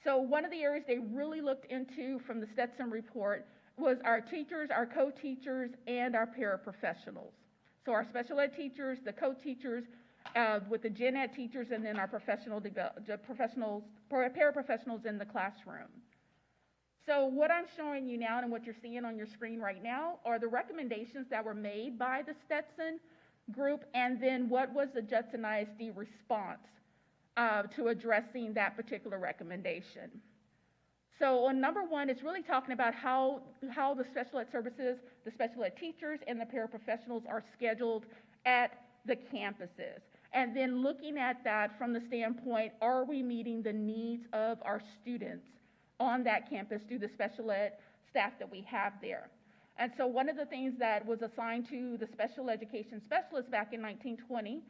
So one of the areas they really looked into from the Stetson report was our teachers, our co-teachers, and our paraprofessionals. So our special ed teachers, the co-teachers, with the gen ed teachers, and then our paraprofessionals in the classroom. So what I'm showing you now and what you're seeing on your screen right now are the recommendations that were made by the Stetson group, and then what was the Judson ISD response to addressing that particular recommendation. So on number one, it's really talking about how the special ed services, the special ed teachers, and the paraprofessionals are scheduled at the campuses. And then looking at that from the standpoint, are we meeting the needs of our students on that campus through the special ed staff that we have there? And so one of the things that was assigned to the special education specialists back in 2019,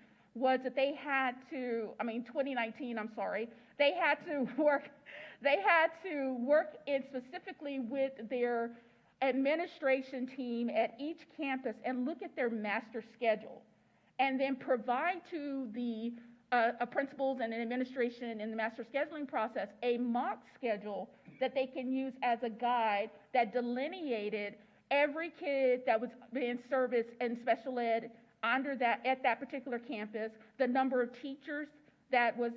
I'm sorry, they had to work in specifically with their administration team at each campus and look at their master schedule, and then provide to the principals and administration in the master scheduling process a mock schedule that they can use as a guide that delineated every kid that was in service in special ed at that particular campus, the number of teachers that were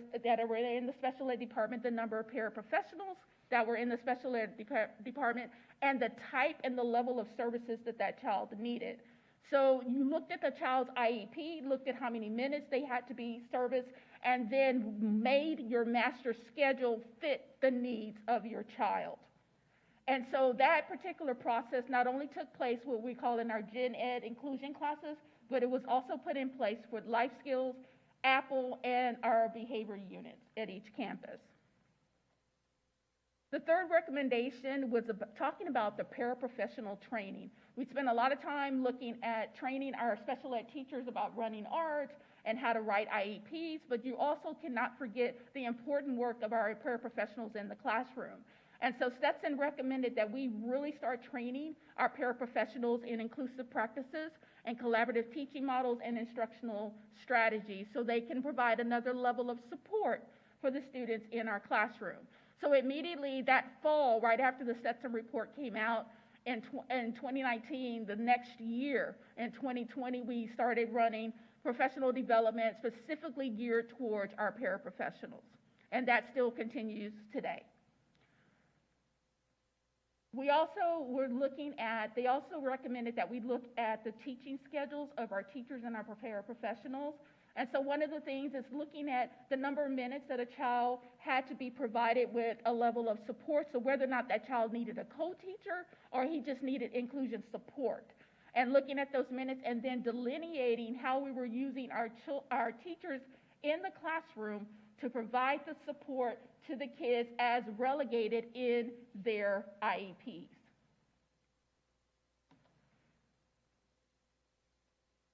in the special ed department, the number of paraprofessionals that were in the special ed department, and the type and the level of services that child needed. So you looked at the child's IEP, looked at how many minutes they had to be serviced, and then made your master schedule fit the needs of your child. And so that particular process not only took place what we call in our gen ed inclusion classes, but it was also put in place with life skills, Apple, and our behavior units at each campus. The third recommendation was talking about the paraprofessional training. We spent a lot of time looking at training our special ed teachers about running art and how to write IEPs, but you also cannot forget the important work of our paraprofessionals in the classroom. And so Stetson recommended that we really start training our paraprofessionals in inclusive practices and collaborative teaching models and instructional strategies so they can provide another level of support for the students in our classroom. So immediately that fall, right after the Stetson report came out in 2019, the next year, in 2020, we started running professional development specifically geared towards our paraprofessionals. And that still continues today. They also recommended that we look at the teaching schedules of our teachers and our paraprofessionals. And so one of the things is looking at the number of minutes that a child had to be provided with a level of support, so whether or not that child needed a co-teacher or he just needed inclusion support. And looking at those minutes and then delineating how we were using our teachers in the classroom to provide the support to the kids as relegated in their IEPs.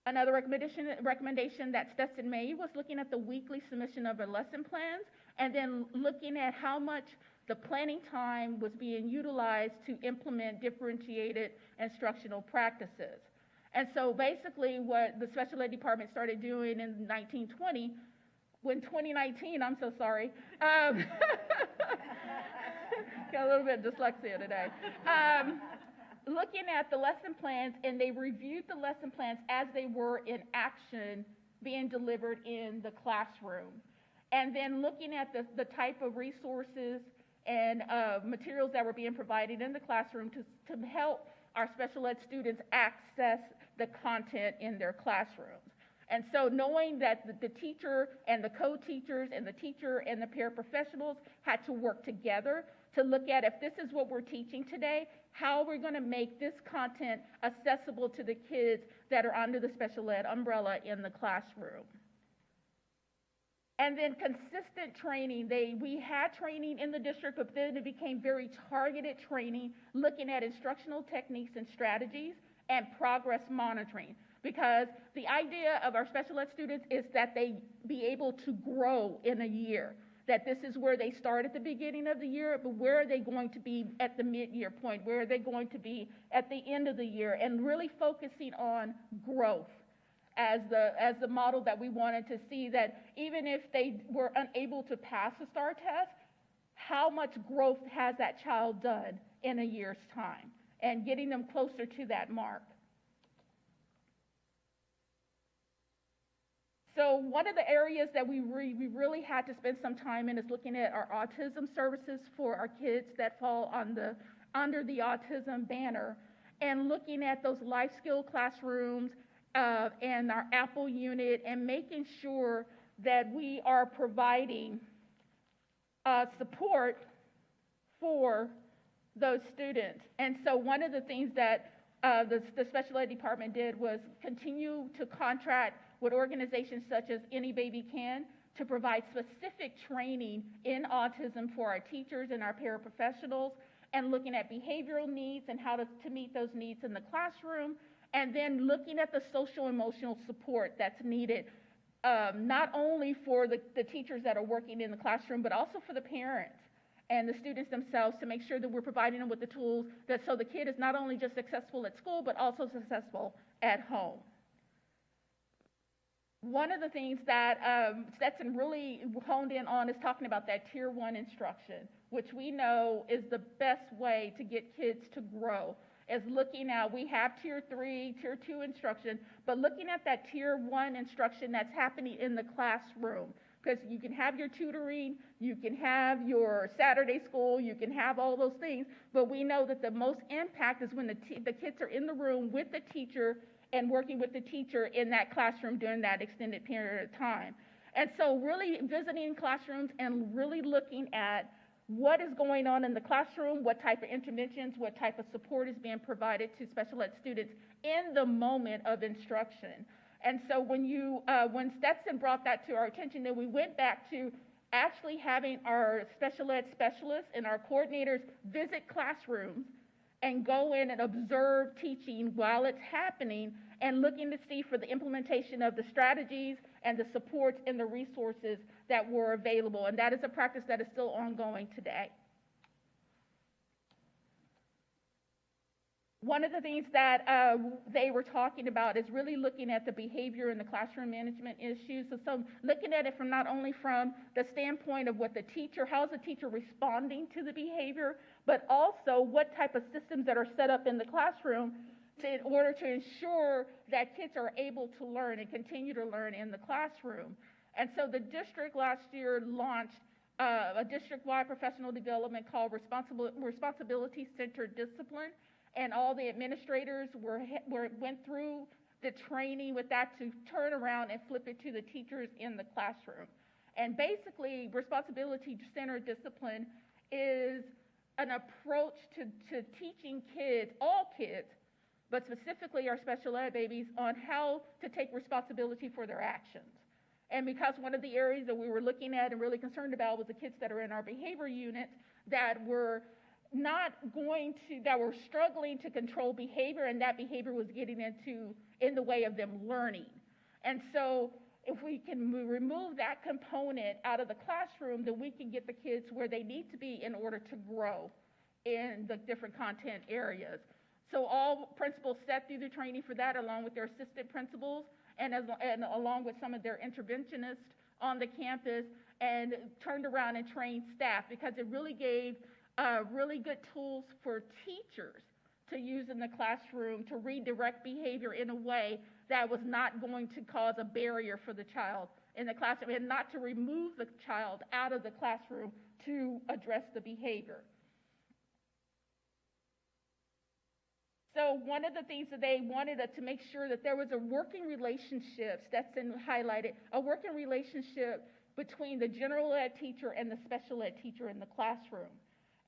Another recommendation that Stetson made was looking at the weekly submission of our lesson plans and then looking at how much the planning time was being utilized to implement differentiated instructional practices. And so basically what the special ed department started doing in 2019, I'm so sorry. Got a little bit of dyslexia today. Looking at the lesson plans, and they reviewed the lesson plans as they were in action being delivered in the classroom. And then looking at the type of resources and materials that were being provided in the classroom to help our special ed students access the content in their classrooms. And so knowing that the teacher and the co-teachers and the teacher and the paraprofessionals had to work together to look at, if this is what we're teaching today, how we're going to make this content accessible to the kids that are under the special ed umbrella in the classroom. And then consistent training. We had training in the district, but then it became very targeted training, looking at instructional techniques and strategies and progress monitoring. Because the idea of our special ed students is that they be able to grow in a year. That this is where they start at the beginning of the year, but where are they going to be at the mid-year point? Where are they going to be at the end of the year? And really focusing on growth as the model that we wanted to see, that even if they were unable to pass the STAR test, how much growth has that child done in a year's time, and getting them closer to that mark. So one of the areas that we really had to spend some time in is looking at our autism services for our kids that fall under the autism banner, and looking at those life skill classrooms and our Apple unit, and making sure that we are providing support for those students. And so one of the things that the special ed department did was continue to contract with organizations such as Any Baby Can to provide specific training in autism for our teachers and our paraprofessionals, and looking at behavioral needs and how to meet those needs in the classroom, and then looking at the social emotional support that's needed, not only for the teachers that are working in the classroom, but also for the parents and the students themselves, to make sure that we're providing them with the tools that so the kid is not only just successful at school, but also successful at home. One of the things that Stetson really honed in on is talking about that Tier 1 instruction, which we know is the best way to get kids to grow, is looking at, we have Tier 3, Tier 2 instruction, but looking at that Tier 1 instruction that's happening in the classroom. Because you can have your tutoring, you can have your Saturday school, you can have all those things, but we know that the most impact is when the kids are in the room with the teacher and working with the teacher in that classroom during that extended period of time. And so really visiting classrooms and really looking at what is going on in the classroom, what type of interventions, what type of support is being provided to special ed students in the moment of instruction. And so when Stetson brought that to our attention, then we went back to actually having our special ed specialists and our coordinators visit classrooms and go in and observe teaching while it's happening, and looking to see for the implementation of the strategies and the supports and the resources that were available. And that is a practice that is still ongoing today. One of the things that they were talking about is really looking at the behavior and the classroom management issues. So looking at it from not only from the standpoint of what the teacher, how is the teacher responding to the behavior, but also what type of systems that are set up in the classroom in order to ensure that kids are able to learn and continue to learn in the classroom. And so the district last year launched a district-wide professional development called Responsibility-Centered Discipline. And all the administrators went through the training with that to turn around and flip it to the teachers in the classroom. And basically, responsibility-centered discipline is an approach to teaching kids, all kids, but specifically our special ed babies, on how to take responsibility for their actions. And because one of the areas that we were looking at and really concerned about was the kids that are in our behavior units that were that were struggling to control behavior, and that behavior was getting in the way of them learning. And so if we can remove that component out of the classroom, then we can get the kids where they need to be in order to grow in the different content areas. So all principals sat through the training for that, along with their assistant principals and along with some of their interventionists on the campus, and turned around and trained staff, because it really gave really good tools for teachers to use in the classroom to redirect behavior in a way that was not going to cause a barrier for the child in the classroom, and not to remove the child out of the classroom to address the behavior. So one of the things that they wanted to make sure that there was a working relationship, Stetson highlighted, a working relationship between the general ed teacher and the special ed teacher in the classroom.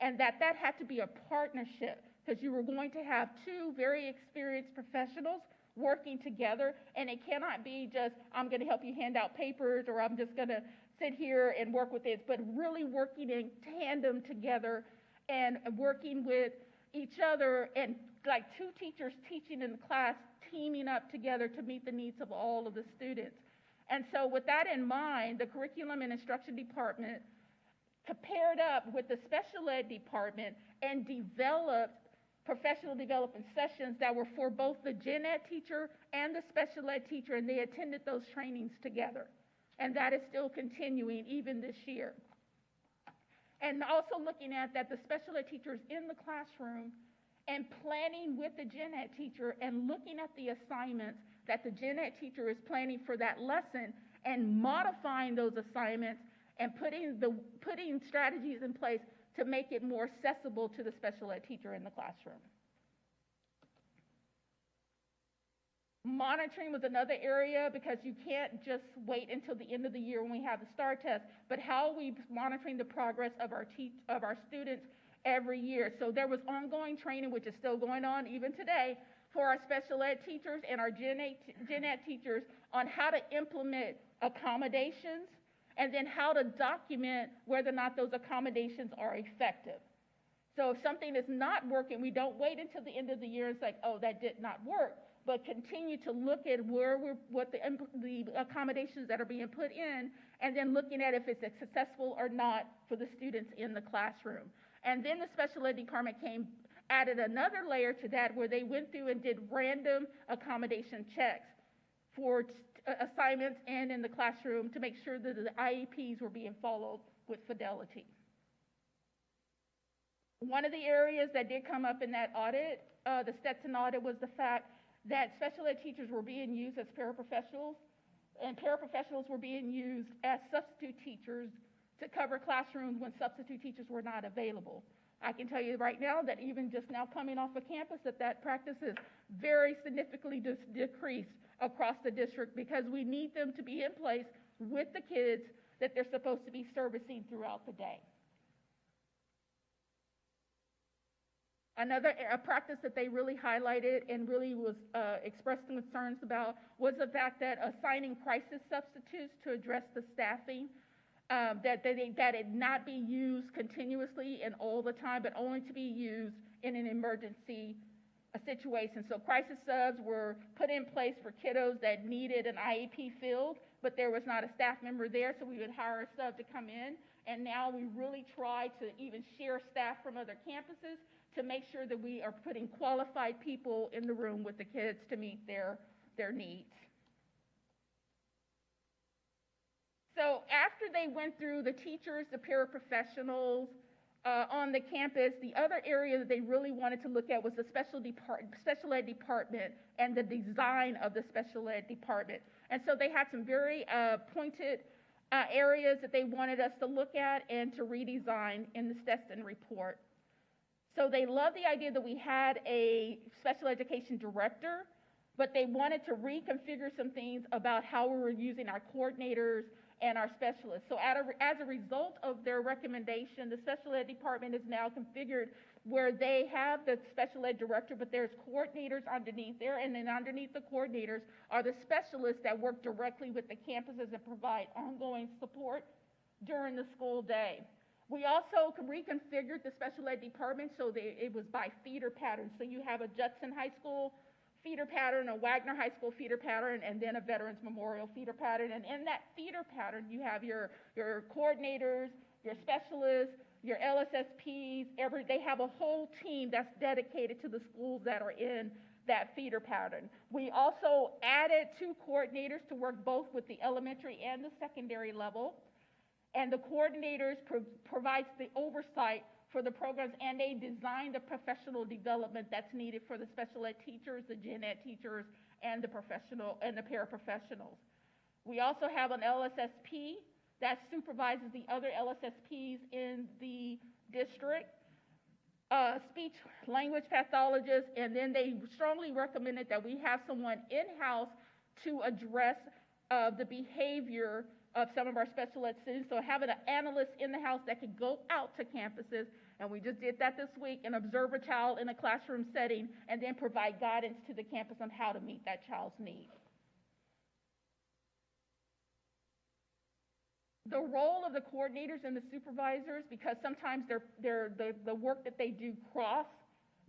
And that had to be a partnership, because you were going to have two very experienced professionals working together, and it cannot be just, I'm going to help you hand out papers, or I'm just going to sit here and work with this, but really working in tandem together and working with each other, and like two teachers teaching in the class, teaming up together to meet the needs of all of the students. And so with that in mind, the curriculum and instruction department paired up with the special ed department and developed professional development sessions that were for both the gen ed teacher and the special ed teacher, and they attended those trainings together. And that is still continuing even this year. And also looking at that the special ed teachers in the classroom and planning with the gen ed teacher and looking at the assignments that the gen ed teacher is planning for that lesson and modifying those assignments and putting strategies in place to make it more accessible to the special ed teacher in the classroom. Monitoring was another area, because you can't just wait until the end of the year when we have the STAR test, but how are we monitoring the progress of our students every year? So there was ongoing training, which is still going on even today, for our special ed teachers and our gen ed teachers on how to implement accommodations, and then how to document whether or not those accommodations are effective. So if something is not working, we don't wait until the end of the year and say, oh, that did not work, but continue to look at what the accommodations that are being put in, and then looking at if it's successful or not for the students in the classroom. And then the special ed department added another layer to that, where they went through and did random accommodation checks for assignments and in the classroom to make sure that the IEPs were being followed with fidelity. One of the areas that did come up in that audit, the Stetson audit, was the fact that special ed teachers were being used as paraprofessionals, and paraprofessionals were being used as substitute teachers to cover classrooms when substitute teachers were not available. I can tell you right now that even just now coming off of campus, that practice is very significantly decreased across the district, because we need them to be in place with the kids that they're supposed to be servicing throughout the day. Another practice that they really highlighted and really was expressed concerns about was the fact that assigning crisis substitutes to address the staffing, that it not be used continuously and all the time, but only to be used in an emergency situation. So crisis subs were put in place for kiddos that needed an IEP filled, but there was not a staff member there, so we would hire a sub to come in. And now we really try to even share staff from other campuses to make sure that we are putting qualified people in the room with the kids to meet their needs. So after they went through the teachers, the paraprofessionals on the campus, the other area that they really wanted to look at was the special ed department and the design of the special ed department. And so they had some very pointed areas that they wanted us to look at and to redesign in the Stetson report. So they loved the idea that we had a special education director, but they wanted to reconfigure some things about how we were using our coordinators and our specialists. So as a result of their recommendation, the special ed department is now configured where they have the special ed director, but there's coordinators underneath there, and then underneath the coordinators are the specialists that work directly with the campuses and provide ongoing support during the school day. We also reconfigured the special ed department so that it was by feeder pattern. So you have a Judson High School feeder pattern, a Wagner High School feeder pattern, and then a Veterans Memorial feeder pattern. And in that feeder pattern, you have your coordinators, your specialists, your LSSPs. They have a whole team that's dedicated to the schools that are in that feeder pattern. We also added 2 coordinators to work both with the elementary and the secondary level. And the coordinators provides the oversight for the programs, and they design the professional development that's needed for the special ed teachers, the gen ed teachers, and the paraprofessionals. We also have an LSSP that supervises the other LSSPs in the district. speech language pathologist, and then they strongly recommended that we have someone in-house to address the behavior of some of our special ed students. So having an analyst in the house that could go out to campuses, and we just did that this week, and observe a child in a classroom setting, and then provide guidance to the campus on how to meet that child's needs. The role of the coordinators and the supervisors, because sometimes the work that they do cross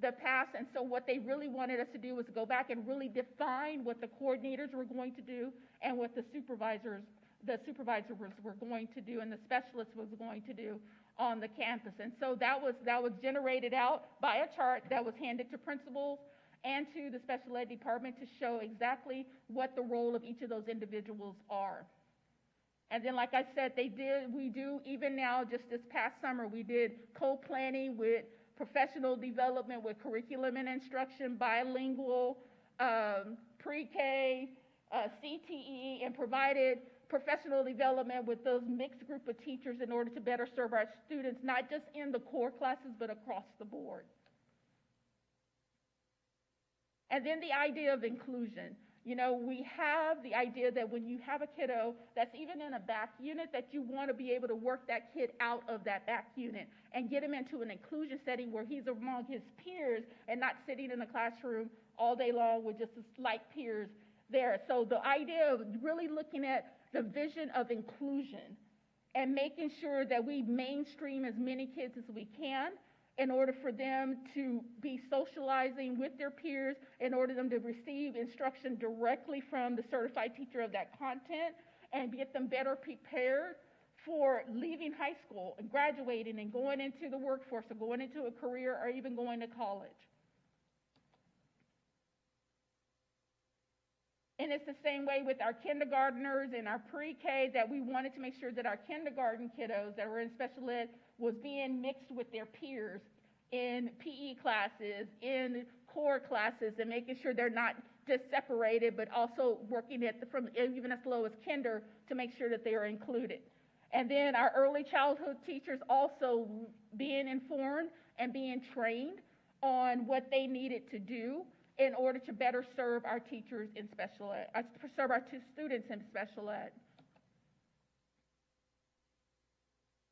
the paths, and so what they really wanted us to do was go back and really define what the coordinators were going to do and what the supervisors were going to do and the specialists was going to do on the campus. And so that was generated out by a chart that was handed to principals and to the special ed department to show exactly what the role of each of those individuals are. And then, like I said, we do, even now, just this past summer, we did co-planning with professional development, with curriculum and instruction, bilingual, pre-K, CTE, and provided professional development with those mixed group of teachers in order to better serve our students, not just in the core classes, but across the board. And then the idea of inclusion. You know, we have the idea that when you have a kiddo that's even in a back unit, that you want to be able to work that kid out of that back unit and get him into an inclusion setting where he's among his peers and not sitting in the classroom all day long with just like peers there. So the idea of really looking at the vision of inclusion and making sure that we mainstream as many kids as we can in order for them to be socializing with their peers, in order for them to receive instruction directly from the certified teacher of that content, and get them better prepared for leaving high school and graduating and going into the workforce or going into a career or even going to college. And it's the same way with our kindergartners and our pre-K, that we wanted to make sure that our kindergarten kiddos that were in special ed was being mixed with their peers in PE classes, in core classes, and making sure they're not just separated, but also working from even as low as kinder to make sure that they are included. And then our early childhood teachers also being informed and being trained on what they needed to do in order to better serve our teachers in special ed, serve our students in special ed.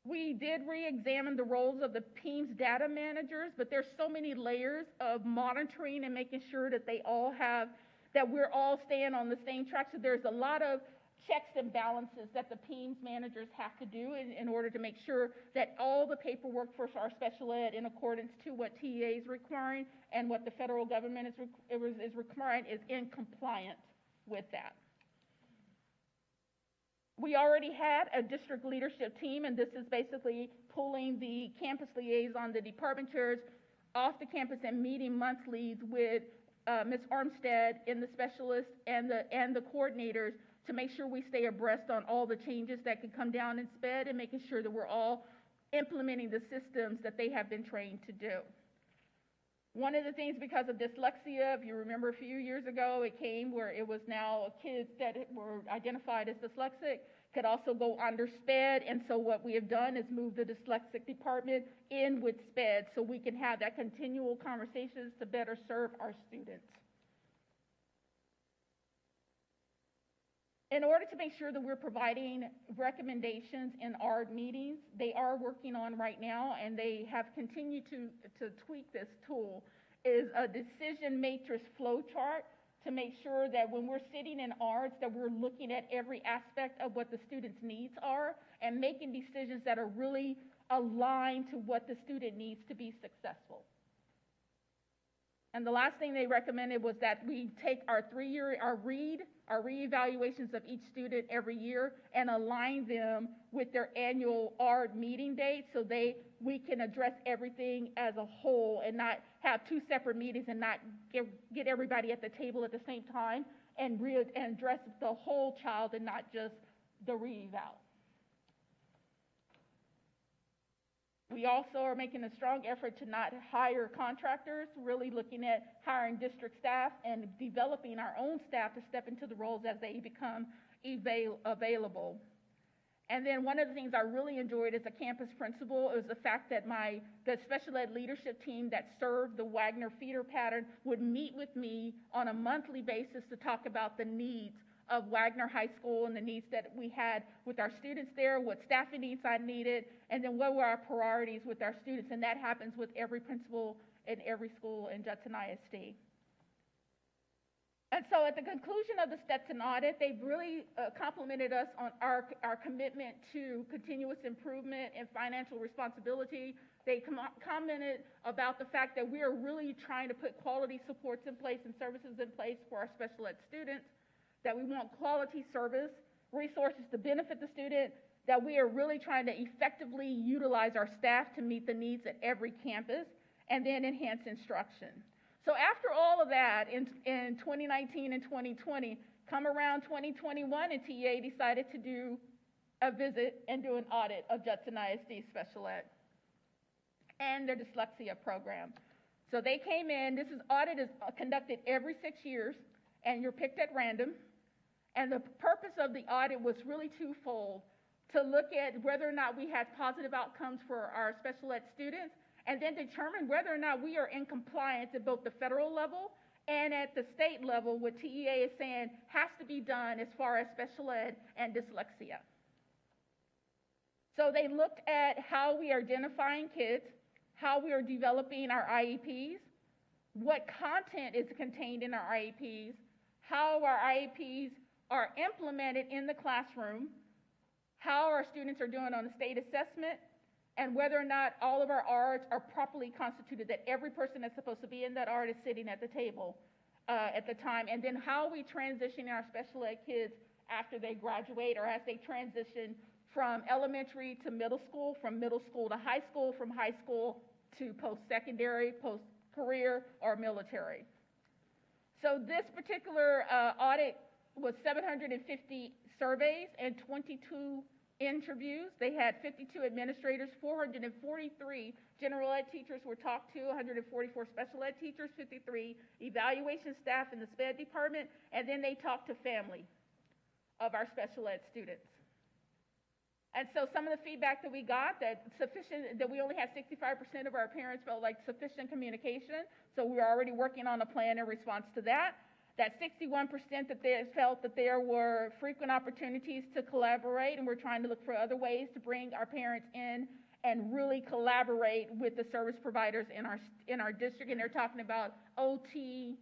We did re-examine the roles of the PEAMS data managers, but there's so many layers of monitoring and making sure that that we're all staying on the same track. So there's a lot of checks and balances that the PEAMS managers have to do in order to make sure that all the paperwork for our special ed, in accordance to what TEA is requiring and what the federal government is requiring, is in compliance with that. We already had a district leadership team, and this is basically pulling the campus liaison, the department chairs, off the campus and meeting monthly with Ms. Armstead and the specialists and the coordinators to make sure we stay abreast on all the changes that could come down in SPED and making sure that we're all implementing the systems that they have been trained to do. One of the things, because of dyslexia, if you remember a few years ago, it came where it was now kids that were identified as dyslexic could also go under SPED, and so what we have done is move the dyslexic department in with SPED so we can have that continual conversations to better serve our students. In order to make sure that we're providing recommendations in our meetings, they are working on right now, and they have continued to tweak this tool, is a decision matrix flow chart to make sure that when we're sitting in ARDS that we're looking at every aspect of what the student's needs are and making decisions that are really aligned to what the student needs to be successful. And the last thing they recommended was that we take our reevaluations of each student every year and align them with their annual ARD meeting date so we can address everything as a whole and not have two separate meetings and not get everybody at the table at the same time and address the whole child and not just the reeval. We also are making a strong effort to not hire contractors, really looking at hiring district staff and developing our own staff to step into the roles as they become available. And then one of the things I really enjoyed as a campus principal is the fact that the special ed leadership team that served the Wagner feeder pattern would meet with me on a monthly basis to talk about the needs of Wagner High School and the needs that we had with our students there, what staffing needs I needed, and then what were our priorities with our students. And that happens with every principal in every school in Judson ISD. And so at the conclusion of the Stetson audit, they've really complimented us on our commitment to continuous improvement and financial responsibility. They commented about the fact that we are really trying to put quality supports in place and services in place for our special ed students, that we want quality service, resources to benefit the student, that we are really trying to effectively utilize our staff to meet the needs at every campus, and then enhance instruction. So after all of that, in 2019 and 2020, come around 2021, and TA decided to do a visit and do an audit of Judson ISD special ed and their dyslexia program. So they came in. This audit is conducted every 6 years, and you're picked at random. And the purpose of the audit was really twofold: to look at whether or not we had positive outcomes for our special ed students, and then determine whether or not we are in compliance at both the federal level and at the state level, what TEA is saying has to be done as far as special ed and dyslexia. So they looked at how we are identifying kids, how we are developing our IEPs, what content is contained in our IEPs, how our IEPs are implemented in the classroom, how our students are doing on the state assessment, and whether or not all of our ARDs are properly constituted, that every person that's supposed to be in that ARD is sitting at the table at the time, and then how we transition our special ed kids after they graduate or as they transition from elementary to middle school, from middle school to high school, from high school to post-secondary, post-career, or military. So this particular audit was 750 surveys and 22 interviews. They had 52 administrators, 443 general ed teachers were talked to, 144 special ed teachers, 53 evaluation staff in the SPED department, and then they talked to family of our special ed students. And so some of the feedback that we got, that we only had 65% of our parents felt like sufficient communication, so we're already working on a plan in response to that. That 61% that they felt that there were frequent opportunities to collaborate, and we're trying to look for other ways to bring our parents in and really collaborate with the service providers in our district. And they're talking about OT,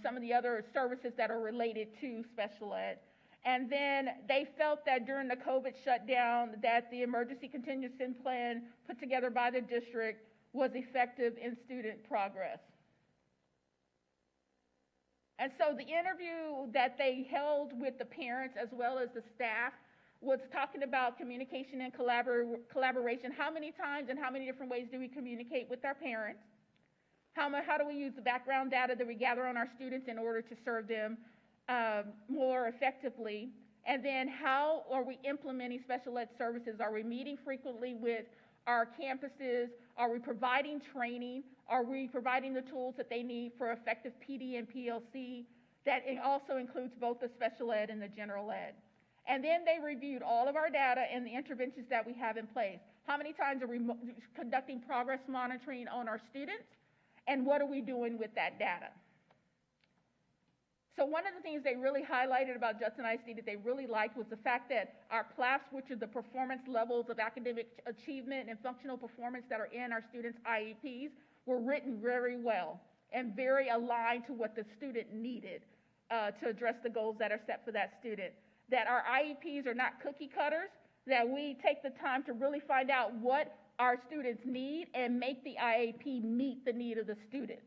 some of the other services that are related to special ed. And then they felt that during the COVID shutdown that the emergency contingency plan put together by the district was effective in student progress. And so the interview that they held with the parents as well as the staff was talking about communication and collaboration. How many times and how many different ways do we communicate with our parents? How do we use the background data that we gather on our students in order to serve them more effectively? And then how are we implementing special ed services? Are we meeting frequently with our campuses? Are we providing training? Are we providing the tools that they need for effective PD and PLC? That it also includes both the special ed and the general ed. And then they reviewed all of our data and the interventions that we have in place. How many times are we conducting progress monitoring on our students? And what are we doing with that data? So one of the things they really highlighted about Judson ISD that they really liked was the fact that our PLAFs, which are the performance levels of academic achievement and functional performance that are in our students' IEPs, were written very well and very aligned to what the student needed to address the goals that are set for that student. That our IEPs are not cookie cutters, that we take the time to really find out what our students need and make the IEP meet the need of the student.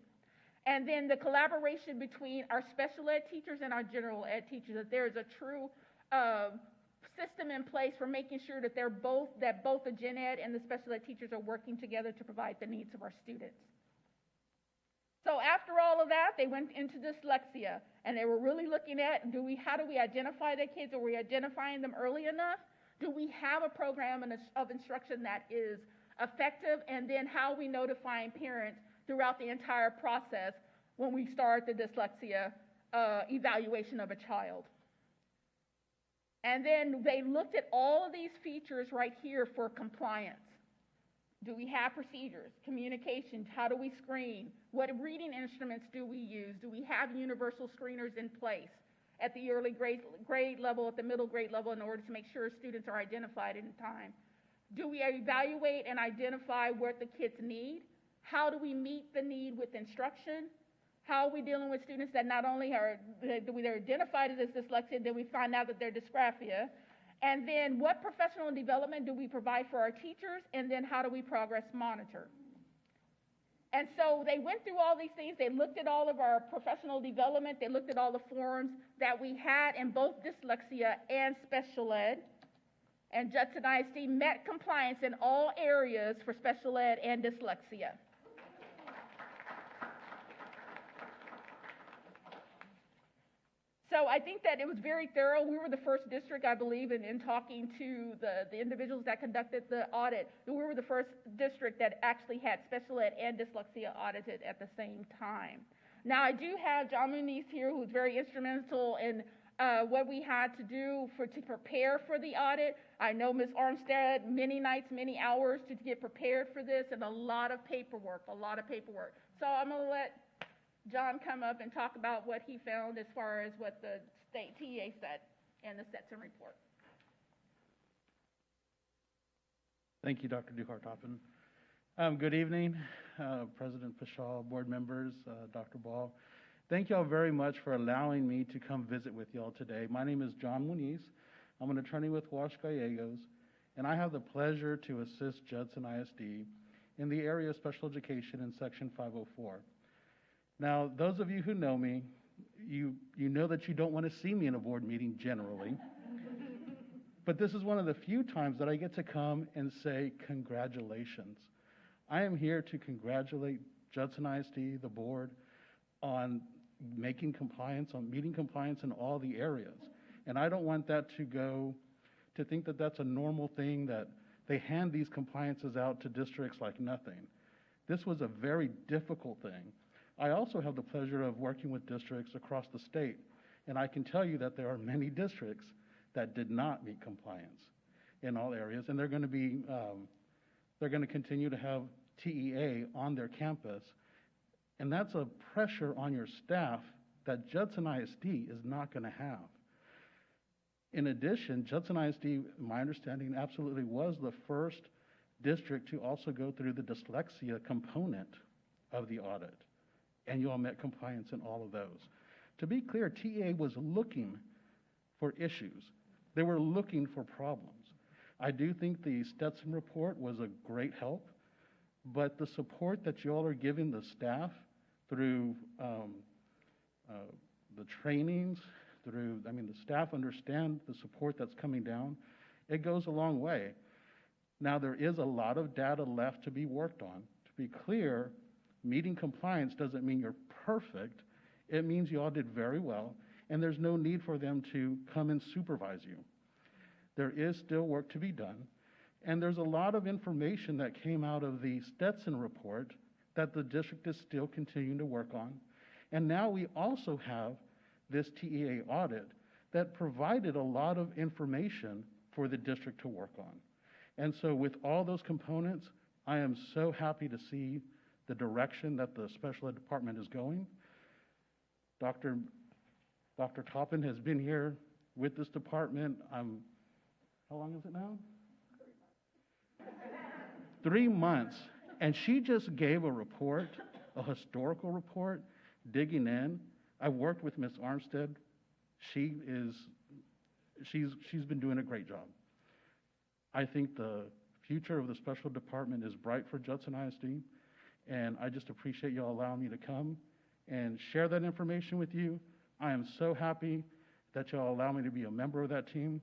And then the collaboration between our special ed teachers and our general ed teachers, that there is a true system in place for making sure that both the gen ed and the special ed teachers are working together to provide the needs of our students. So after all of that, they went into dyslexia, and they were really looking at how do we identify the kids? Are we identifying them early enough? Do we have a program of instruction that is effective? And then how are we notifying parents throughout the entire process when we start the dyslexia evaluation of a child? And then they looked at all of these features right here for compliance. Do we have procedures, communications, how do we screen? What reading instruments do we use? Do we have universal screeners in place at the early grade level, at the middle grade level, in order to make sure students are identified in time? Do we evaluate and identify what the kids need? How do we meet the need with instruction? How are we dealing with students that not only are they're identified as dyslexia, then we find out that they're dysgraphia? And then what professional development do we provide for our teachers? And then how do we progress monitor? And so they went through all these things. They looked at all of our professional development. They looked at all the forums that we had in both dyslexia and special ed. And Judson ISD met compliance in all areas for special ed and dyslexia. So I think that it was very thorough. We were the first district, I believe, in talking to the individuals that conducted the audit. We were the first district that actually had special ed and dyslexia audited at the same time. Now, I do have John Muniz here, who's very instrumental in what we had to do to prepare for the audit. I know Ms. Armstead, many nights, many hours to get prepared for this, and a lot of paperwork. So I'm going to let John come up and talk about what he found as far as what the state TA said in the Stetson report. Thank you, Dr. Duhart-Toppin. Good evening, President Pashal, board members, Dr. Ball. Thank you all very much for allowing me to come visit with you all today. My name is John Muniz. I'm an attorney with Wash Gallegos, and I have the pleasure to assist Judson ISD in the area of special education in Section 504. Now, those of you who know me, you know that you don't want to see me in a board meeting generally. But this is one of the few times that I get to come and say congratulations. I am here to congratulate Judson ISD, the board, on meeting compliance in all the areas. And I don't want that to think that that's a normal thing, that they hand these compliances out to districts like nothing. This was a very difficult thing. I also have the pleasure of working with districts across the state, and I can tell you that there are many districts that did not meet compliance in all areas, and they're going to continue to have TEA on their campus, and that's a pressure on your staff that Judson ISD is not going to have. In addition, Judson ISD, my understanding, absolutely was the first district to also go through the dyslexia component of the audit. And you all met compliance in all of those. To be clear, TEA was looking for issues. They were looking for problems. I do think the Stetson report was a great help, but the support that you all are giving the staff through the trainings, the staff understand the support that's coming down. It goes a long way. Now, there is a lot of data left to be worked on. To be clear, meeting compliance doesn't mean you're perfect. It means you all did very well, and there's no need for them to come and supervise you. There is still work to be done, and there's a lot of information that came out of the Stetson report that the district is still continuing to work on. And now we also have this TEA audit that provided a lot of information for the district to work on. And so with all those components, I am so happy to see the direction that the special ed department is going. Dr. Toppin has been here with this department. How long is it now? 3 months. And she just gave a report, a historical report, digging in. I worked with Ms. Armstead. She's been doing a great job. I think the future of the special department is bright for Judson ISD. And I just appreciate you all allowing me to come and share that information with you. I am so happy that you all allow me to be a member of that team.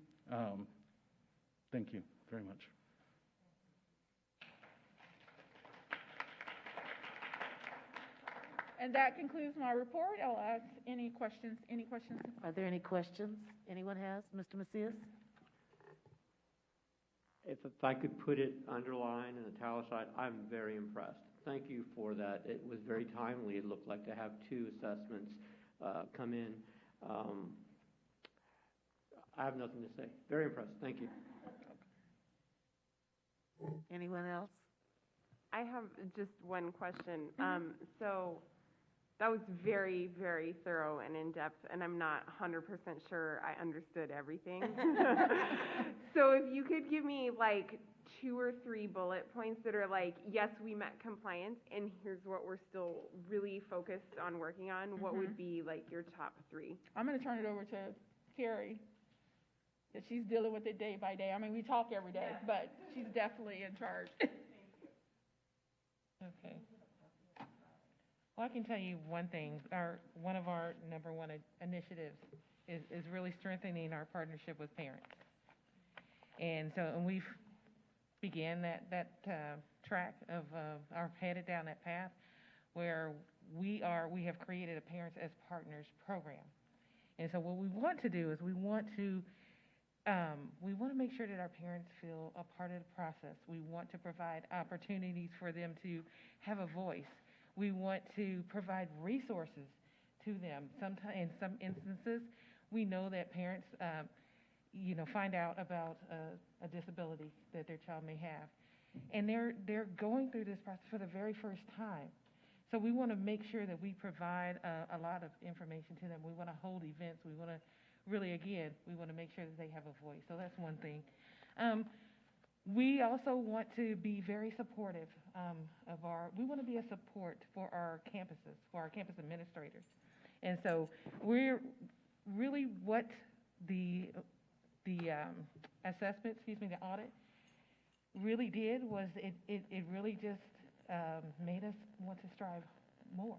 Thank you very much. And that concludes my report. I'll ask any questions. Are there any questions anyone has? Mr. Macias? If I could put it underlined and italicized, I'm very impressed. Thank you for that. It was very timely, it looked like, to have two assessments come in. I have nothing to say. Very impressed. Thank you. Anyone else? I have just one question. So that was very, very thorough and in-depth, and I'm not 100% sure I understood everything. So if you could give me like 2 or 3 bullet points that are like, yes, we met compliance, and here's what we're still really focused on working on, what would be like your top 3? I'm going to turn it over to Carrie, because she's dealing with it day by day. I mean, we talk every day, but she's definitely in charge. Okay. Well, I can tell you one thing. One of our number one initiatives is really strengthening our partnership with parents. And so, and we've began that track of are headed down that path where we have created a Parents as Partners program. And so what we want to do is we want to make sure that our parents feel a part of the process. We want to provide opportunities for them to have a voice. We want to provide resources to them. Sometimes, in some instances, we know that parents, find out about a disability that their child may have, and they're going through this process for the very first time. So we want to make sure that we provide a lot of information to them. We want to hold events. We want to really, again, we want to make sure that they have a voice. So that's one thing. We also want to be very supportive we want to be a support for our campuses, for our campus administrators. And so we're really what the assessment, the audit really did was it really just made us want to strive more.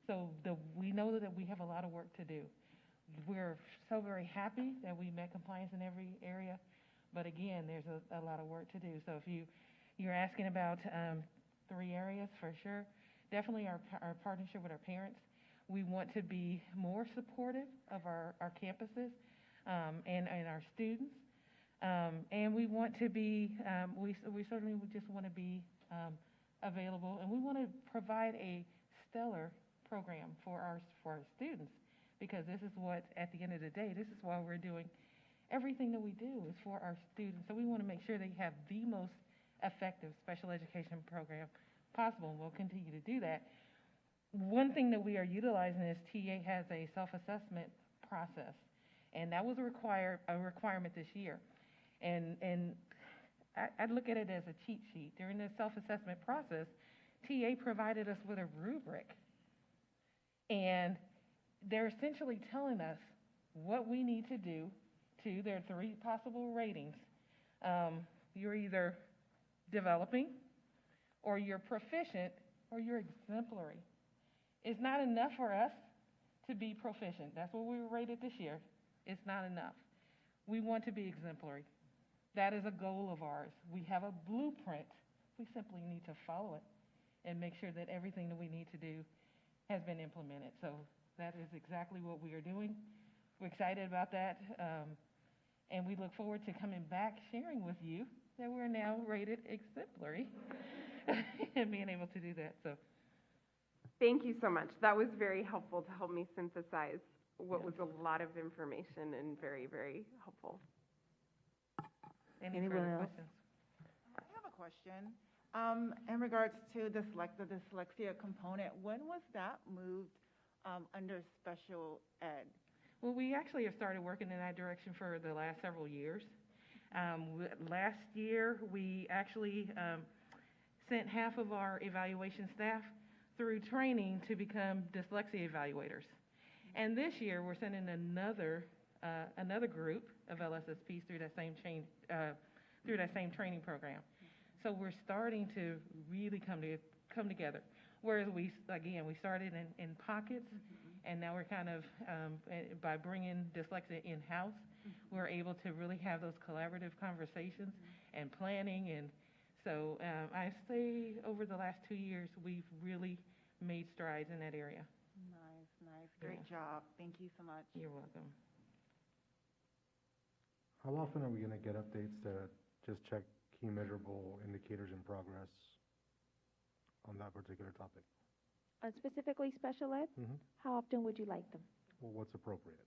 So we know that we have a lot of work to do. We're so very happy that we met compliance in every area, but again, there's a lot of work to do. So if you're asking about 3 areas for sure, definitely our partnership with our parents. We want to be more supportive of our campuses and our students, and we want to be. We certainly just want to be available, and we want to provide a stellar program for our students, because this is what, at the end of the day, this is why we're doing everything that we do is for our students. So we want to make sure they have the most effective special education program possible, and we'll continue to do that. One thing that we are utilizing is TA has a self-assessment process, and that was a requirement this year. And I look at it as a cheat sheet. During the self-assessment process, TA provided us with a rubric, and they're essentially telling us what we need to do there are 3 possible ratings. You're either developing, or you're proficient, or you're exemplary. It's not enough for us to be proficient. That's what we were rated this year. It's not enough. We want to be exemplary. That is a goal of ours. We have a blueprint. We simply need to follow it and make sure that everything that we need to do has been implemented. So that is exactly what we are doing. We're excited about that, and we look forward to coming back sharing with you that we're now rated exemplary and being able to do that. So, thank you so much. That was very helpful to help me synthesize what was a lot of information and very, very helpful. Any further questions? I have a question. In regards to the dyslexia component, when was that moved under special ed? Well, we actually have started working in that direction for the last several years. Last year, we actually sent half of our evaluation staff through training to become dyslexia evaluators. And this year, we're sending another group of LSSPs through that same training program. So we're starting to really come together. Whereas we started in pockets, and now we're kind of, by bringing dyslexia in-house, we're able to really have those collaborative conversations and planning. And so I say over the last 2 years, we've really made strides in that area. Nice. Great job. Thank you so much. You're welcome. How often are we going to get updates to just check key measurable indicators in progress on that particular topic? Specifically special ed? How often would you like them? Well, what's appropriate?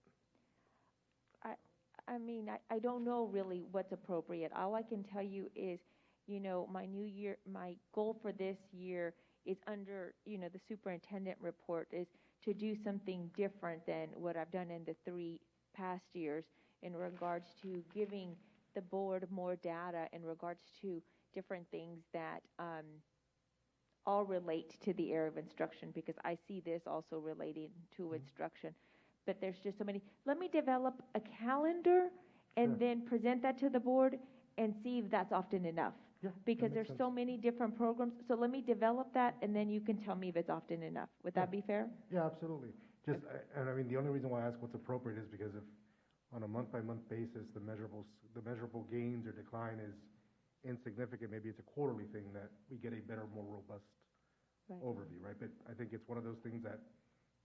I mean, I don't know really what's appropriate. All I can tell you is, my goal for this year is under, the superintendent report is to do something different than what I've done in the 3 past years in regards to giving the board more data in regards to different things that all relate to the area of instruction, because I see this also relating to instruction. But there's just so many. Let me develop a calendar and then present that to the board and see if that's often enough. Yeah, Because that there's makes so sense. many different programs. So let me develop that, and then you can tell me if it's often enough. Would that be fair? Yeah, absolutely. And I mean, the only reason why I ask what's appropriate is because if, on a month-by-month basis, the measurable gains or decline is insignificant, maybe it's a quarterly thing that we get a better, more robust overview, right? But I think it's one of those things that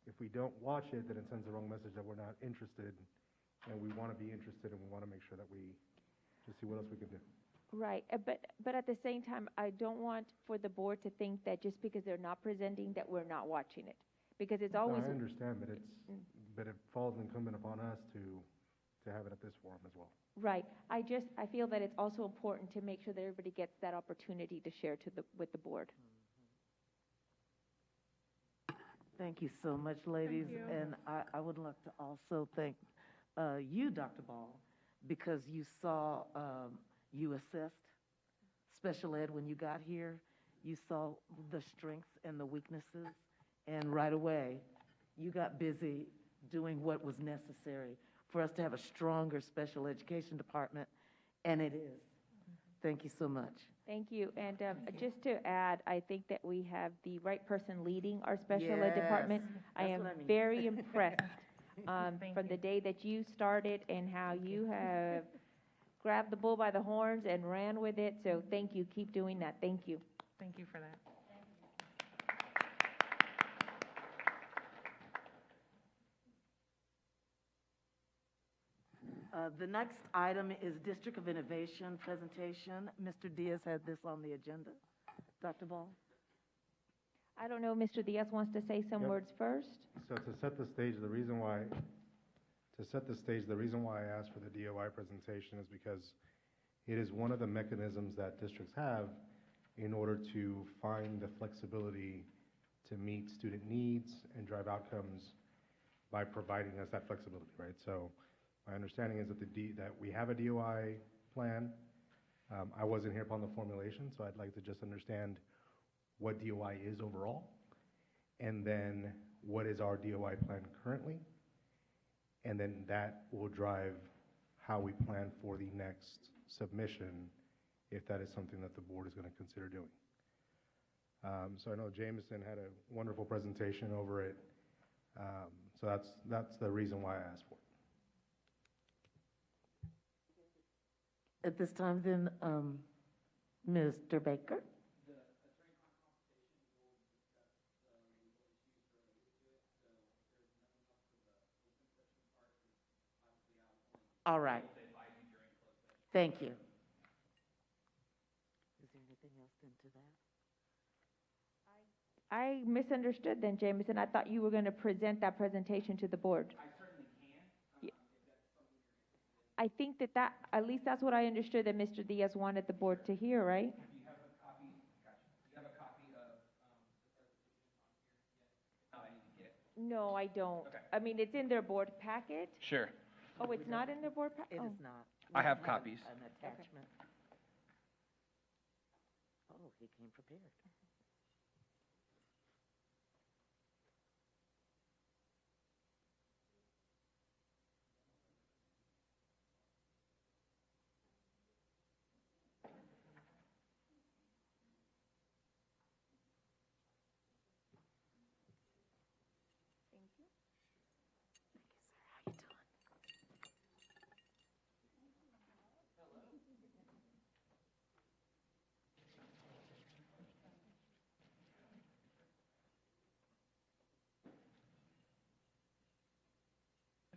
if we don't watch it, then it sends the wrong message that we're not interested, and we want to be interested, and we want to make sure that we just see what else we can do. Right, but at the same time, I don't want for the board to think that just because they're not presenting that we're not watching it, because it's always. No, I understand, but it falls incumbent upon us to have it at this forum as well. Right, I feel that it's also important to make sure that everybody gets that opportunity to share with the board. Thank you so much, ladies. you. And I would like to also thank you, Dr. Ball, because you saw, you assessed special ed when you got here. You saw the strengths and the weaknesses, and right away, you got busy doing what was necessary for us to have a stronger special education department, and it is. Thank you so much. Thank you, and just to add, I think that we have the right person leading our special ed department. I That's am what I mean. very impressed from the day that you started and how you have grabbed the bull by the horns and ran with it, so thank you, keep doing that, thank you. Thank you for that. The next item is District of Innovation presentation. Mr. Diaz had this on the agenda. Dr. Ball? I don't know, Mr. Diaz wants to say some Yep. words first? So to set the stage, the reason why I asked for the DOI presentation is because it is one of the mechanisms that districts have in order to find the flexibility to meet student needs and drive outcomes by providing us that flexibility, right? So my understanding is that that we have a DOI plan. I wasn't here upon the formulation, so I'd like to just understand what DOI is overall, and then what is our DOI plan currently, and then that will drive how we plan for the next submission, if that is something that the board is going to consider doing. So I know Jameson had a wonderful presentation over it, so that's the reason why I asked for it. At this time, then, Mr. Baker? All right. Thank you. Is there anything else into that? I misunderstood then, Jameson. I thought you were going to present that presentation to the board. I certainly can. I think that, at least that's what I understood that Mr. Diaz wanted the board to hear, right? Do you have a copy? Gotcha. Do you have a copy of the presentation on here yet? If not, I need to get it. No, I don't. Okay. I mean, it's in their board packet. Sure. Oh, it's not in their board packet? It is not. I have We copies. An attachment. Oh, he came prepared.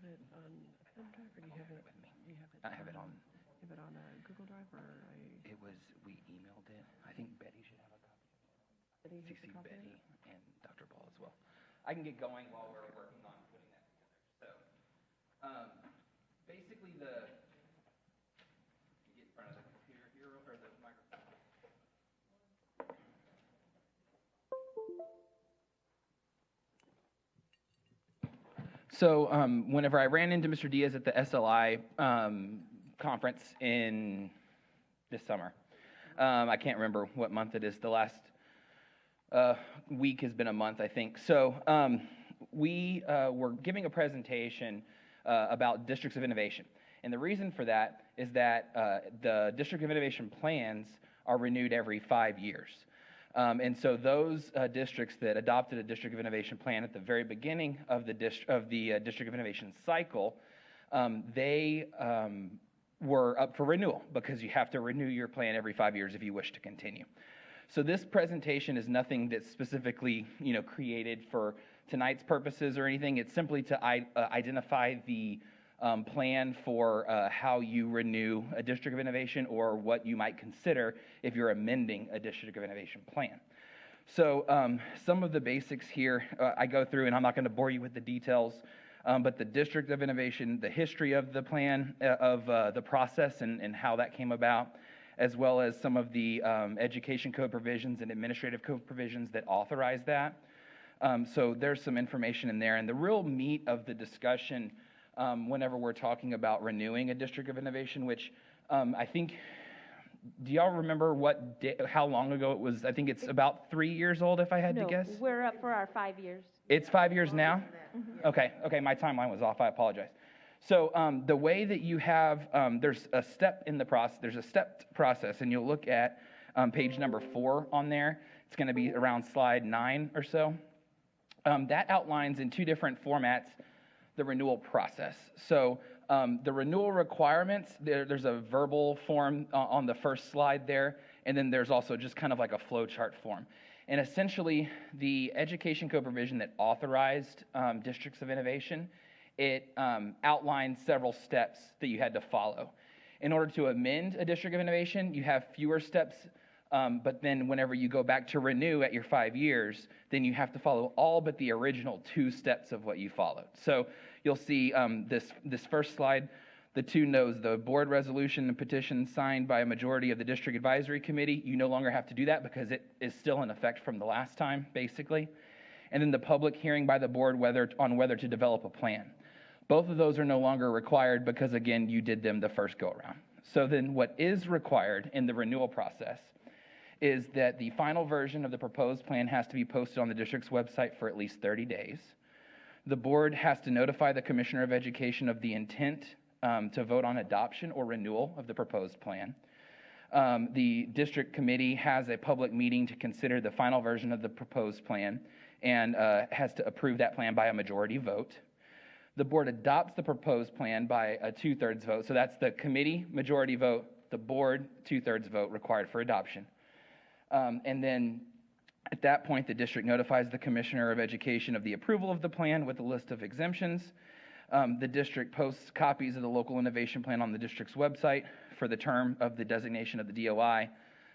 Have it on OneDrive, or do you have it? You have it. I have it on. You have it on a Google Drive or a? We emailed it. I think Betty should have a copy of it. Betty has a CC copy of Betty and Dr. Ball as well. I can get going while we're working on putting that together. So, basically the, get in front of the computer here, or the microphone. So whenever I ran into Mr. Diaz at the SLI conference in this summer, I can't remember what month it is. The last week has been a month, I think. So we were giving a presentation about districts of innovation. And the reason for that is that the District of Innovation plans are renewed every 5 years. And so those districts that adopted a District of Innovation plan at the very beginning of the District of Innovation cycle, they were up for renewal because you have to renew your plan every 5 years if you wish to continue. So this presentation is nothing that's specifically, created for tonight's purposes or anything. It's simply to identify the plan for how you renew a District of Innovation or what you might consider if you're amending a District of Innovation plan. So some of the basics here I go through, and I'm not going to bore you with the details, but the District of Innovation, the history of the plan, of the process and how that came about, as well as some of the education code provisions and administrative code provisions that authorize that. So there's some information in there. And the real meat of the discussion whenever we're talking about renewing a District of Innovation, which I think, do y'all remember how long ago it was? I think it's about 3 years old, if I had to guess. We're up for our 5 years. It's 5 years now? Mm-hmm. Okay, my timeline was off, I apologize. So the way that you have, there's a step in the process, there's a stepped process, and you'll look at page number 4 on there. It's going to be around slide 9 or so. That outlines in 2 different formats the renewal process. So the renewal requirements, there's a verbal form on the first slide there, and then there's also just kind of like a flow chart form. And essentially, the education code provision that authorized districts of innovation, it outlined several steps that you had to follow. In order to amend a district of innovation, you have fewer steps, but then whenever you go back to renew at your 5 years, then you have to follow all but the original 2 steps of what you followed. So you'll see this first slide, the 2 no's, the board resolution and petition signed by a majority of the district advisory committee. You no longer have to do that because it is still in effect from the last time, basically. And then the public hearing by the board on whether to develop a plan. Both of those are no longer required because, again, you did them the first go-around. So then what is required in the renewal process is that the final version of the proposed plan has to be posted on the district's website for at least 30 days. The board has to notify the Commissioner of Education of the intent to vote on adoption or renewal of the proposed plan. The district committee has a public meeting to consider the final version of the proposed plan and has to approve that plan by a majority vote. The board adopts the proposed plan by a 2/3 vote. So that's the committee majority vote, the board 2/3 vote required for adoption. And then at that point, the district notifies the Commissioner of Education of the approval of the plan with a list of exemptions. The district posts copies of the local innovation plan on the district's website for the term of the designation of the DOI.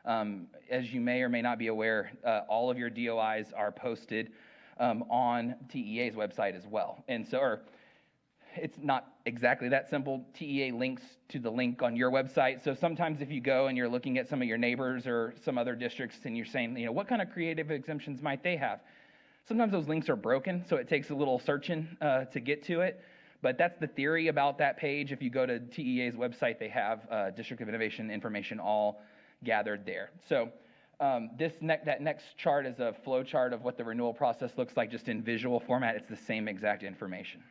As you may or may not be aware, all of your DOIs are posted on TEA's website as well. And so, it's not exactly that simple. TEA links to the link on your website. So sometimes if you go and you're looking at some of your neighbors or some other districts and you're saying, what kind of creative exemptions might they have? Sometimes those links are broken, so it takes a little searching to get to it. But that's the theory about that page. If you go to TEA's website, they have District of Innovation information all gathered there. So that next chart is a flow chart of what the renewal process looks like, just in visual format. It's the same exact information.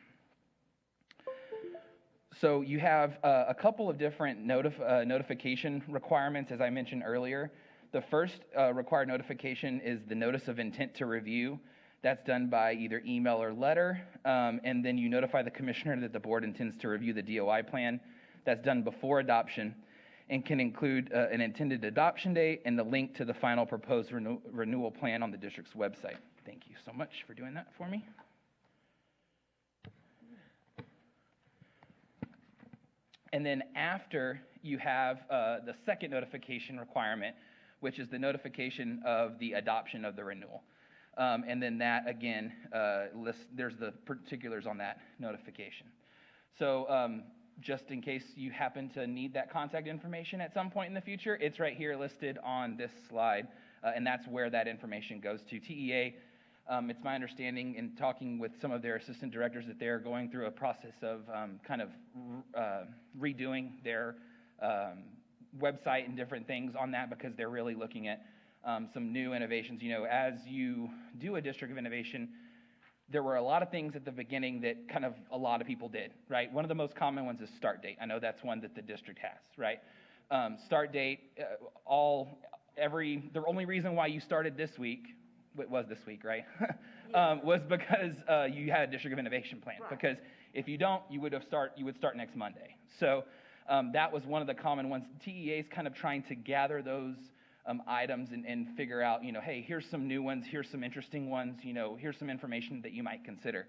So you have a couple of different notification requirements, as I mentioned earlier. The first required notification is the notice of intent to review. That's done by either email or letter, and then you notify the commissioner that the board intends to review the DOI plan. That's done before adoption and can include an intended adoption date and the link to the final proposed renewal plan on the district's website. Thank you so much for doing that for me. And then after you have the second notification requirement, which is the notification of the adoption of the renewal. And then that, again, there's the particulars on that notification. So just in case you happen to need that contact information at some point in the future, it's right here listed on this slide, and that's where that information goes to. TEA, it's my understanding in talking with some of their assistant directors that they're going through a process of kind of redoing their website and different things on that, because they're really looking at some new innovations. You know, as you do a district of innovation, there were a lot of things at the beginning that kind of a lot of people did, right? One of the most common ones is start date. I know that's one that the district has, right? Start date, the only reason why you started this week, it was this week, right? Was because you had a district of innovation plan. Right. Because if you don't, you would start next Monday. So that was one of the common ones. TEA is kind of trying to gather those items and figure out, you know, hey, here's some new ones, here's some interesting ones, you know, here's some information that you might consider.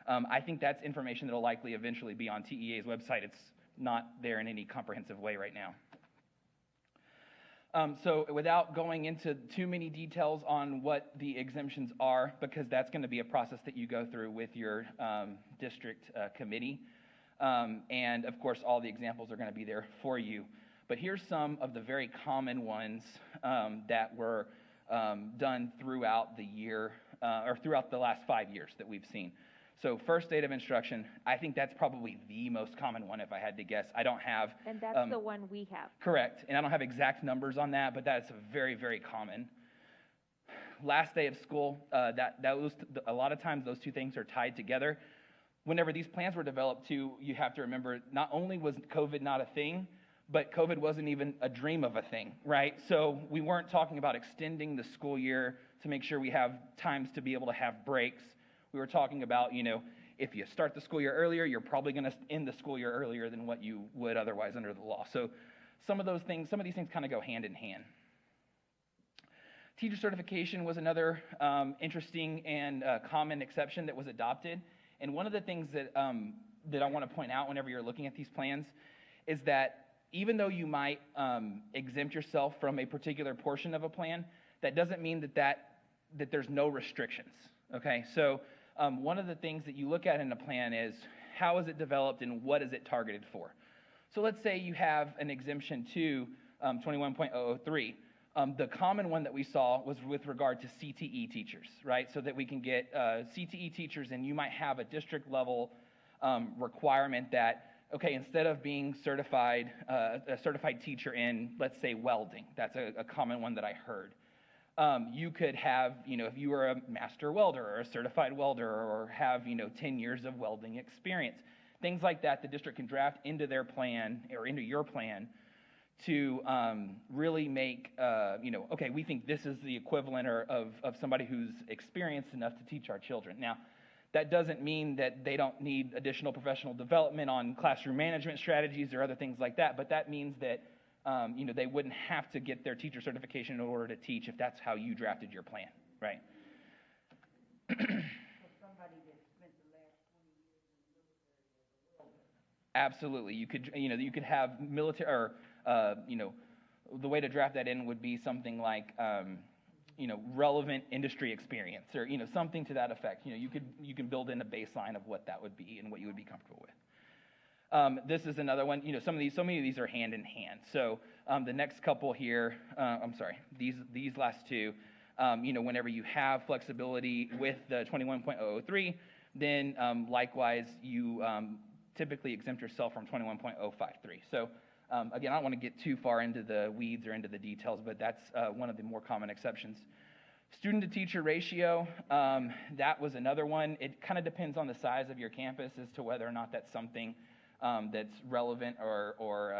I think that's information that will likely eventually be on TEA's website. It's not there in any comprehensive way right now. So without going into too many details on what the exemptions are, because that's going to be a process that you go through with your district committee. And of course, all the examples are going to be there for you. But here's some of the very common ones that were done throughout the year, or throughout the last 5 years that we've seen. So first date of instruction, I think that's probably the most common one if I had to guess. I don't have... And that's the one we have. Correct. And I don't have exact numbers on that, but that's very, very common. Last day of school, a lot of times those two things are tied together. Whenever these plans were developed too, you have to remember, not only was COVID not a thing, but COVID wasn't even a dream of a thing, right? So we weren't talking about extending the school year to make sure we have times to be able to have breaks. We were talking about, you know, if you start the school year earlier, you're probably going to end the school year earlier than what you would otherwise under the law. So some of these things kind of go hand in hand. Teacher certification was another interesting and common exception that was adopted. And one of the things that I want to point out whenever you're looking at these plans is that even though you might exempt yourself from a particular portion of a plan, that doesn't mean that there's no restrictions, okay? So one of the things that you look at in a plan is how is it developed and what is it targeted for? So let's say you have an exemption to 21.003. The common one that we saw was with regard to CTE teachers, right? So that we can get CTE teachers, and you might have a district level requirement that, okay, instead of being certified, a certified teacher in, let's say, welding, that's a common one that I heard. You could have, you know, if you were a master welder or a certified welder or have, 10 years of welding experience, things like that, the district can draft into their plan or into your plan to really make, okay, we think this is the equivalent of somebody who's experienced enough to teach our children. Now, that doesn't mean that they don't need additional professional development on classroom management strategies or other things like that, but that means that they wouldn't have to get their teacher certification in order to teach if that's how you drafted your plan, right? Absolutely. You could have military, or, the way to draft that in would be something like, relevant industry experience, or, something to that effect. You can build in a baseline of what that would be and what you would be comfortable with. This is another one. So many of these are hand in hand. So the next couple here, these last two, whenever you have flexibility with the 21.003, then likewise you typically exempt yourself from 21.053. So again, I don't want to get too far into the weeds or into the details, but that's one of the more common exceptions. Student to teacher ratio, that was another one. It kind of depends on the size of your campus as to whether or not that's something that's relevant or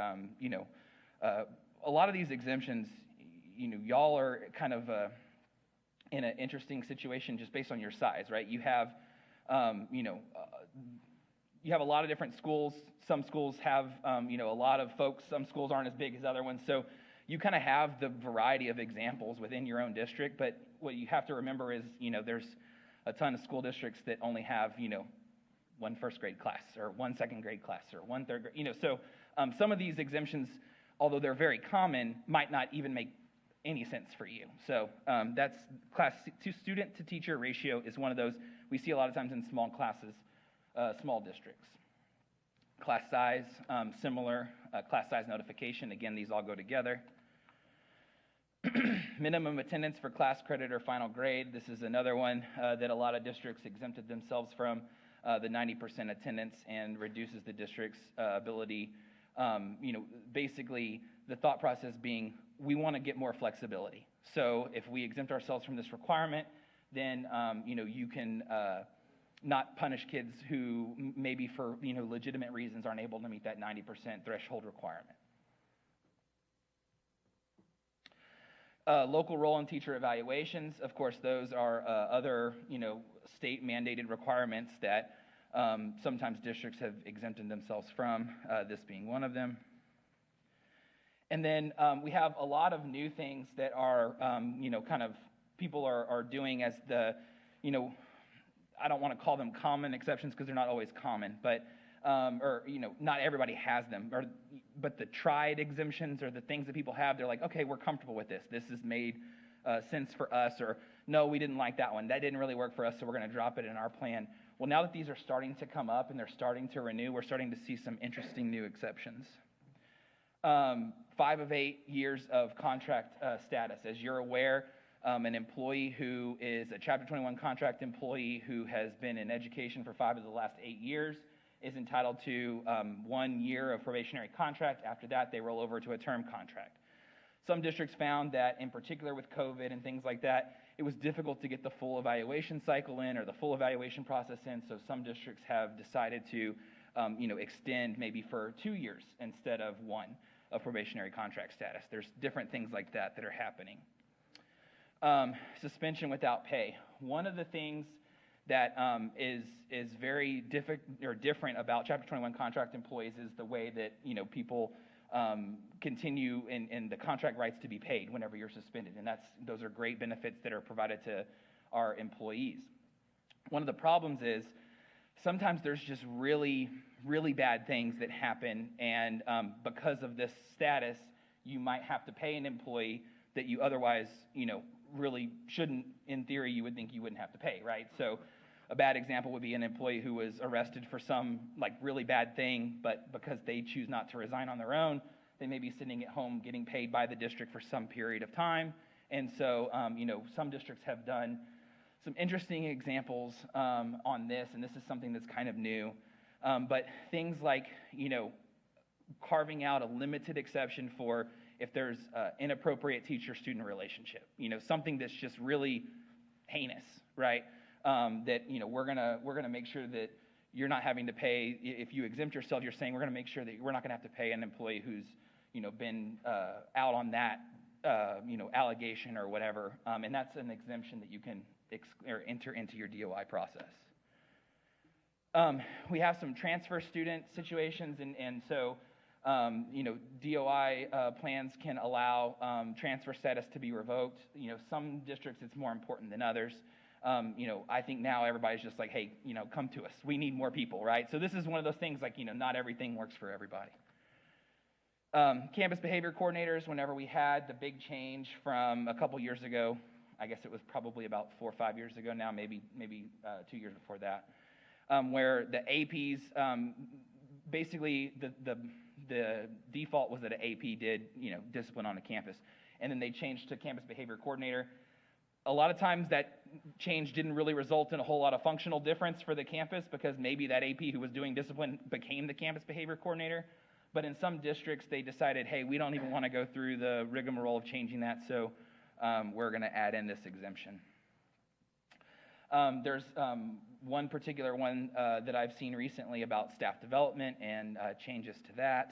a lot of these exemptions, y'all are kind of in an interesting situation just based on your size, right? You have, you have a lot of different schools. Some schools have, a lot of folks. Some schools aren't as big as other ones. So you kind of have the variety of examples within your own district. But what you have to remember is, there's a ton of school districts that only have, one first grade class or one second grade class or one third grade, so some of these exemptions, although they're very common, might not even make any sense for you. So that's student to teacher ratio is one of those we see a lot of times in small classes, small districts. Class size, similar class size notification. Again, these all go together. Minimum attendance for class credit or final grade. This is another one that a lot of districts exempted themselves from, the 90% attendance, and reduces the district's ability. Basically the thought process being we want to get more flexibility. So if we exempt ourselves from this requirement, then you can not punish kids who maybe for legitimate reasons aren't able to meet that 90% threshold requirement. Local role and teacher evaluations, of course, those are other state mandated requirements that sometimes districts have exempted themselves from, this being one of them. And then we have a lot of new things that are, kind of people are doing as the, I don't want to call them common exceptions because they're not always common, but, not everybody has them, but the tried exemptions or the things that people have, they're like, okay, we're comfortable with this. This has made sense for us, or no, we didn't like that one. That didn't really work for us, so we're going to drop it in our plan. Well, now that these are starting to come up and they're starting to renew, we're starting to see some interesting new exceptions. 5 of 8 years of contract status. As you're aware, an employee who is a Chapter 21 contract employee who has been in education for 5 of the last 8 years is entitled to 1 year of probationary contract. After that, they roll over to a term contract. Some districts found that, in particular with COVID and things like that, it was difficult to get the full evaluation cycle in or the full evaluation process in, so some districts have decided to extend maybe for 2 years instead of 1 of probationary contract status. There's different things like that that are happening. Suspension without pay. One of the things that is very different about Chapter 21 contract employees is the way that people continue in the contract rights to be paid whenever you're suspended, and those are great benefits that are provided to our employees. One of the problems is sometimes there's just really, really bad things that happen, and because of this status, you might have to pay an employee that you otherwise, really shouldn't. In theory, you would think you wouldn't have to pay, right? So a bad example would be an employee who was arrested for some really bad thing, but because they choose not to resign on their own, they may be sitting at home getting paid by the district for some period of time. And so, some districts have done some interesting examples on this, and this is something that's kind of new. But things like, carving out a limited exception for if there's inappropriate teacher-student relationship, something that's just really heinous, right? That we're gonna make sure that you're not having to pay. If you exempt yourself, you're saying we're gonna make sure that we're not gonna have to pay an employee who's been out on that allegation or whatever, and that's an exemption that you can enter into your DOI process. We have some transfer student situations, and so DOI plans can allow transfer status to be revoked. Some districts it's more important than others. I think now everybody's just like, hey, come to us. We need more people, right? So this is one of those things not everything works for everybody. Campus behavior coordinators, whenever we had the big change from a couple years ago, I guess it was probably about 4 or 5 years ago now, maybe 2 years before that, where the APs, basically the default was that an AP did, discipline on a campus. And then they changed to campus behavior coordinator. A lot of times that change didn't really result in a whole lot of functional difference for the campus because maybe that AP who was doing discipline became the campus behavior coordinator. But in some districts, they decided, hey, we don't even want to go through the rigmarole of changing that, so we're going to add in this exemption. There's one particular one that I've seen recently about staff development and changes to that,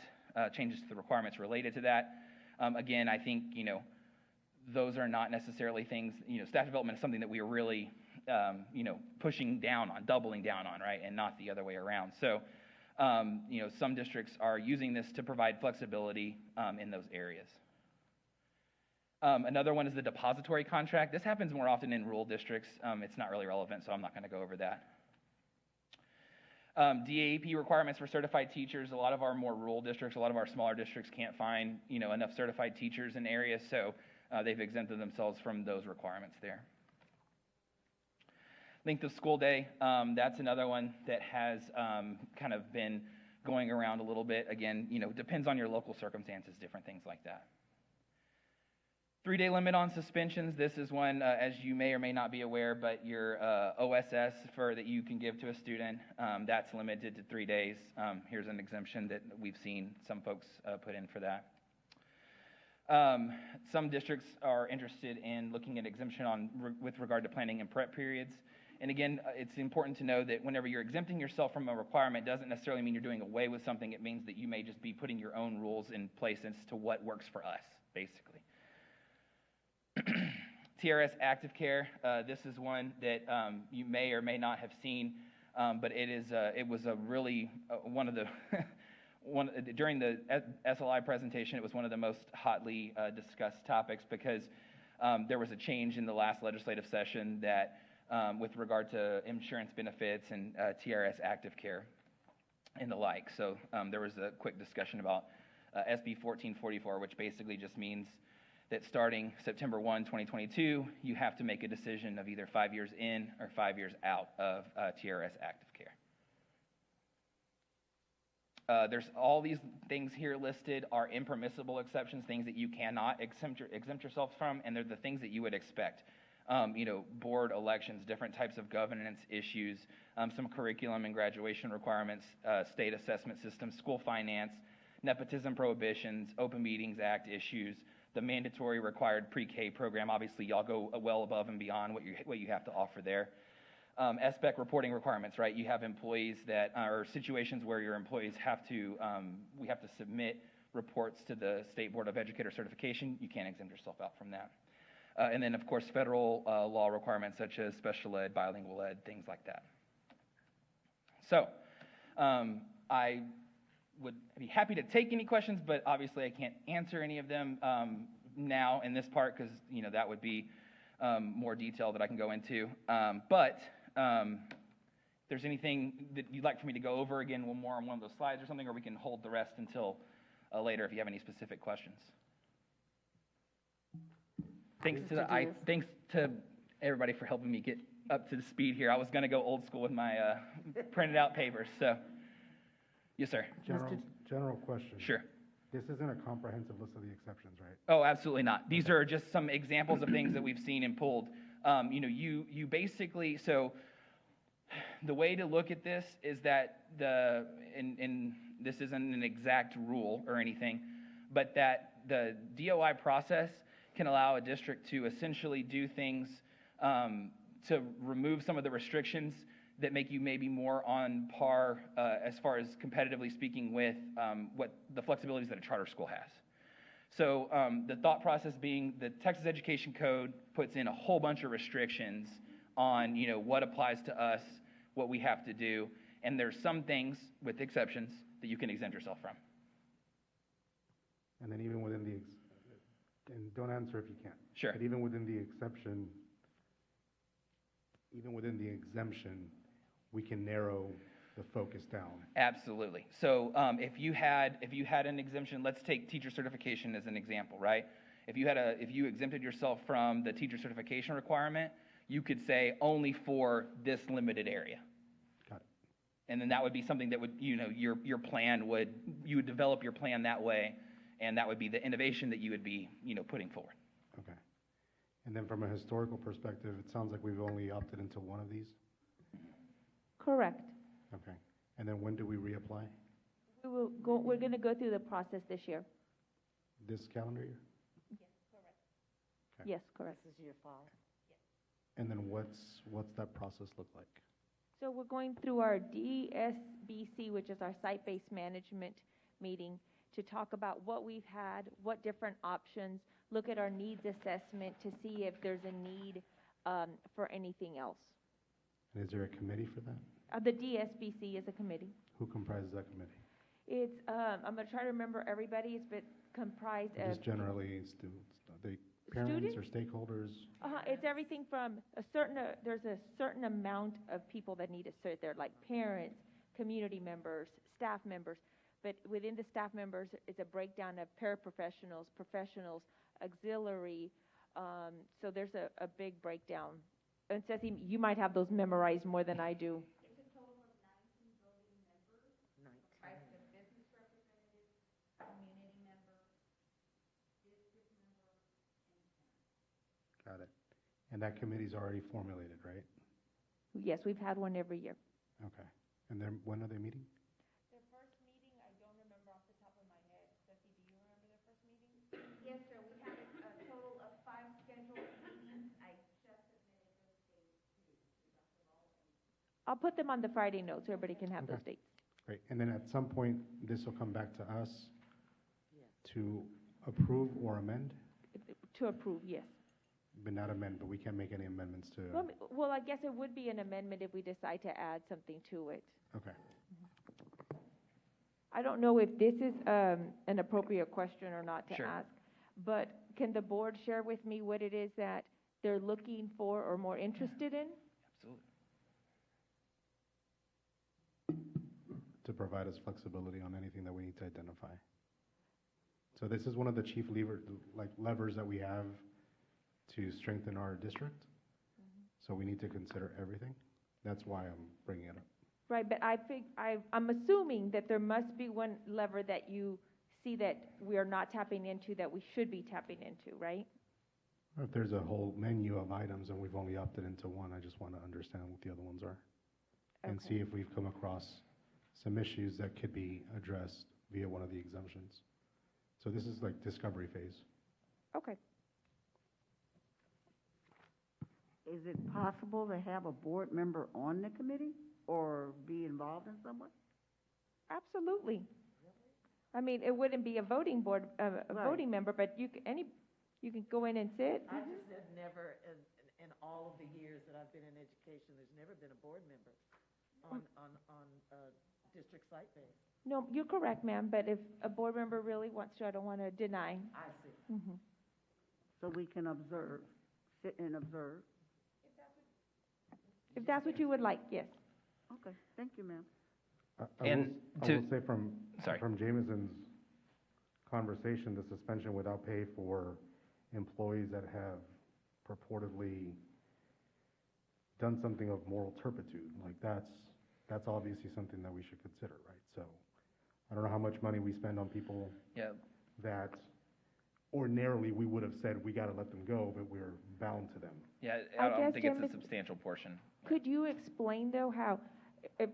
changes to the requirements related to that. Again, I think, those are not necessarily things, staff development is something that we are really, pushing down on, doubling down on, right, and not the other way around. So, some districts are using this to provide flexibility in those areas. Another one is the depository contract. This happens more often in rural districts. It's not really relevant, so I'm not going to go over that. DAEP requirements for certified teachers. A lot of our more rural districts, a lot of our smaller districts can't find, enough certified teachers in areas, so they've exempted themselves from those requirements there. Length of school day, that's another one that has kind of been going around a little bit. Again, depends on your local circumstances, different things like that. 3-day limit on suspensions. This is one, as you may or may not be aware, but your OSS that you can give to a student, that's limited to 3 days. Here's an exemption that we've seen some folks put in for that. Some districts are interested in looking at exemption with regard to planning and prep periods. And again, it's important to know that whenever you're exempting yourself from a requirement, doesn't necessarily mean you're doing away with something. It means that you may just be putting your own rules in place as to what works for us, basically. TRS Active Care, this is one that you may or may not have seen, but it was a really one of the during the SLI presentation, it was one of the most hotly discussed topics because there was a change in the last legislative session that with regard to insurance benefits and TRS Active Care and the like. So there was a quick discussion about SB 1444, which basically just means that starting September 1, 2022, you have to make a decision of either 5 years in or 5 years out of TRS Active Care. There's all these things here listed are impermissible exceptions, things that you cannot exempt yourself from, and they're the things that you would expect. Board elections, different types of governance issues, some curriculum and graduation requirements, state assessment systems, school finance, nepotism prohibitions, Open Meetings Act issues, the mandatory required pre-K program. Obviously, y'all go well above and beyond what you have to offer there. SBEC reporting requirements, right? You have employees that are situations where your employees have to, we have to submit reports to the State Board of Educator Certification. You can't exempt yourself out from that. And then, of course, federal law requirements such as special ed, bilingual ed, things like that. So, I would be happy to take any questions, but obviously I can't answer any of them now in this part because, that would be more detail that I can go into. But if there's anything that you'd like for me to go over again one more on one of those slides or something, or we can hold the rest until later if you have any specific questions. Thanks to everybody for helping me get up to the speed here. I was going to go old school with my printed out papers. So, yes, sir. General question. Sure. This isn't a comprehensive list of the exceptions, right? Oh, absolutely not. These are just some examples of things that we've seen and pulled. You basically, so the way to look at this is that and this isn't an exact rule or anything, but that the DOI process can allow a district to essentially do things to remove some of the restrictions that make you maybe more on par as far as competitively speaking with what the flexibilities that a charter school has. So the thought process being the Texas Education Code puts in a whole bunch of restrictions on what applies to us, what we have to do, and there's some things with exceptions that you can exempt yourself from. And then even within the, and don't answer if you can't. Sure. But even within the exception, we can narrow the focus down. Absolutely. So if you had an exemption, let's take teacher certification as an example, right? If you exempted yourself from the teacher certification requirement, you could say only for this limited area. Got it. And then that would be something that would, your plan would, you would develop your plan that way, and that would be the innovation that you would be, putting forward. Okay. And then from a historical perspective, it sounds like we've only opted into one of these? Correct. Okay. And then when do we reapply? We're going to go through the process this year. This calendar year? Okay. Yes, correct. This is year 5. And then what's that process look like? So we're going through our DSBC, which is our site-based management meeting, to talk about what we've had, what different options, look at our needs assessment to see if there's a need for anything else. And is there a committee for that? The DSBC is a committee. Who comprises that committee? It's, I'm going to try to remember everybody's, but comprised of... Just generally students, are they parents or stakeholders? It's everything from there's a certain amount of people that need to sit there, like parents, community members, staff members. But within the staff members, it's a breakdown of paraprofessionals, professionals, auxiliary. So there's a big breakdown. And Ceci, you might have those memorized more than I do. It's a total of 19 voting members. 19. And that committee's already formulated, right? Yes, we've had one every year. Okay. And then, when are they meeting? Their first meeting, I don't remember off the top of my head. Stephanie, do you remember their first meeting? Yes, sir. We have a total of 5 scheduled meetings. I just submitted those dates to Dr. Ball. I'll put them on the Friday notes so everybody can have those dates. Great. And then at some point, this will come back to us to approve or amend? To approve, yes. But not amend, but we can't make any amendments to, Well, I guess it would be an amendment if we decide to add something to it. okay. I don't know if this is an appropriate question or not to Sure. ask, but can the board share with me what it is that they're looking for or more interested in? Absolutely. To provide us flexibility on anything that we need to identify. So this is one of the chief levers that we have to strengthen our district. So we need to consider everything. That's why I'm bringing it up. Right, but I'm assuming that there must be one lever that you see that we are not tapping into that we should be tapping into, right? If there's a whole menu of items and we've only opted into one, I just want to understand what the other ones are. And see if we've come across some issues that could be addressed via one of the exemptions. So this is like discovery phase. Okay. Is it possible to have a board member on the committee or be involved in some way? Absolutely. I mean, it wouldn't be a voting board, a voting member, but you can go in and sit. I just said never, in all of the years that I've been in education, there's never been a board member on district site base. No, you're correct, ma'am, but if a board member really wants to, I don't want to deny. I see. So we can observe, sit and observe? If that's what you would like, yes. Okay, thank you, ma'am. I will say from Jameson's conversation, the suspension without pay for employees that have purportedly done something of moral turpitude, like that's obviously something that we should consider, right? So I don't know how much money we spend on people that ordinarily we would have said we got to let them go, but we're bound to them. Yeah, I I don't guess, think it's Jim, a substantial portion. Could you explain, though, how,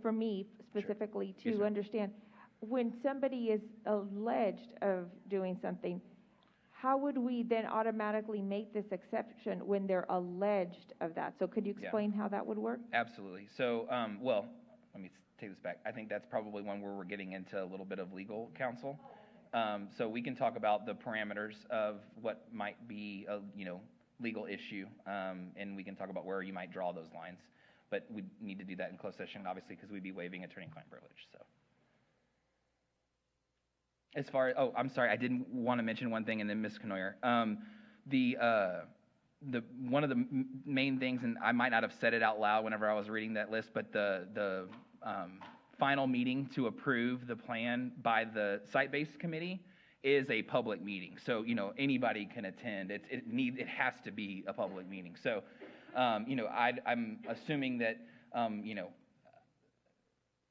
for me specifically, Yes, to ma'am. understand, when somebody is alleged of doing something, how would we then automatically make this exception when they're alleged of that? So could you Yeah. explain how that would work? Absolutely. So, well, let me take this back. I think that's probably one where we're getting into a little bit of legal counsel. So we can talk about the parameters of what might be a, legal issue, and we can talk about where you might draw those lines. But we need to do that in closed session, obviously, because we'd be waiving attorney-client privilege, so. As far as, I'm sorry, I didn't want to mention one thing, and then Ms. Knoyer. One of the main things, and I might not have said it out loud whenever I was reading that list, but the final meeting to approve the plan by the site-based committee is a public meeting. So, anybody can attend. It has to be a public meeting. So, I'm assuming that,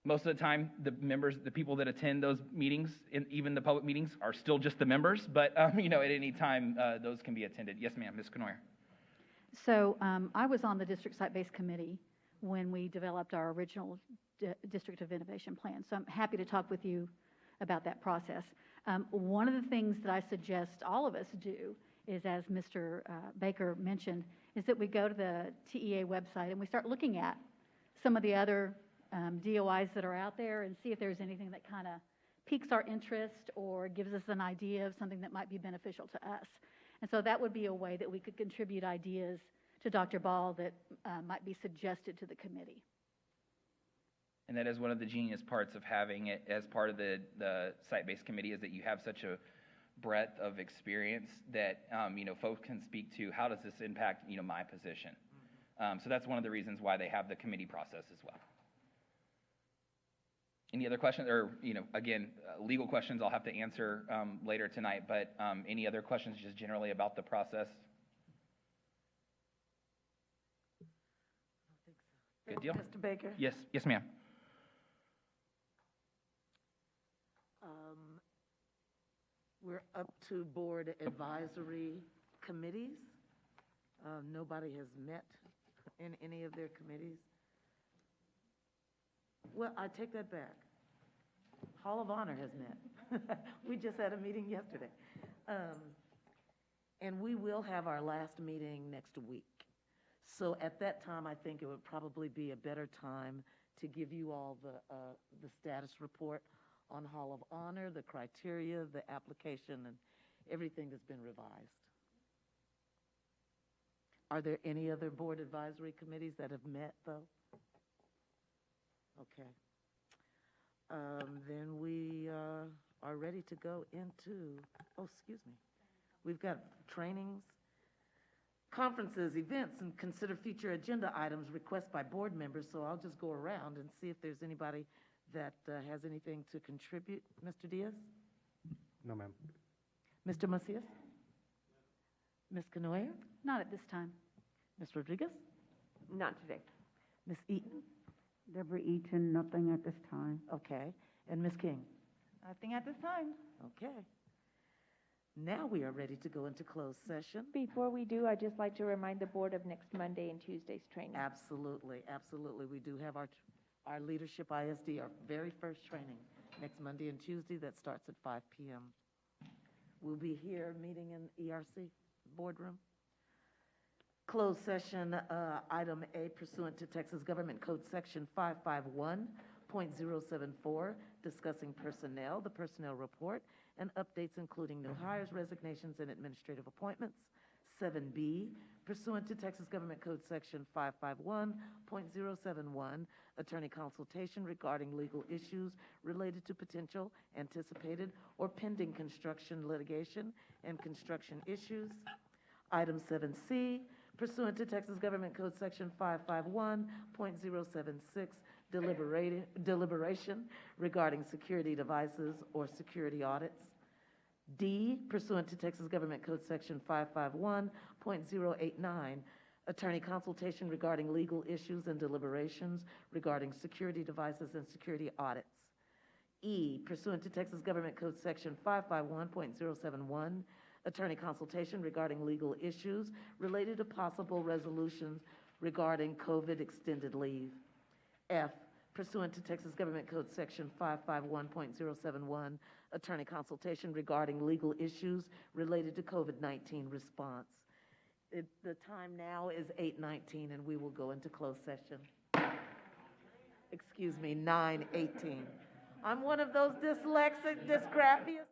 most of the time, the people that attend those meetings, even the public meetings, are still just the members. But, at any time, those can be attended. Yes, ma'am, Ms. Knoyer. So I was on the district site-based committee when we developed our original District of Innovation plan. So I'm happy to talk with you about that process. One of the things that I suggest all of us do is, as Mr. Baker mentioned, is that we go to the TEA website and we start looking at some of the other DOIs that are out there and see if there's anything that kind of piques our interest or gives us an idea of something that might be beneficial to us. And so that would be a way that we could contribute ideas to Dr. Ball that might be suggested to the committee. And that is one of the genius parts of having it as part of the site-based committee, is that you have such a breadth of experience that, folks can speak to how does this impact, my position. So that's one of the reasons why they have the committee process as well. Any other questions, or, again, legal questions I'll have to answer later tonight, but any other questions just generally about the process? Good deal. Mr. Baker? Yes, ma'am. We're up to board advisory committees. Nobody has met in any of their committees. Well, I take that back. Hall of Honor has met. We just had a meeting yesterday. And we will have our last meeting next week. So at that time, I think it would probably be a better time to give you all the status report on Hall of Honor, the criteria, the application, and everything that's been revised. Are there any other board advisory committees that have met, though? Okay. Then we are ready to go into, oh, excuse me. We've got trainings, conferences, events, and consider future agenda items requests by board members. So I'll just go around and see if there's anybody that has anything to contribute. Mr. Diaz? No, ma'am. Mr. Macias? Ms. Canoyer? Not at this time. Ms. Rodriguez? Not today. Ms. Eaton? Deborah Eaton, nothing at this time. Okay. And Ms. King? Nothing at this time. Okay. Now we are ready to go into closed session. Before we do, I'd just like to remind the board of next Monday and Tuesday's training. Absolutely, absolutely. We do have our Leadership ISD, our very first training, next Monday and Tuesday. That starts at 5 p.m. We'll be here meeting in ERC boardroom. Closed session, item A, pursuant to Texas Government Code Section 551.074, discussing personnel, the personnel report, and updates including new hires, resignations, and administrative appointments. 7B, pursuant to Texas Government Code Section 551.071, attorney consultation regarding legal issues related to potential, anticipated, or pending construction litigation and construction issues. Item 7C, pursuant to Texas Government Code Section 551.076, deliberation regarding security devices or security audits. D, pursuant to Texas Government Code Section 551.089, attorney consultation regarding legal issues and deliberations regarding security devices and security audits. E, pursuant to Texas Government Code Section 551.071, attorney consultation regarding legal issues related to possible resolutions regarding COVID extended leave. F, pursuant to Texas Government Code Section 551.071, attorney consultation regarding legal issues related to COVID-19 response. The time now is 8:19, and we will go into closed session. Excuse me, 9:18. I'm one of those dyslexic, dysgraphia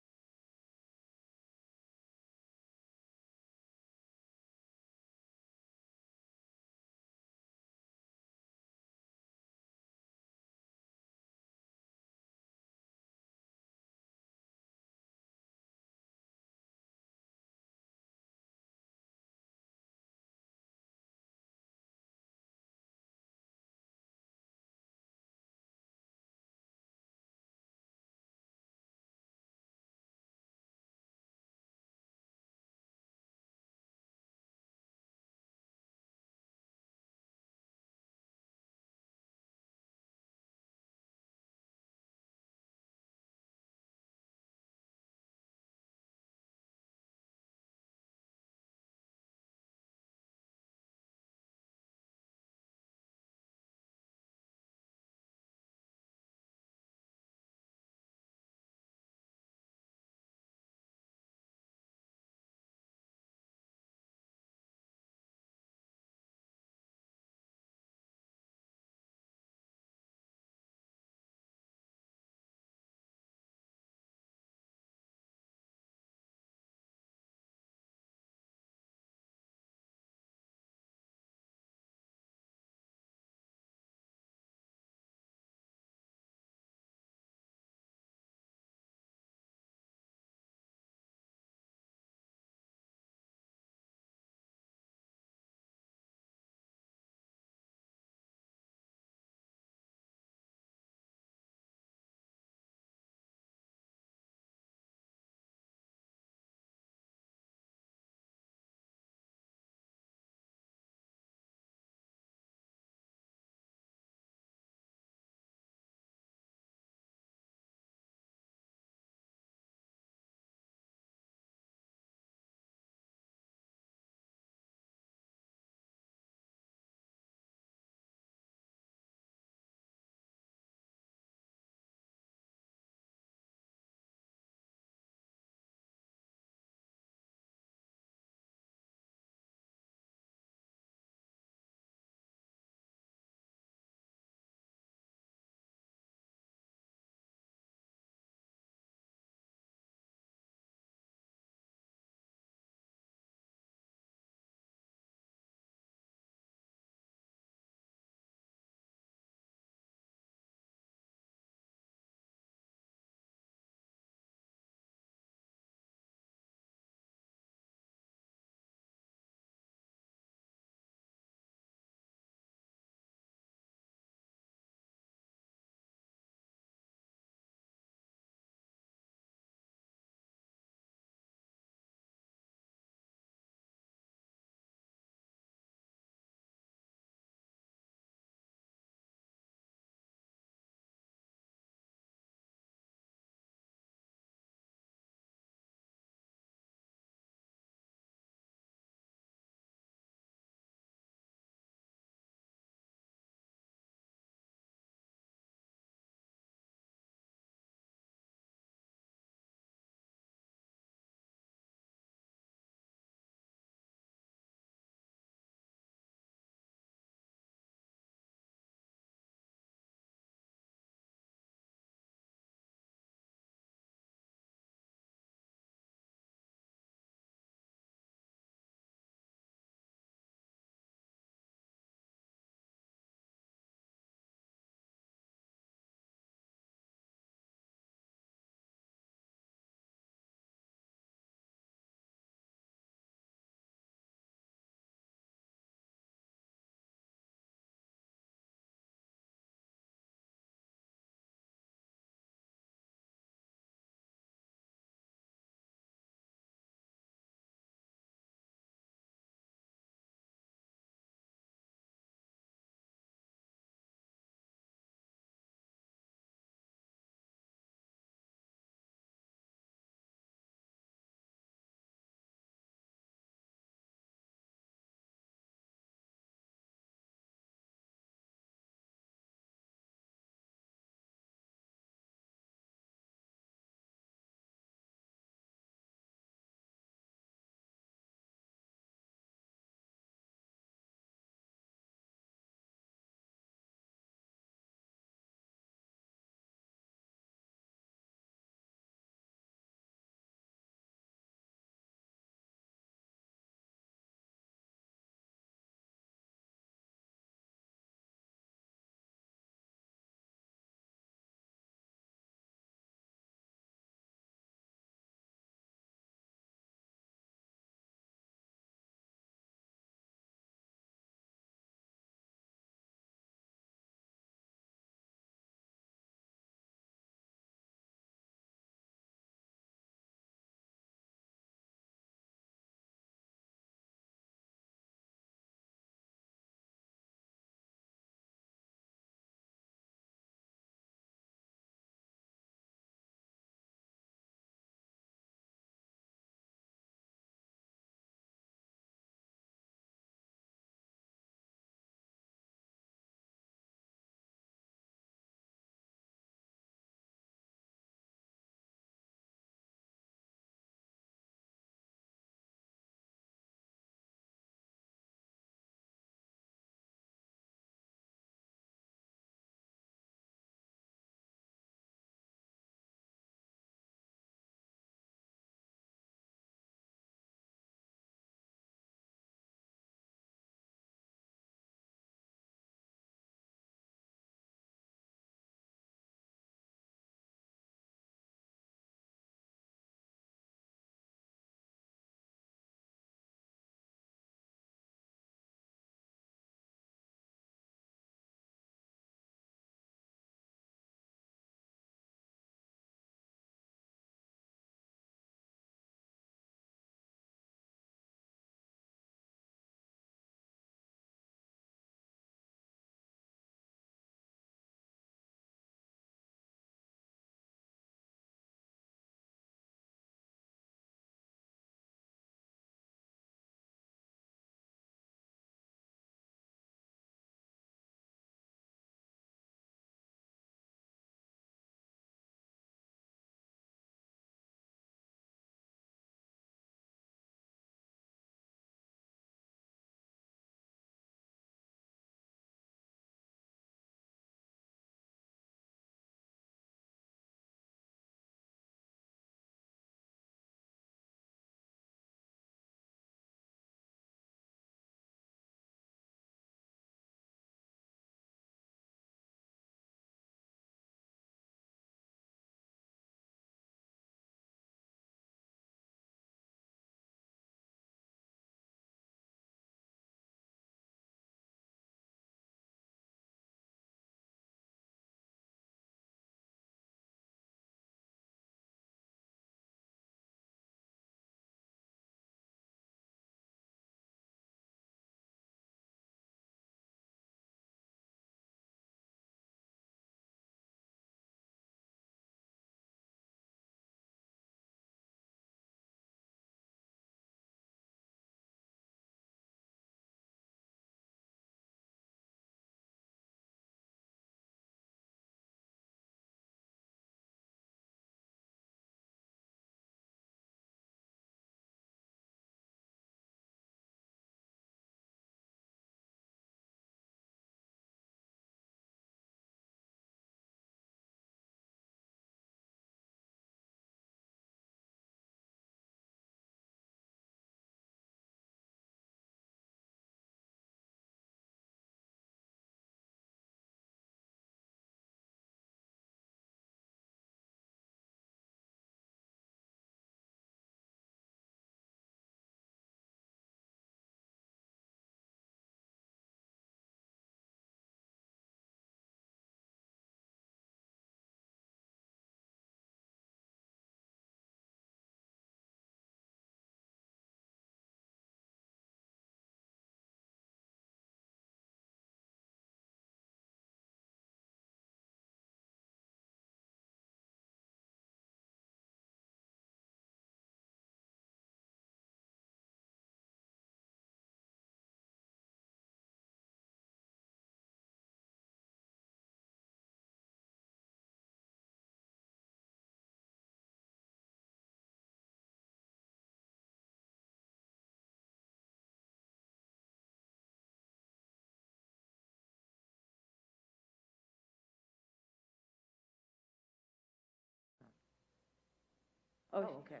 Oh, okay.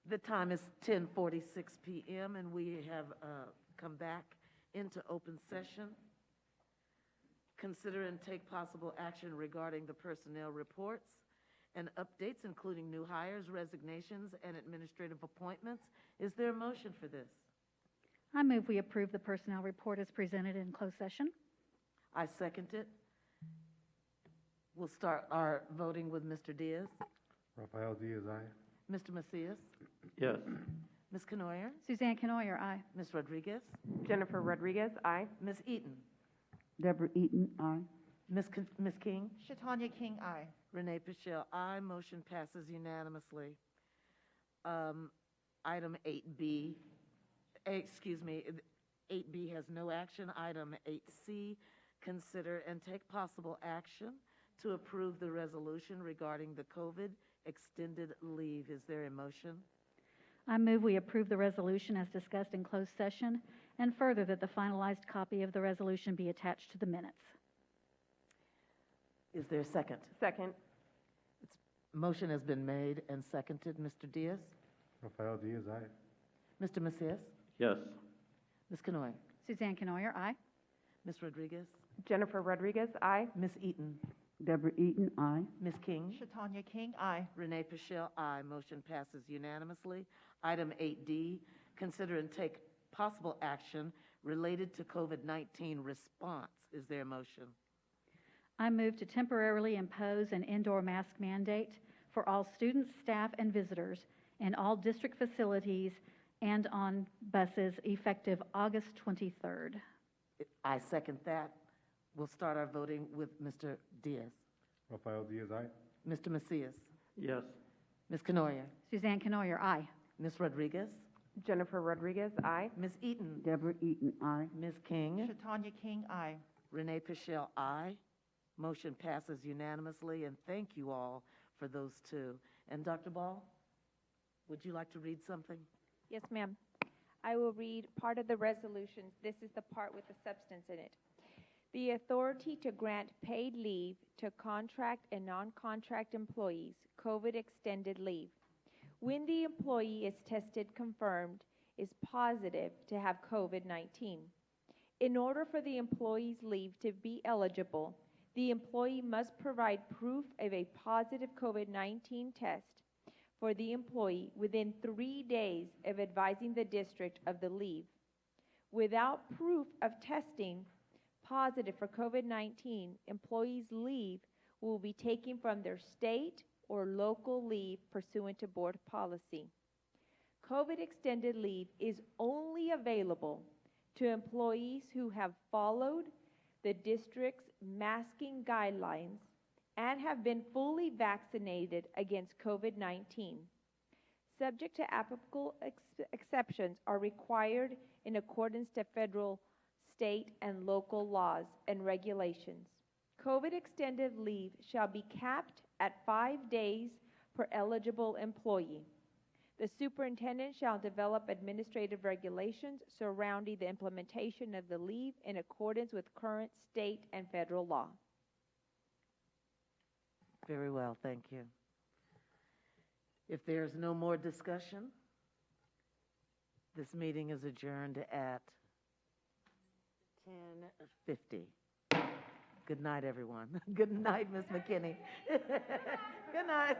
The time is 10:46 PM, and we have come back into open session. Consider and take possible action regarding the personnel reports and updates, including new hires, resignations, and administrative appointments. Is there a motion for this? I move we approve the personnel report as presented in closed session. I second it. We'll start our voting with Mr. Diaz. Rafael Diaz, aye. Mr. Macias. Yes. Ms. Canoyer. Suzanne Canoyer, aye. Ms. Rodriguez. Jennifer Rodriguez, aye. Ms. Eaton. Deborah Eaton, aye. Ms. King. Shatanya King, aye. Renee Pichelle, aye. Motion passes unanimously. Item 8B, 8B has no action. Item 8C, consider and take possible action to approve the resolution regarding the COVID extended leave. Is there a motion? I move we approve the resolution as discussed in closed session, and further that the finalized copy of the resolution be attached to the minutes. Is there a second? Second. Motion has been made and seconded. Mr. Diaz? Rafael Diaz, aye. Mr. Macias? Yes. Ms. Canoy? Suzanne Canoyer, aye. Ms. Rodriguez? Jennifer Rodriguez, aye. Ms. Eaton? Deborah Eaton, aye. Ms. King? Shatanya King, aye. Renee Pichelle, aye. Motion passes unanimously. Item 8D, consider and take possible action related to COVID-19 response. Is there a motion? I move to temporarily impose an indoor mask mandate for all students, staff, and visitors in all district facilities and on buses effective August 23rd. I second that. We'll start our voting with Mr. Diaz. Rafael Diaz, aye. Mr. Macias? Yes. Ms. Canoyer? Suzanne Canoyer, aye. Ms. Rodriguez? Jennifer Rodriguez, aye. Ms. Eaton? Deborah Eaton, aye. Ms. King? Shatanya King, aye. Renee Pichelle, aye. Motion passes unanimously, and thank you all for those two. And Dr. Ball, would you like to read something? Yes, ma'am. I will read part of the resolution. This is the part with the substance in it. The authority to grant paid leave to contract and non-contract employees, COVID extended leave. When the employee is tested confirmed is positive to have COVID-19. In order for the employee's leave to be eligible, the employee must provide proof of a positive COVID-19 test for the employee within 3 days of advising the district of the leave. Without proof of testing positive for COVID-19, employees' leave will be taken from their state or local leave pursuant to board policy. COVID extended leave is only available to employees who have followed the district's masking guidelines and have been fully vaccinated against COVID-19. Subject to applicable exceptions are required in accordance to federal, state, and local laws and regulations. COVID extended leave shall be capped at 5 days per eligible employee. The superintendent shall develop administrative regulations surrounding the implementation of the leave in accordance with current state and federal law. Very well, thank you. If there's no more discussion, this meeting is adjourned at 10:50. Good night, everyone. Good night, Ms. McKinney. Good night.